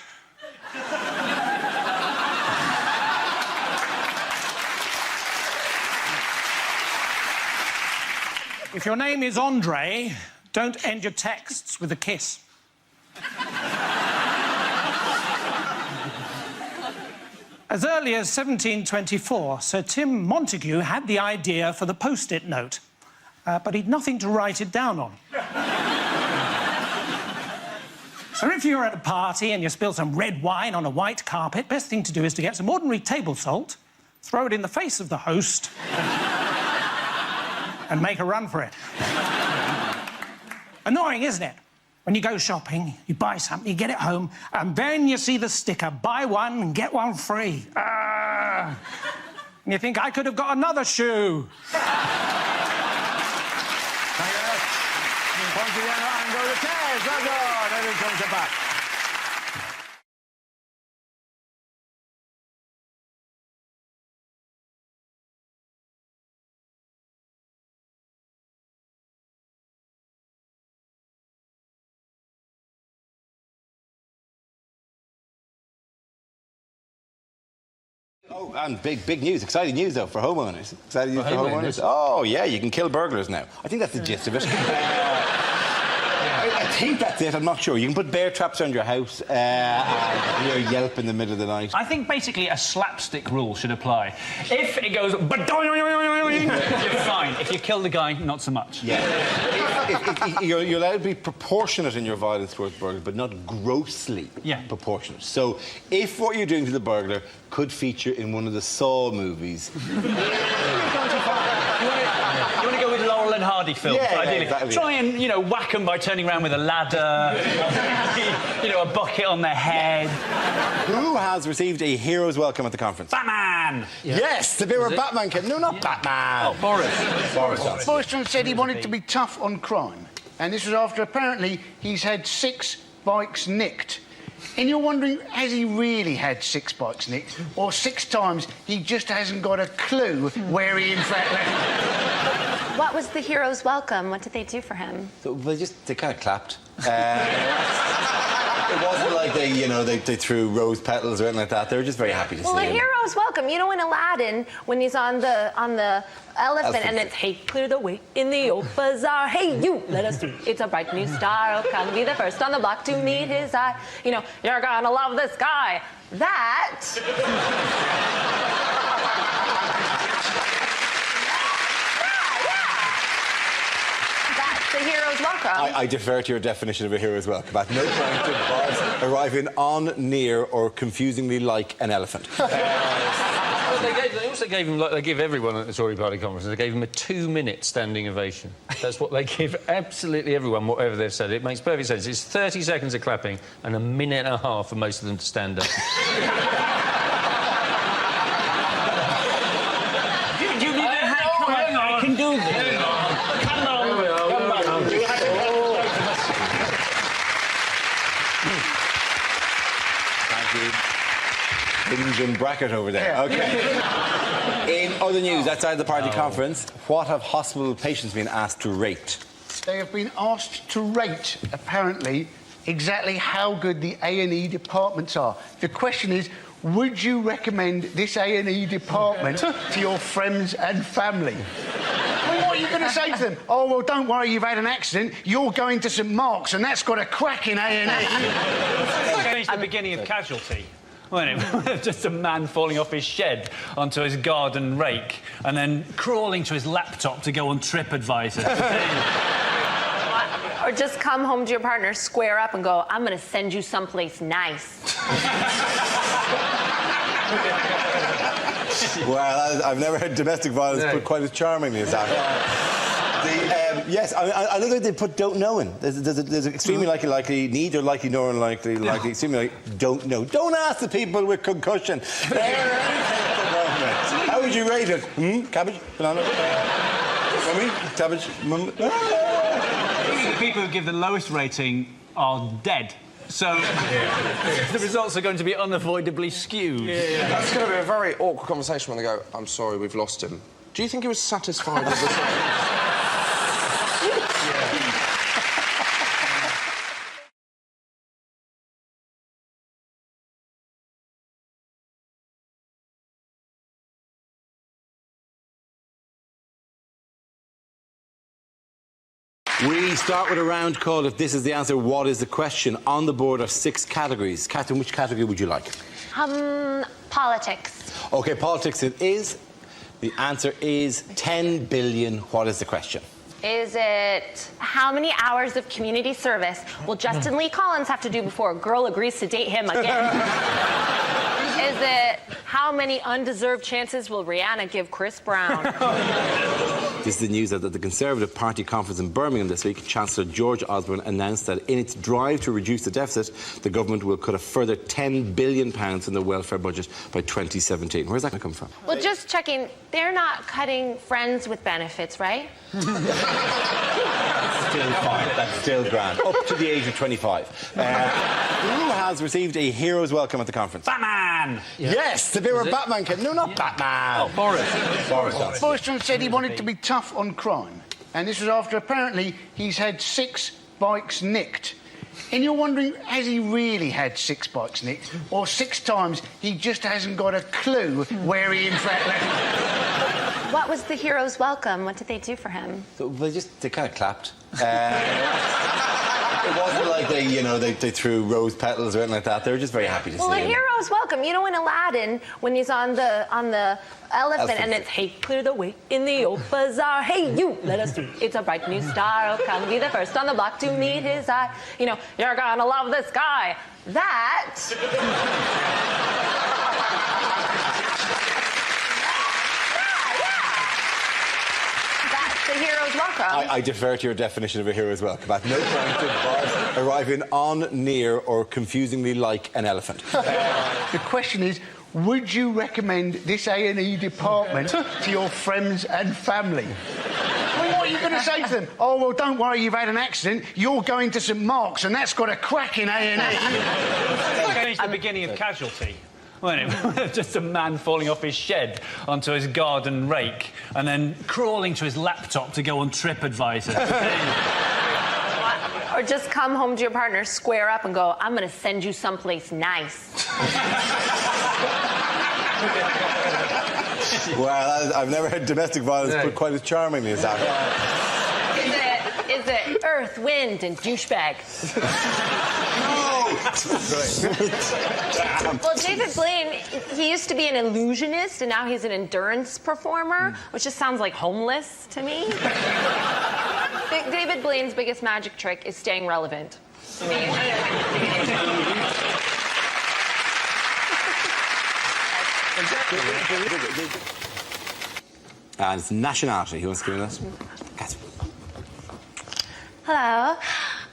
F: If your name is Andre, don't end your texts with a kiss. As early as 1724, Sir Tim Montague had the idea for the post-it note, but he'd nothing to write it down on. So if you're at a party and you spill some red wine on a white carpet, best thing to do is to get some ordinary table salt, throw it in the face of the host, and make a run for it. Annoying, isn't it? When you go shopping, you buy something, you get it home, and then you see the sticker, buy one and get one free. And you think, I could have got another shoe.
I: Thank you very much. Point to the and go to Tez. Well done. Everyone comes back.
A: Oh, and big news, exciting news, though, for homeowners. Exciting news for homeowners. Oh, yeah, you can kill burglars now. I think that's the gist of it. I think that's it, I'm not sure. You can put bear traps around your house and hear a yelp in the middle of the night.
S: I think basically a slapstick rule should apply. If it goes, you're fine. If you kill the guy, not so much.
A: Yeah. You're allowed to be proportionate in your violence towards burglars, but not grossly proportionate. So if what you're doing to the burglar could feature in one of the Saw movies...
S: You want to go with Laurel and Hardy films, ideally.
A: Exactly.
S: Try and, whack them by turning around with a ladder, a bucket on their head.
A: Who has received a hero's welcome at the conference?
S: Batman!
A: Yes, the bit where Batman came. No, not Batman.
S: Oh, Boris.
E: Boris Johnson said he wanted to be tough on crime, and this was after apparently he's had 6 bikes nicked. And you're wondering, has he really had 6 bikes nicked, or 6 times he just hasn't got a clue where he in fact left them?
V: What was the hero's welcome? What did they do for him?
A: So they kind of clapped. It wasn't like they threw rose petals or anything like that. They were just very happy to see him.
V: Well, a hero's welcome. You know, in Aladdin, when he's on the elephant and it's, hey, clear the way in the old bazaar. Hey, you, let us through. It's a bright new star. Oh, come be the first on the block to meet his eye. You're gonna love this guy. That... The hero's welcome.
A: I defer to your definition of a hero's welcome. At no point did Boris arriving on, near, or confusingly like an elephant.
T: They also gave him, like they give everyone at the Tory party conference, they gave him a 2-minute standing ovation. That's what they give absolutely everyone, whatever they've said. It makes perfect sense. It's 30 seconds of clapping and a minute and a half for most of them to stand up.
S: I can do this.
A: Hinge and bracket over there. OK. In other news, outside the party conference, what have hospital patients been asked to rate?
E: They have been asked to rate, apparently, exactly how good the A&E departments are. The question is, would you recommend this A&E department to your friends and family?
S: Well,
E: what are you going to say to them? Oh, well, don't worry, you've had an accident. You're going to St Mark's, and that's got a cracking A&E.
S: Change the beginning of Casualty. Wasn't it? Just a man falling off his shed onto his garden rake and then crawling to his laptop to go on TripAdvisor.
V: Or just come home to your partner, square up, and go, I'm going to send you someplace nice.
I: Well, I've never heard domestic violence put quite as charmingly as that. Yes, I know that they put don't know in. There's extremely likely, neither likely nor unlikely, extremely don't know. Don't ask the people with concussion. How would you rate it? Cabbage? Banana? Mummy? Cabbage?
S: The people who give the lowest rating are dead. So the results are going to be unavoidably skewed.
C: That's going to be a very awkward conversation when they go, I'm sorry, we've lost him. Do you think he was satisfied with the...
A: We start with a round called If This Is the Answer, What Is the Question? On the board are 6 categories. Catherine, which category would you like?
V: Politics.
A: OK, politics it is. The answer is 10 billion. What is the question?
V: Is it how many hours of community service will Justin Lee Collins have to do before a girl agrees to date him again? Is it how many undeserved chances will Rihanna give Chris Brown?
A: This is the news that at the Conservative Party conference in Birmingham this week, Chancellor George Osborne announced that in its drive to reduce the deficit, the government will cut a further £10 billion in the welfare budget by 2017. Where's that going to come from?
V: Well, just checking, they're not cutting friends with benefits, right?
A: Still fine. That's still grand. Up to the age of 25. Who has received a hero's welcome at the conference?
S: Batman!
E: Yes, the bit where Batman came. No, not Batman.
S: Oh, Boris.
A: Boris Johnson.
E: Boris Johnson said he wanted to be tough on crime. And this was after, apparently, he's had 6 bikes nicked. And you're wondering, has he really had 6 bikes nicked? Or 6 times he just hasn't got a clue where he in fact left them?
V: What was the hero's welcome? What did they do for him?
A: So they kind of clapped. It wasn't like they threw rose petals or anything like that. They were just very happy to see him.
V: Well, a hero's welcome. You know, in Aladdin, when he's on the elephant and it's, hey, clear the way in the old bazaar. Hey, you, let us through. It's a bright new star. Oh, come be the first on the block to meet his eye. You know, you're gonna love this guy. That... The hero's welcome.
A: I defer to your definition of a hero's welcome. At no point did Boris arrive in on, near, or confusingly like an elephant.
E: The question is, would you recommend this A&E department to your friends and family? Well, what are you going to say to them? Oh, well, don't worry, you've had an accident. You're going to St Mark's, and that's got a cracking A&E.
S: Change the beginning of Casualty. Wasn't it? Just a man falling off his shed onto his garden rake and then crawling to his laptop to go on TripAdvisor.
V: Or just come home to your partner, square up, and go, I'm going to send you someplace nice.
I: Well, I've never heard domestic violence put quite as charmingly as that.
V: Is it earth, wind, and douchebag? Well, David Blaine, he used to be an illusionist, and now he's an endurance performer, which just sounds like homeless to me. David Blaine's biggest magic trick is staying relevant to me.
A: And it's nationality. Who wants to give me that? Catherine.
V: Hello.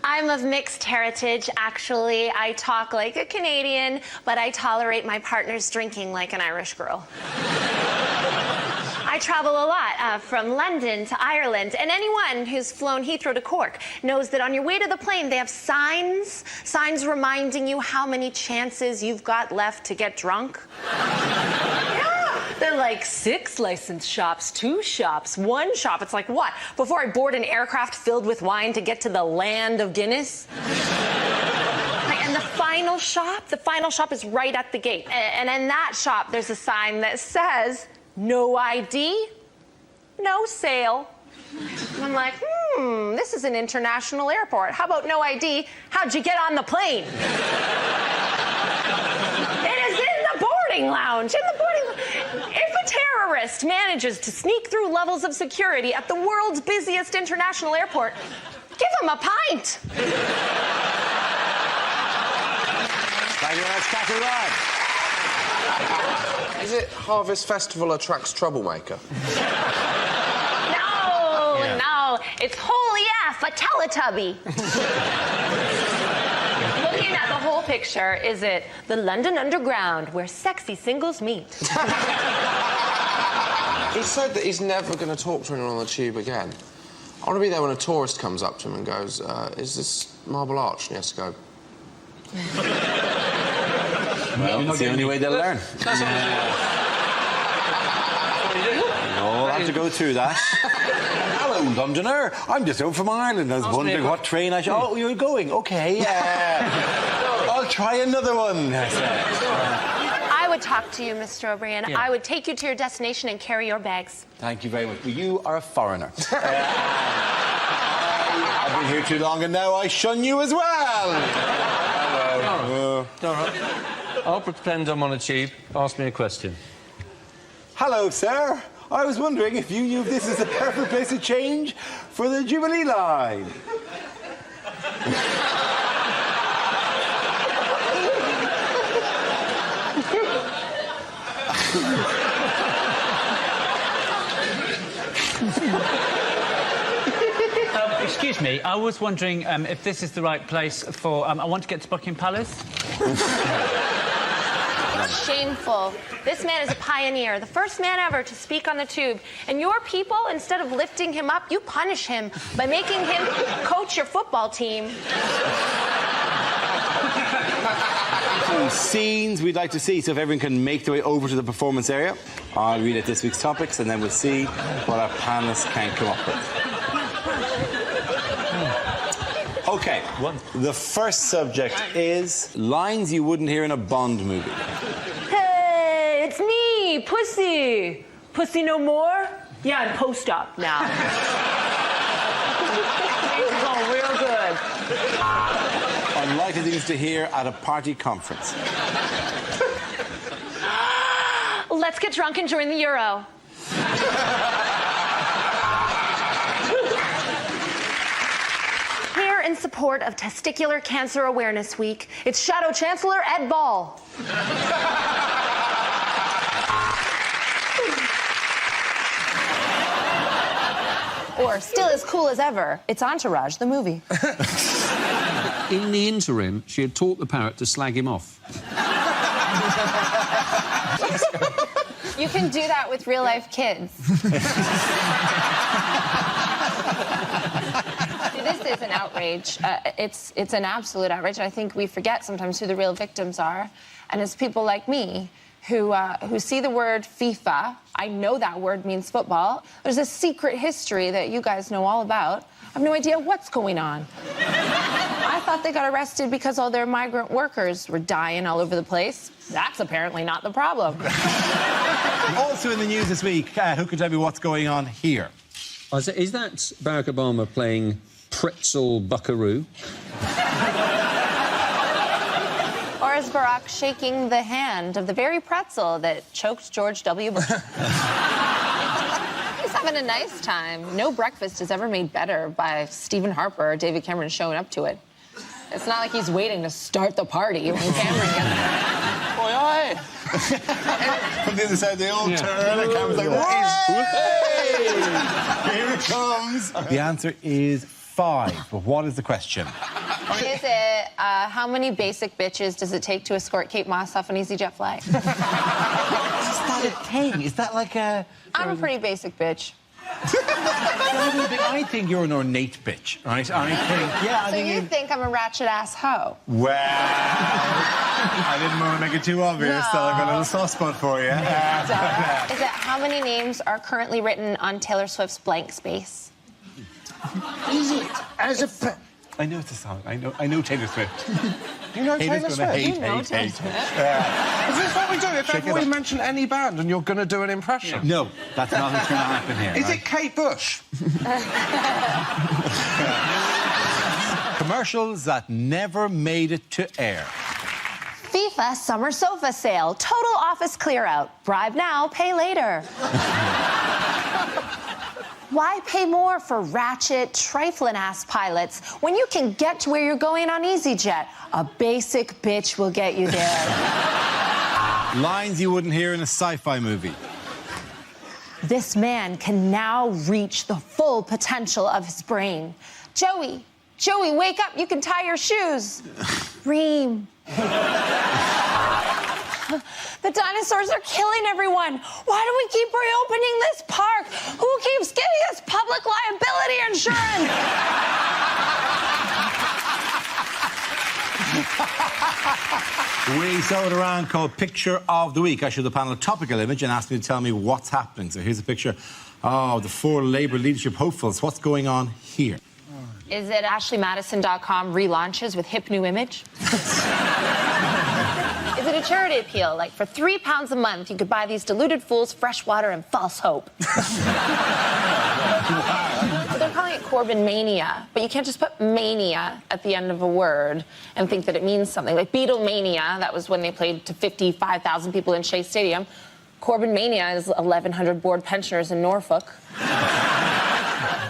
V: I'm of mixed heritage, actually. I talk like a Canadian, but I tolerate my partner's drinking like an Irish girl. I travel a lot, from London to Ireland, and anyone who's flown Heathrow to Cork knows that on your way to the plane, they have signs reminding you how many chances you've got left to get drunk. They're like 6 licensed shops, 2 shops, 1 shop. It's like, what? Before I board an aircraft filled with wine to get to the land of Guinness? And the final shop is right at the gate. And in that shop, there's a sign that says, no ID, no sale. And I'm like, this is an international airport. How about no ID? How'd you get on the plane? It is in the boarding lounge. If a terrorist manages to sneak through levels of security at the world's busiest international airport, give him a pint.
A: Thank you very much, Cathy Rod.
C: Is it Harvest Festival attracts troublemaker?
V: No, it's holy F, a Teletubby. Looking at the whole picture, is it the London Underground where sexy singles meet?
C: He said that he's never going to talk to anyone on the tube again. I want to be there when a tourist comes up to him and goes, is this Marble Arch? And he has to go...
A: Well, it's the only way they'll learn. We'll have to go through that. Hello, Londoner. I'm just home from Ireland. I was wondering what train I should... Oh, you're going? OK, I'll try another one.
V: I would talk to you, Mr. O'Brien.
A: Yeah.
V: I would take you to your destination and carry your bags.
A: Thank you very much. Well, you are a foreigner. I've been here too long and now I shun you as well.
T: All right. I'll pretend I'm on a tube. Ask me a question.
A: Hello, sir. I was wondering if you knew this is the perfect place to change for the Jubilee line.
S: Excuse me, I was wondering if this is the right place for... I want to get to Buckingham Palace.
V: It's shameful. This man is a pioneer, the first man ever to speak on the tube. And your people, instead of lifting him up, you punish him by making him coach your football team.
A: Some scenes we'd like to see, so if everyone can make their way over to the performance area, I'll read out this week's topics and then we'll see what our panellists can come up with. OK, the first subject is lines you wouldn't hear in a Bond movie.
V: Hey, it's me, Pussy. Pussy no more? Yeah, I'm post-op now. It's going real good.
A: Unlikely things to hear at a party conference.
V: Let's get drunk and join the Euro. Here in support of Testicular Cancer Awareness Week, it's Shadow Chancellor Ed Ball.
H: Or, still as cool as ever, it's Entourage, the movie.
K: In the interim, she had taught the parrot to slag him off.
H: You can do that with real-life kids. This is an outrage. It's an absolute outrage. And I think we forget sometimes who the real victims are. And it's people like me who see the word FIFA. I know that word means football. There's a secret history that you guys know all about. I have no idea what's going on. I thought they got arrested because all their migrant workers were dying all over the place. That's apparently not the problem.
A: Also in the news this week, who can tell me what's going on here?
K: Is that Barack Obama playing pretzel buckaroo?
H: Or is Barack shaking the hand of the very pretzel that choked George W. Bush? He's having a nice time. No breakfast is ever made better by Stephen Harper or David Cameron showing up to it. It's not like he's waiting to start the party when Cameron gets there.
A: Oi, oi! From the other side, they all turn and Cameron's like, hey! Here it comes! The answer is 5, but what is the question?
H: Is it, how many basic bitches does it take to escort Kate Moss off an EasyJet flight?
A: Is that a thing? Is that like a...
H: I'm a pretty basic bitch.
A: I think you're an ornate bitch, right? I think
H: You think I'm a ratchet-ass hoe?
A: Well, I didn't want to make it too obvious, so I've got a little soft spot for you.
H: Is it how many names are currently written on Taylor Swift's blank space?
E: Is it?
I: I know it's a song. I know Taylor Swift.
C: You know Taylor Swift?
V: You know Taylor Swift.
C: Is this what we do? If ever we mention any band and you're going to do an impression?
A: No, that's not what's going to happen here.
C: Is it Kate Bush?
A: Commercials that never made it to air.
V: FIFA summer sofa sale. Total office clear out. Bribe now, pay later. Why pay more for ratchet, trifling-ass pilots when you can get to where you're going on EasyJet? A basic bitch will get you there.
A: Lines you wouldn't hear in a sci-fi movie.
V: This man can now reach the full potential of his brain. Joey, wake up. You can tie your shoes. Reem. The dinosaurs are killing everyone. Why do we keep reopening this park? Who keeps giving us public liability insurance?
A: We saw it around called Picture of the Week. I showed the panel a topical image and asked me to tell me what's happening. So here's a picture of the 4 Labour leadership hopefuls. What's going on here?
H: Is it AshleyMadison.com relaunches with hip new image? Is it a charity appeal? Like, for £3 a month, you could buy these deluded fools fresh water and false hope. They're calling it Corbyn Mania, but you can't just put mania at the end of a word and think that it means something. Like Beatlemania, that was when they played to 55,000 people in Shea Stadium. Corbyn Mania is 1,100 bored pensioners in Norfolk.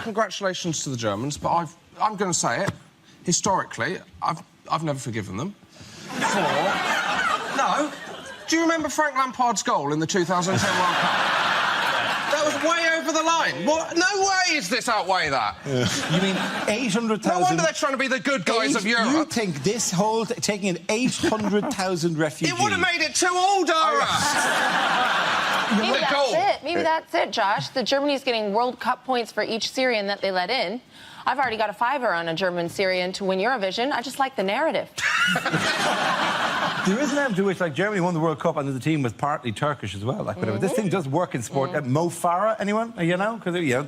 C: Congratulations to the Germans, but I'm going to say it. Historically, I've never forgiven them. No. Do you remember Frank Lampard's goal in the 2010 World Cup? That was way over the line. What? No way is this outweigh that.
A: You mean 800,000...
C: No wonder they're trying to be the good guys of Europe.
A: You think this whole... taking in 800,000 refugees...
C: It would have made it 2 all, Dara!
H: Maybe that's it. Maybe that's it, Josh. The Germany's getting World Cup points for each Syrian that they let in. I've already got a $5 on a German Syrian to win Eurovision. I just like the narrative.
A: There is an element to which, like, Germany won the World Cup and the team was partly Turkish as well. Like, whatever. This thing does work in sport. Mo Farah, anyone? You know? Because, you know,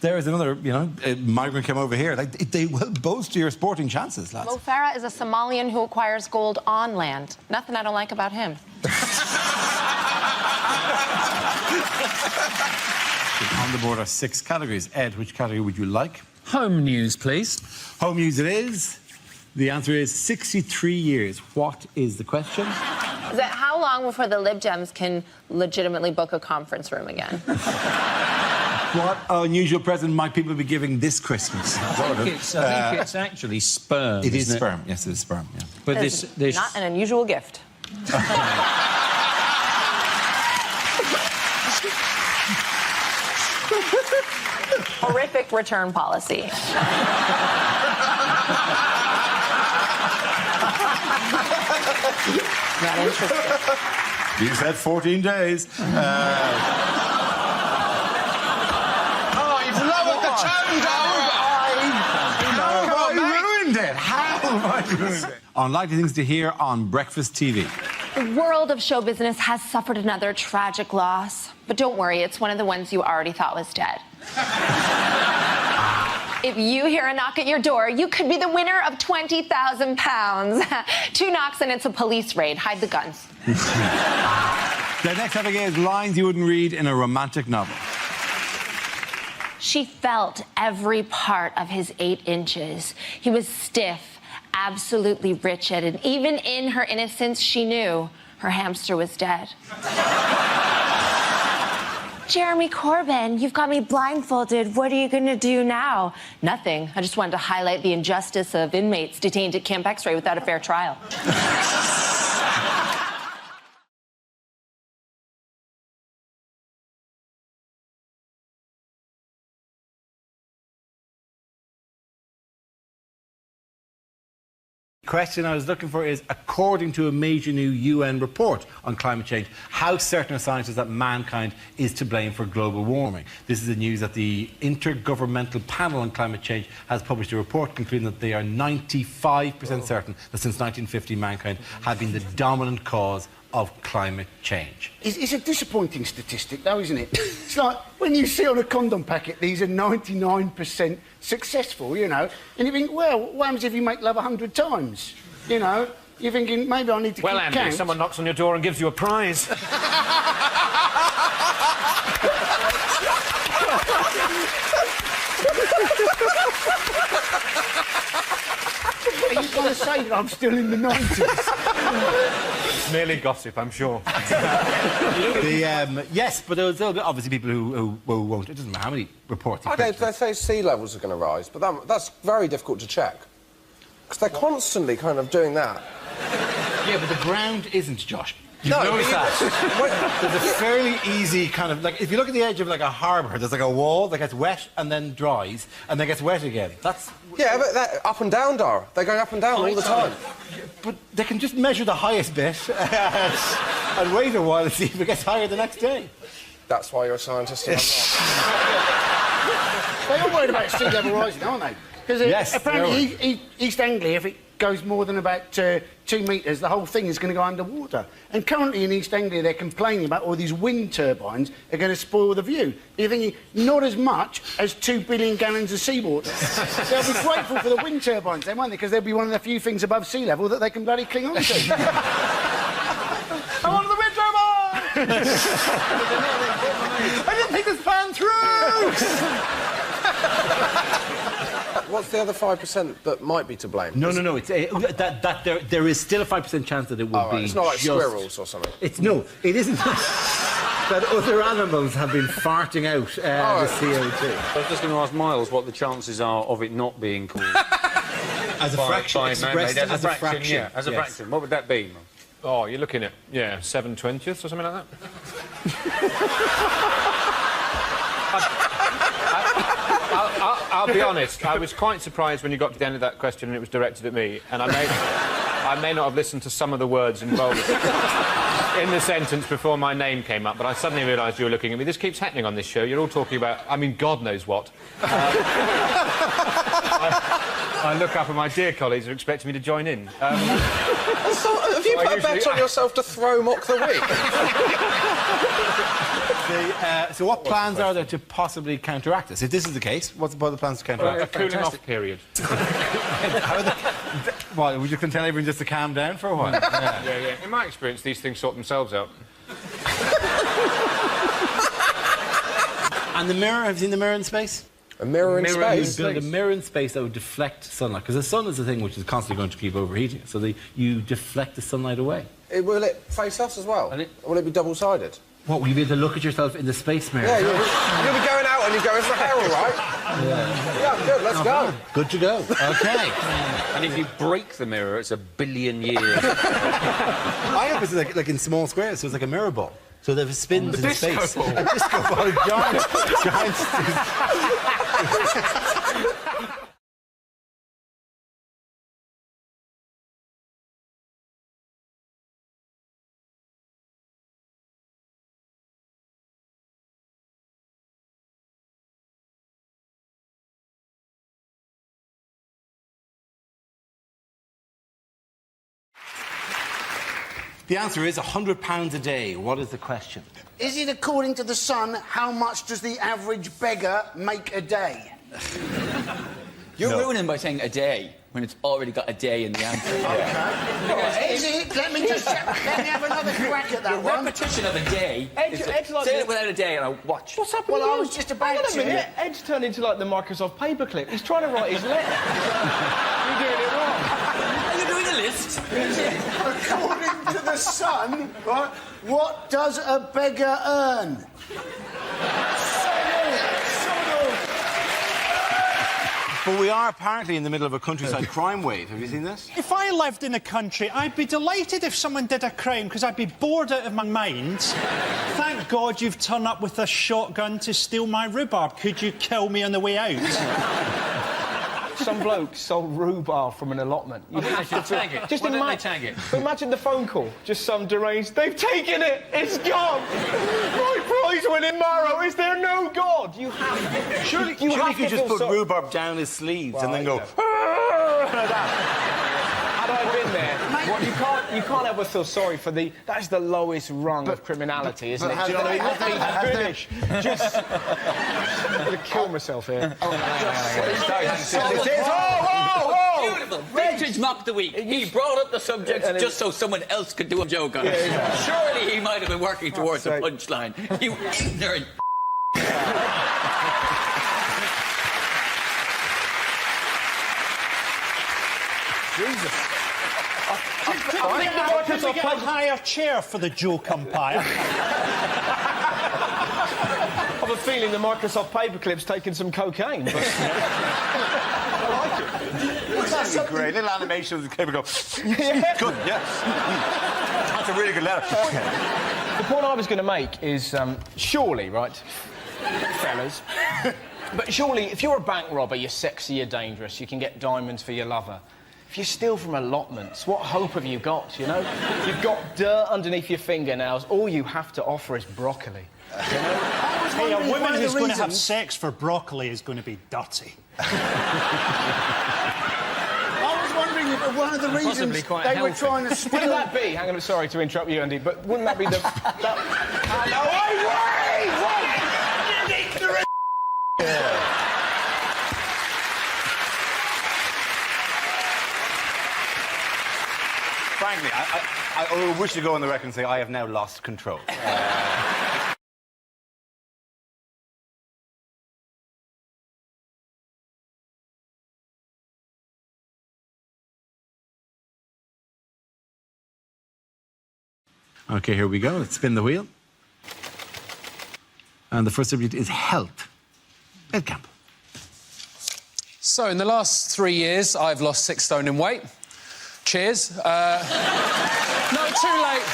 A: there is another, you know, migrant came over here. Like, they will bolster your sporting chances, lads.
H: Mo Farah is a Somalian who acquires gold on land. Nothing I don't like about him.
A: On the board are 6 categories. Ed, which category would you like?
K: Home news, please.
A: Home news it is. The answer is 63 years. What is the question?
H: Is it how long before the Lib Dems can legitimately book a conference room again?
A: What unusual present might people be giving this Christmas?
K: I think it's actually sperm.
A: It is sperm. Yes, it is sperm. Yeah.
K: But this
H: not an unusual gift. Horrific return policy. Not interested.
A: You said 14 days.
C: Oh, you've lowered the tone, Dara!
A: How have I ruined it? How have I ruined it? Unlikely things to hear on Breakfast TV.
H: The world of show business has suffered another tragic loss. But don't worry, it's one of the ones you already thought was dead. If you hear a knock at your door, you could be the winner of £20,000. 2 knocks and it's a police raid. Hide the guns.
A: The next topic is lines you wouldn't read in a romantic novel.
H: She felt every part of his 8 inches. He was stiff, absolutely wretched, and even in her innocence, she knew her hamster was dead. Jeremy Corbyn, you've got me blindfolded. What are you going to do now? Nothing. I just wanted to highlight the injustice of inmates detained at Camp X-Ray without a fair trial.
A: The question I was looking for is, according to a major new UN report on climate change, how certain are scientists that mankind is to blame for global warming? This is the news that the Intergovernmental Panel on Climate Change has published a report concluding that they are 95% certain that since 1950 mankind have been the dominant cause of climate change.
E: It's a disappointing statistic, though, isn't it? It's like when you see on a condom packet these are 99% successful, you know, and you think, well, what happens if you make love 100 times? You know, you're thinking, maybe I need to
S: well,
E: keep
S: Andy,
E: count.
S: someone knocks on your door and gives you a prize.
E: Are you trying to say that I'm still in the 90s?
S: It's merely gossip, I'm sure.
A: Yes, but there's obviously people who won't. It doesn't matter how many reports.
C: They say sea levels are going to rise, but that's very difficult to check. Because they're constantly kind of doing that.
A: Yeah, but the ground isn't, Josh. You've
C: No,
A: noticed that? There's a fairly easy kind of... Like, if you look at the edge of, like, a harbour, there's, like, a wall that gets wet and then dries and then gets wet again. That's...
C: Yeah, but they're up and down, Dara. They're going up and down all the time.
A: But they can just measure the highest bit and wait a while and see if it gets higher the next day.
C: That's why you're a scientist and I'm not.
E: They're all worried about sea level rising, aren't they? Because apparently East Anglia, if it goes more than about 2 metres, the whole thing is going to go underwater. And currently in East Anglia, they're complaining about all these wind turbines are going to spoil the view. You're thinking, not as much as 2 billion gallons of seawater. They'll be grateful for the wind turbines, then, won't they? Because they'll be one of the few things above sea level that they can bloody cling on to. I want the wind turbine! I didn't think this plan through!
C: What's the other 5% that might be to blame?
A: No. It's there is still a 5% chance that it will be.
C: It's not like
A: just...
C: squirrels or something.
A: It isn't. That other animals have been farting out the CO2.
T: I was just going to ask Miles what the chances are of it not being called.
A: As a fraction.
T: As a fraction. Yeah, as a
A: yes.
T: fraction. What would that be?
S: Oh, you're looking at, 7/20 or something like that? I'll be honest, I was quite surprised when you got to the end of that question and it was directed at me, and I may not have listened to some of the words involved in the sentence before my name came up, but I suddenly realised you were looking at me. This keeps happening on this show. You're all talking about, God knows what. I look up and my dear colleagues are expecting me to join in.
C: Have you put a bet on yourself to throw Mock the Week?
A: So what plans are there to possibly counteract this? If this is the case, what's the plans to counteract
S: a cooling off period.
A: What, would you can tell everyone just to calm down for a while?
S: Yeah. In my experience, these things sort themselves out.
A: And the mirror, have you seen the mirror in space?
C: A mirror in space?
A: You build a mirror in space that would deflect sunlight, because the sun is the thing which is constantly going to keep overheating, so you deflect the sunlight away.
C: Will it face us as well? Will it be double-sided?
A: What, will you be able to look at yourself in the space mirror?
C: Yeah, you'll be going out and you go, is my hair all right? Yeah, good, let's go.
A: Good to go. OK.
T: And if you break the mirror, it's 1 billion years.
A: I hope it's like in small squares, so it's like a mirror ball. So that it spins in space.
C: Ball.
A: A disco ball. Giant. The answer is £100 a day. What is the question?
E: Is it according to the Sun, how much does the average beggar make a day?
M: You're ruining by saying a day when it's already got a day in the answer.
E: Is it? Let me have another crack at that one.
M: Repetition of a day.
J: Ed's like
M: say it without a day and I'll watch.
J: What's happening?
E: Well, I was just about
J: to.
E: to.
J: Ed's turned into like the Microsoft paperclip. He's trying to write his letter. You're doing it wrong.
M: Are you doing a list?
E: According to the Sun, right, what does a beggar earn?
A: But we are apparently in the middle of a countryside crime wave. Have you seen this?
L: If I lived in a country, I'd be delighted if someone did a crime, because I'd be bored out of my mind. Thank God you've turned up with a shotgun to steal my rhubarb. Could you kill me on the way out?
J: Some bloke sold rhubarb from an allotment. You have to
M: tag it.
J: Just
M: Why don't they tag it?
J: Imagine the phone call. Just some deranged. They've taken it. It's gone. My prize-winning marrow. Is there no God? You have.
A: Surely you could just put rhubarb down his sleeves and then go.
J: Had I been there, you can't ever feel sorry for the... That's the lowest rung of criminality, isn't it? Do you know what I mean? Not being British. Just... I'm going to kill myself here.
M: Beautiful. Vintage Mock the Week. He brought up the subject just so someone else could do a joke on it. Surely he might have been working towards a punchline. You ignorant...
L: Jesus. Can we get a higher chair for the joke umpire?
J: I have a feeling the Microsoft Paperclip's taking some cocaine. But... I like it.
I: That's great. Little animation of the paper go. Yeah. Good, yeah. That's a really good letter.
J: The point I was going to make is, surely, right, fellas, but surely, if you're a bank robber, you're sexy, you're dangerous, you can get diamonds for your lover. If you steal from allotments, what hope have you got, you know? You've got dirt underneath your fingernails. All you have to offer is broccoli. You know?
L: Hey, a woman who's going to have sex for broccoli is going to be dirty.
E: I was wondering if one of the reasons they were trying to steal...
J: Wouldn't that be... Hang on, sorry to interrupt you, Andy, but wouldn't that be the...
I: Frankly, I wish to go on the record and say I have now lost control.
A: OK, here we go. Let's spin the wheel. And the first subject is health. Ed Campbell.
K: So, in the last 3 years, I've lost 6 stone in weight. Cheers. No, too late.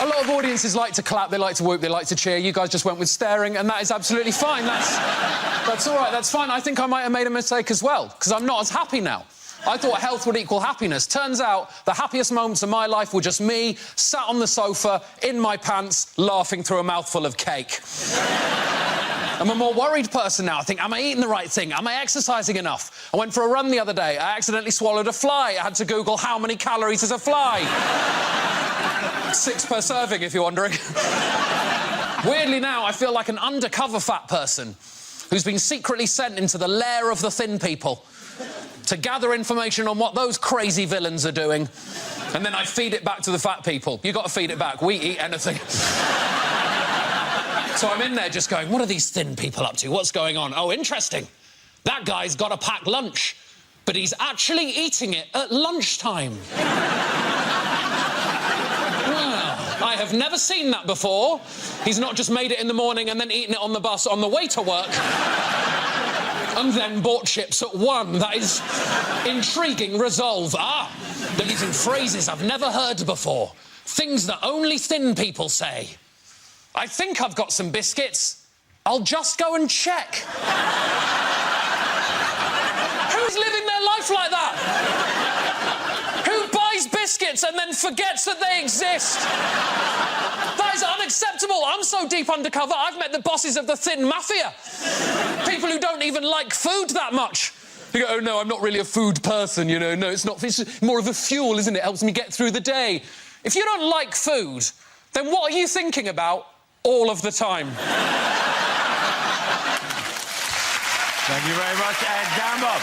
K: A lot of audiences like to clap, they like to whoop, they like to cheer. You guys just went with staring, and that is absolutely fine. That's all right, that's fine. I think I might have made a mistake as well, because I'm not as happy now. I thought health would equal happiness. Turns out the happiest moments of my life were just me, sat on the sofa, in my pants, laughing through a mouthful of cake. I'm a more worried person now. I think, am I eating the right thing? Am I exercising enough? I went for a run the other day. I accidentally swallowed a fly. I had to Google how many calories is a fly. 6 per serving, if you're wondering. Weirdly now, I feel like an undercover fat person who's been secretly sent into the lair of the thin people to gather information on what those crazy villains are doing, and then I feed it back to the fat people. You got to feed it back. We eat anything. So I'm in there just going, what are these thin people up to? What's going on? Oh, interesting. That guy's got a packed lunch, but he's actually eating it at lunchtime. Well, I have never seen that before. He's not just made it in the morning and then eaten it on the bus on the way to work. And then bought chips at 1. That is intriguing resolve. Ah, they're using phrases I've never heard before. Things that only thin people say. I think I've got some biscuits. I'll just go and check. Who's living their life like that? Who buys biscuits and then forgets that they exist? That is unacceptable. I'm so deep undercover, I've met the bosses of the thin mafia. People who don't even like food that much. You go, oh, no, I'm not really a food person, you know. No, it's not. It's more of a fuel, isn't it? It helps me get through the day. If you don't like food, then what are you thinking about all of the time?
I: Thank you very much, Ed Campbell.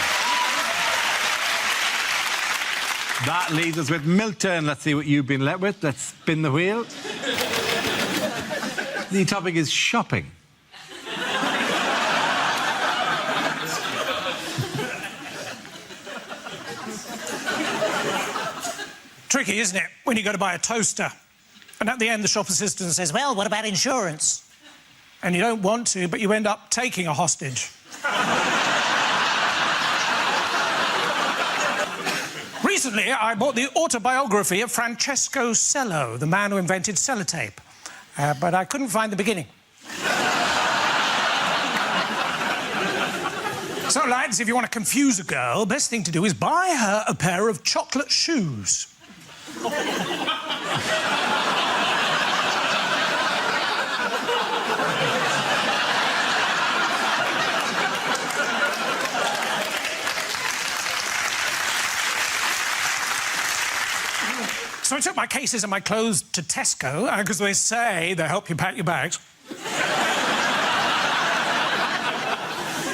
A: That leaves us with Milton. Let's see what you've been left with. Let's spin the wheel. The topic is shopping.
F: Tricky, isn't it, when you go to buy a toaster, and at the end the shop assistant says, well, what about insurance? And you don't want to, but you end up taking a hostage. Recently, I bought the autobiography of Francesco Cello, the man who invented sellotape. But I couldn't find the beginning. So, lads, if you want to confuse a girl, best thing to do is buy her a pair of chocolate shoes. my cases and my clothes to Tesco because they say they help you pack your bags.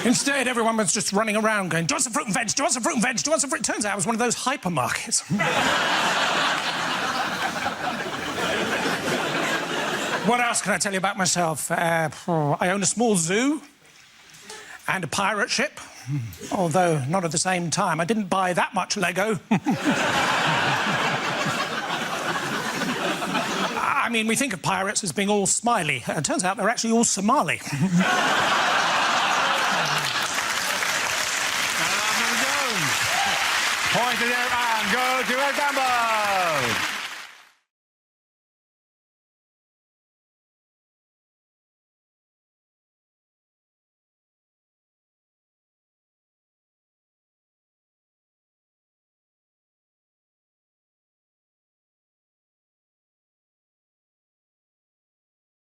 F: Instead, everyone was just running around going, do you want some fruit and veg? Do you want some fruit and veg? Do you want some fruit? Turns out it was one of those hypermarkets. What else can I tell you about myself? I own a small zoo and a pirate ship, although not at the same time. I didn't buy that much Lego. I mean, we think of pirates as being all smiley. It turns out they're actually all Somali.
I: Point it out and go to a gamble!